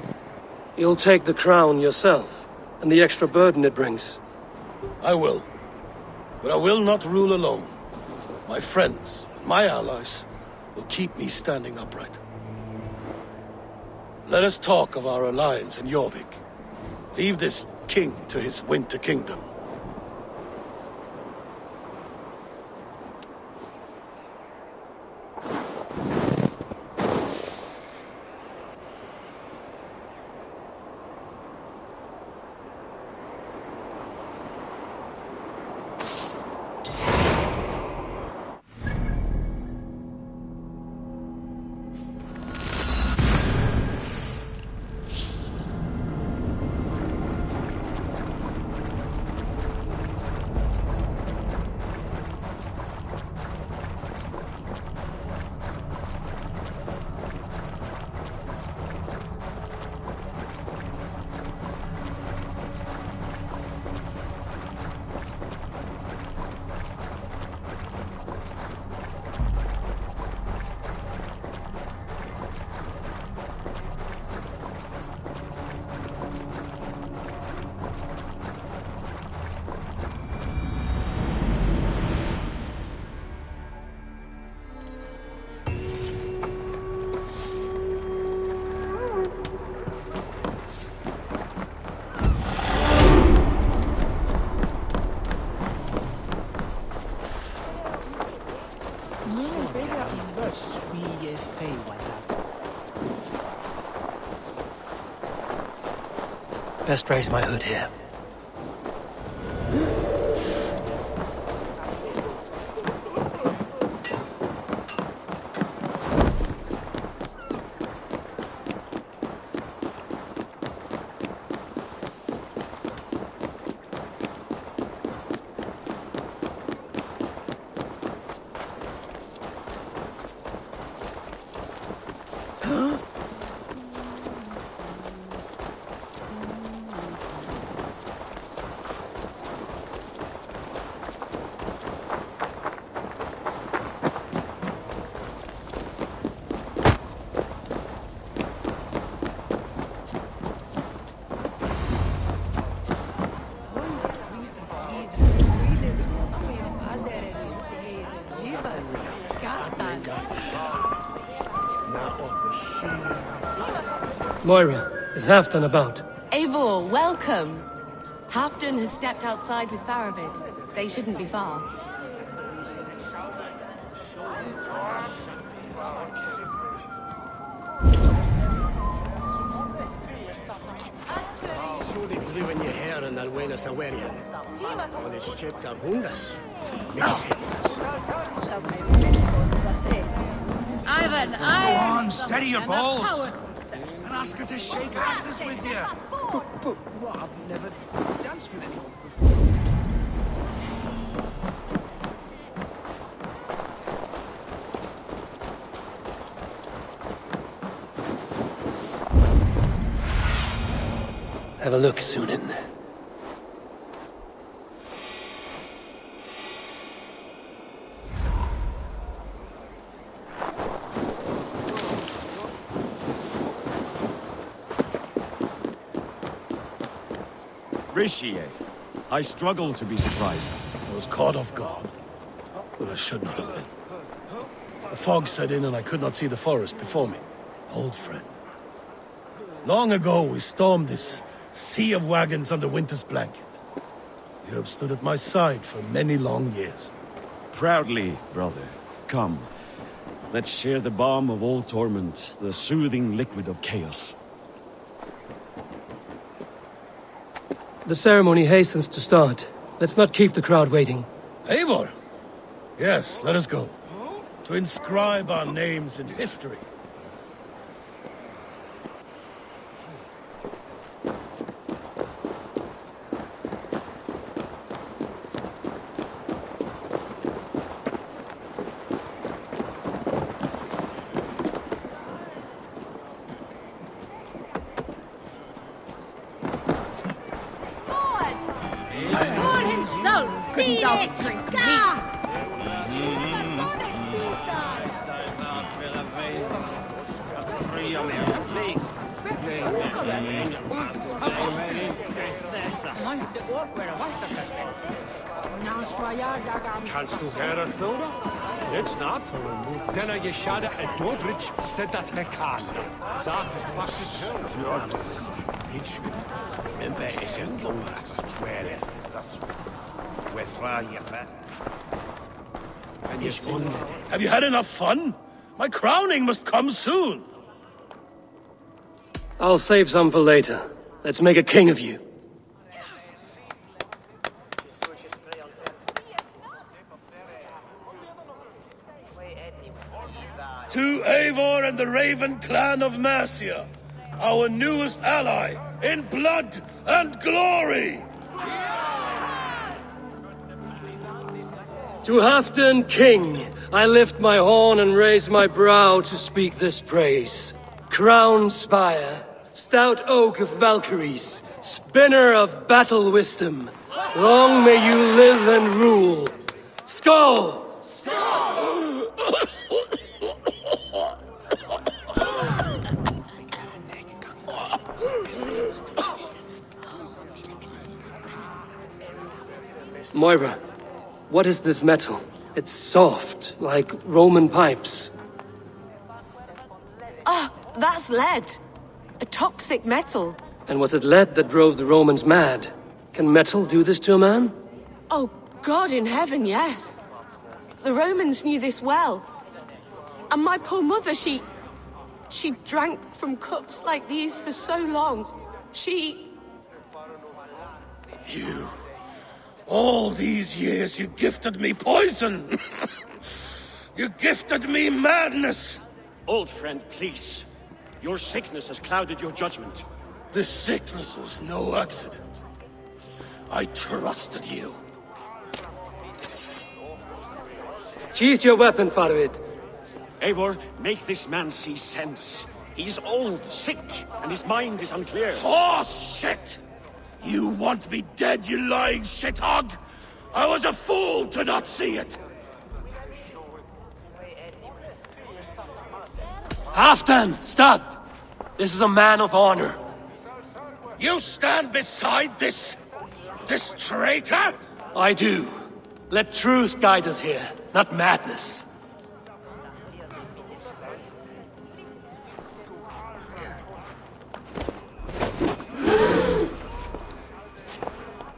You'll take the crown yourself, and the extra burden it brings. I will. But I will not rule alone. My friends, and my allies, will keep me standing upright. Let us talk of our alliance in Jorvik. Leave this king to his winter kingdom. Best raise my hood here. Moira, is Halfdan about? Eivor, welcome. Halfdan has stepped outside with Faravid. They shouldn't be far. Driven your hair and then win us a warrior. On his chipped our hundas. Ivan, Go on, steady your balls. And ask her to shake asses with you. But what? I've never danced with anyone. Have a look, Sunan. Rishi, I struggle to be surprised. I was caught off guard, but I should not have been. The fog set in and I could not see the forest before me. Old friend. Long ago, we stormed this sea of wagons under winter's blanket. You have stood at my side for many long years. Proudly, brother. Come. Let's share the balm of all torment, the soothing liquid of chaos. The ceremony hastens to start. Let's not keep the crowd waiting. Eivor! Yes, let us go. To inscribe our names in history. Lord himself couldn't outdrink me. Kannst du höra Thora? It's not. Then I Yeshada and Dodrich said that he can. That is what it tells. Remember, it's a Thora swear. Have you had enough fun? My crowning must come soon. I'll save some for later. Let's make a king of you. To Eivor and the Raven clan of Mercia, our newest ally in blood and glory! To Halfdan, king, I lift my horn and raise my brow to speak this praise. Crown spire, stout oak of Valkyries, spinner of battle wisdom, long may you live and rule. Skull! Moira, what is this metal? It's soft, like Roman pipes. Ah, that's lead. A toxic metal. And was it lead that drove the Romans mad? Can metal do this to a man? Oh, God in heaven, yes. The Romans knew this well. And my poor mother, she drank from cups like these for so long. You... All these years you gifted me poison! You gifted me madness! Old friend, please. Your sickness has clouded your judgment. This sickness was no accident. I trusted you. Sheath your weapon, Faravid. Eivor, make this man see sense. He's old, sick, and his mind is unclear. Horse shit! You want me dead, you lying shithog? I was a fool to not see it! Halfdan, stop! This is a man of honor. You stand beside this traitor? I do. Let truth guide us here, not madness.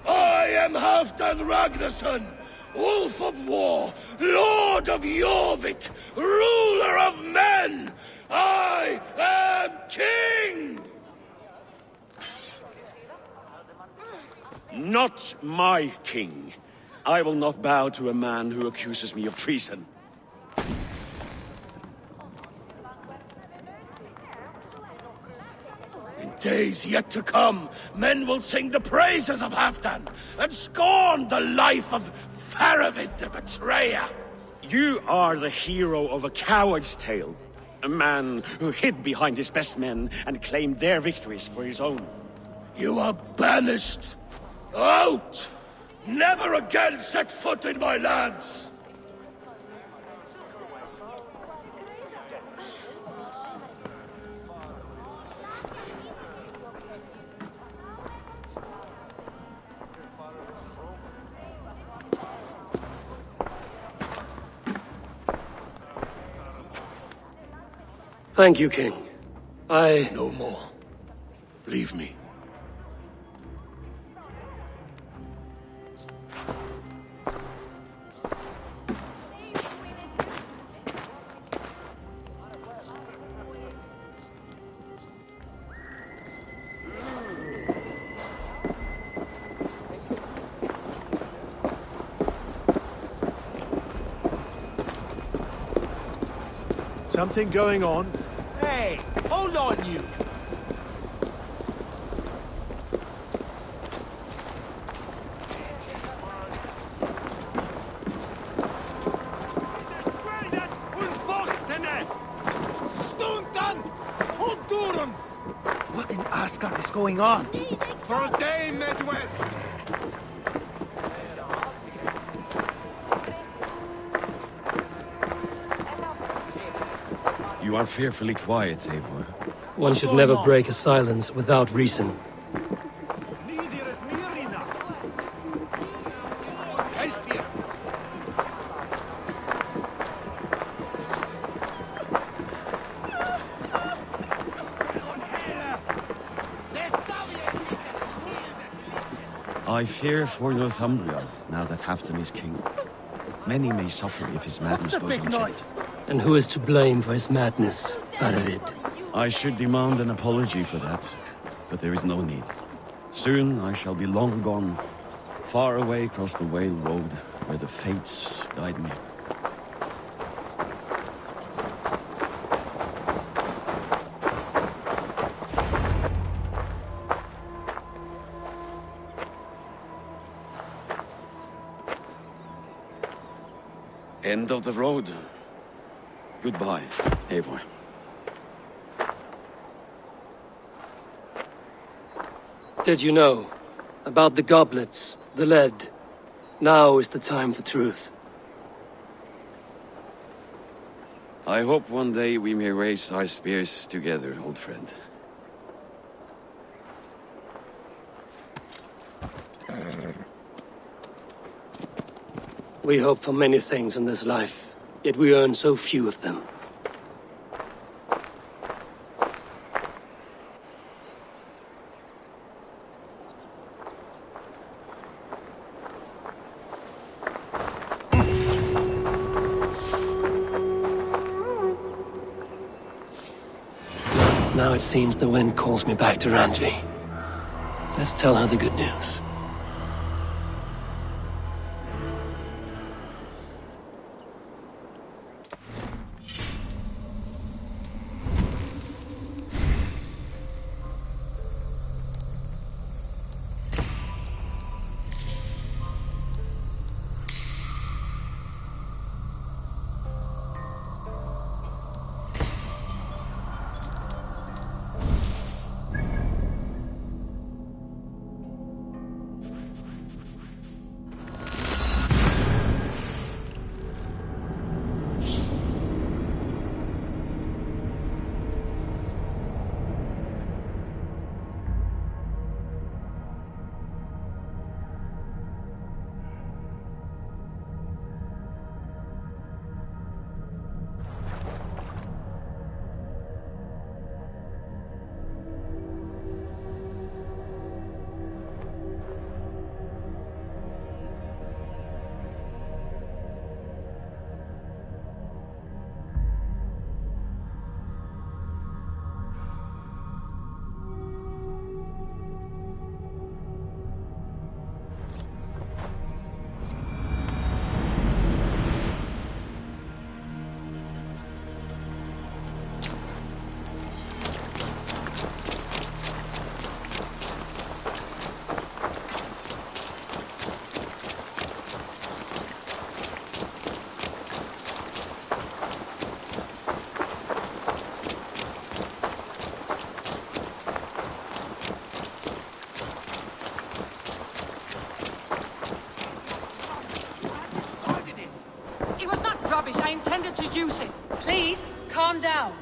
I am Halfdan Ragnarsson, Wolf of War, Lord of Jorvik, ruler of men! I am king! Not my king. I will not bow to a man who accuses me of treason. In days yet to come, men will sing the praises of Halfdan and scorn the life of Faravid the betrayer. You are the hero of a coward's tale. A man who hid behind his best men and claimed their victories for his own. You are banished. Out! Never again set foot in my lands! Thank you, King. No more. Leave me. Something going on? Hey, hold on, you! What in Asgard is going on? For a day, Midwest! You are fearfully quiet, Eivor. One should never break a silence without reason. I fear for Northumbria, now that Halfdan is king. Many may suffer if his madness goes unchecked. And who is to blame for his madness, Faravid? I should demand an apology for that, but there is no need. Soon I shall be long gone, far away across the Whale Road, where the fates guide me. End of the road. Goodbye, Eivor. Did you know about the goblets, the lead? Now is the time for truth. I hope one day we may raise our spears together, old friend. We hope for many things in this life, yet we earn so few of them. Now it seems the wind calls me back to Randvi. Let's tell her the good news. permission to use it. Please, calm down.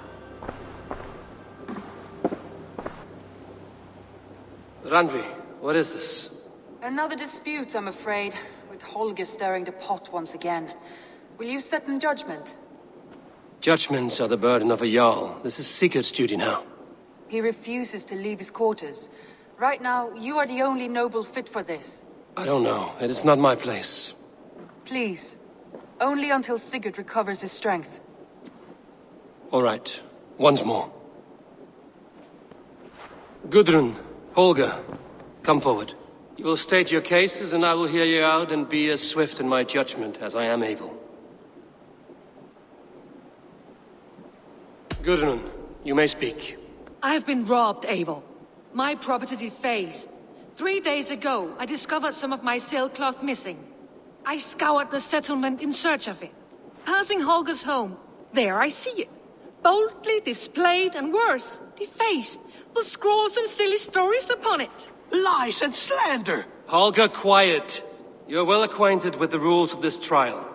Randvi, what is this? Another dispute, I'm afraid, with Holger stirring the pot once again. Will you sit in judgment? Judgments are the burden of a Jarl. This is Sigurd's duty now. He refuses to leave his quarters. Right now, you are the only noble fit for this. I don't know. It is not my place. Please. Only until Sigurd recovers his strength. All right. Once more. Gudrun, Holger, come forward. You will state your cases, and I will hear you out and be as swift in my judgment as I am able. Gudrun, you may speak. I have been robbed, Eivor. My property defaced. 3 days ago, I discovered some of my sailcloth missing. I scoured the settlement in search of it. Passing Holger's home, there I see it. Boldly displayed and worse, defaced, with scrawls and silly stories upon it. Lies and slander! Holger, quiet. You're well acquainted with the rules of this trial.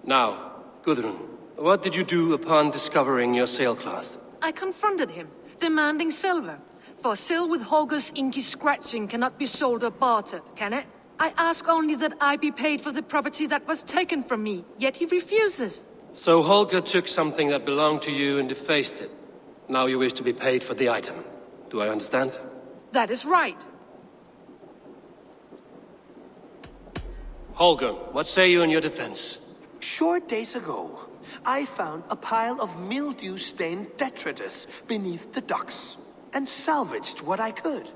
Now, Gudrun, what did you do upon discovering your sailcloth? I confronted him, demanding silver. For sil with Holger's inky scratching cannot be sold or bartered, can it? I ask only that I be paid for the property that was taken from me, yet he refuses. So Holger took something that belonged to you and defaced it. Now you wish to be paid for the item. Do I understand? That is right. Holger, what say you in your defense? Short days ago, I found a pile of mildew-stained detritus beneath the docks, and salvaged what I could.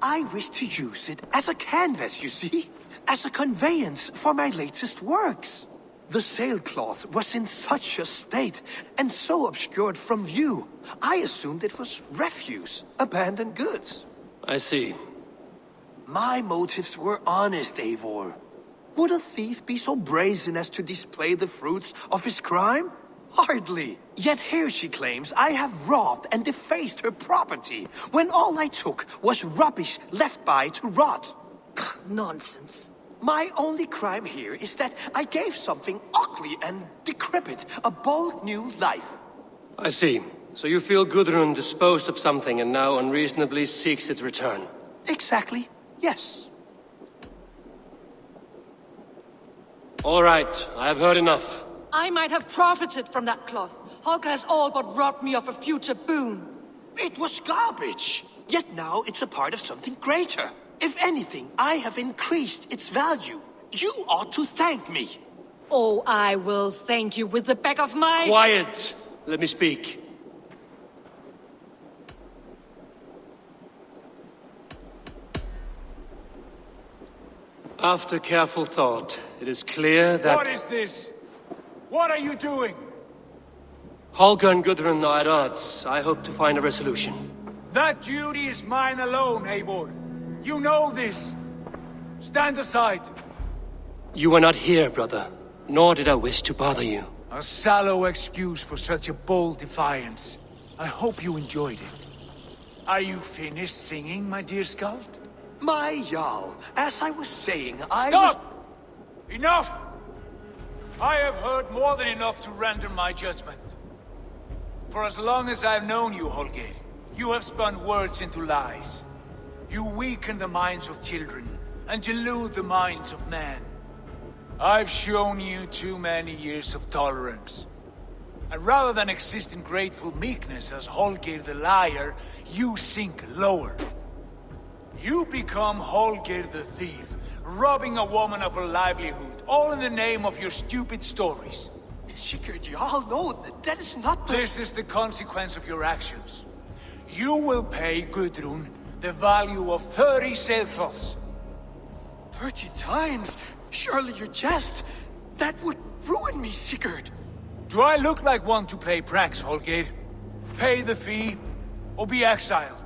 I wish to use it as a canvas, you see? As a conveyance for my latest works. The sailcloth was in such a state, and so obscured from view, I assumed it was refuse, abandoned goods. I see. My motives were honest, Eivor. Would a thief be so brazen as to display the fruits of his crime? Hardly. Yet here she claims I have robbed and defaced her property, when all I took was rubbish left by to rot. Nonsense. My only crime here is that I gave something ugly and decrepit a bold new life. I see. So you feel Gudrun disposed of something and now unreasonably seeks its return? Exactly, yes. All right, I have heard enough. I might have profited from that cloth. Holger has all but robbed me of a future boon. It was garbage. Yet now it's a part of something greater. If anything, I have increased its value. You ought to thank me. Oh, I will thank you with the back of my... Quiet! Let me speak. After careful thought, it is clear that... What is this? What are you doing? Holger and Gudrun are at odds. I hope to find a resolution. That duty is mine alone, Eivor. You know this. Stand aside. You were not here, brother. Nor did I wish to bother you. A sallow excuse for such a bold defiance. I hope you enjoyed it. Are you finished singing, my dear Skald? My Jarl, as I was saying, Stop! Enough! I have heard more than enough to render my judgment. For as long as I've known you, Holger, you have spun words into lies. You weaken the minds of children, and delude the minds of men. I've shown you too many years of tolerance. And rather than exist in grateful meekness as Holger the liar, you sink lower. You become Holger the thief, robbing a woman of her livelihood, all in the name of your stupid stories. Sigurd, you all know that is not the... This is the consequence of your actions. You will pay Gudrun the value of 30 sailcloths. 30 times? Surely you jest. That would ruin me, Sigurd. Do I look like one to play pranks, Holger? Pay the fee, or be exiled.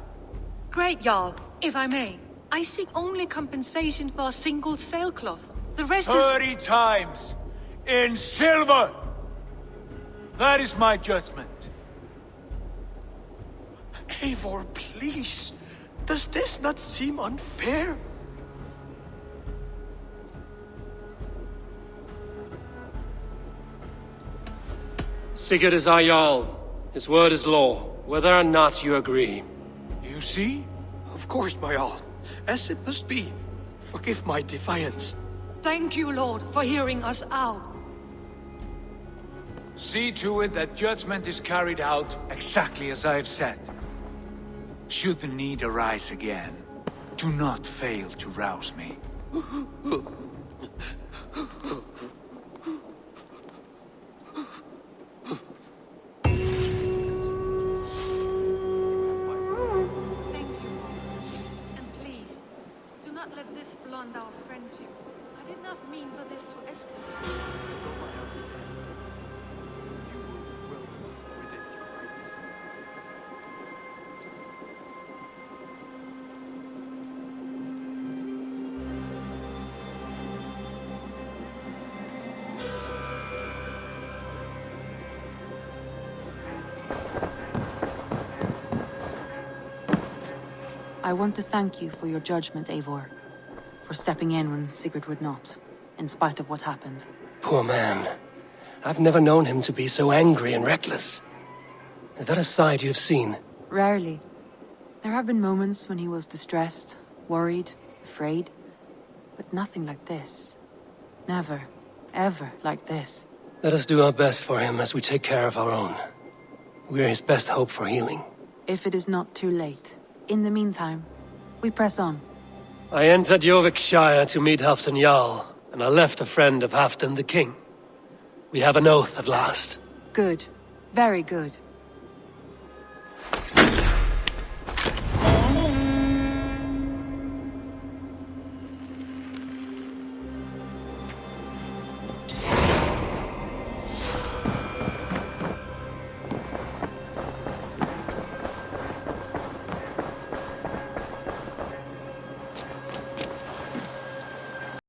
Great, Jarl. If I may, I seek only compensation for a single sailcloth. The rest 30 times! In silver! That is my judgment. Eivor, please. Does this not seem unfair? Sigurd is our Jarl. His word is law, whether or not you agree. You see? Of course, my all. As it must be. Forgive my defiance. Thank you, Lord, for hearing us out. See to it that judgment is carried out exactly as I have said. Should the need arise again, do not fail to rouse me. I want to thank you for your judgment, Eivor. For stepping in when Sigurd would not, in spite of what happened. Poor man. I've never known him to be so angry and reckless. Is that a side you've seen? Rarely. There have been moments when he was distressed, worried, afraid. But nothing like this. Never, ever like this. Let us do our best for him as we take care of our own. We're his best hope for healing. If it is not too late. In the meantime, we press on. I entered Jorvikshire to meet Halfdan Jarl, and I left a friend of Halfdan the King. We have an oath at last. Good. Very good.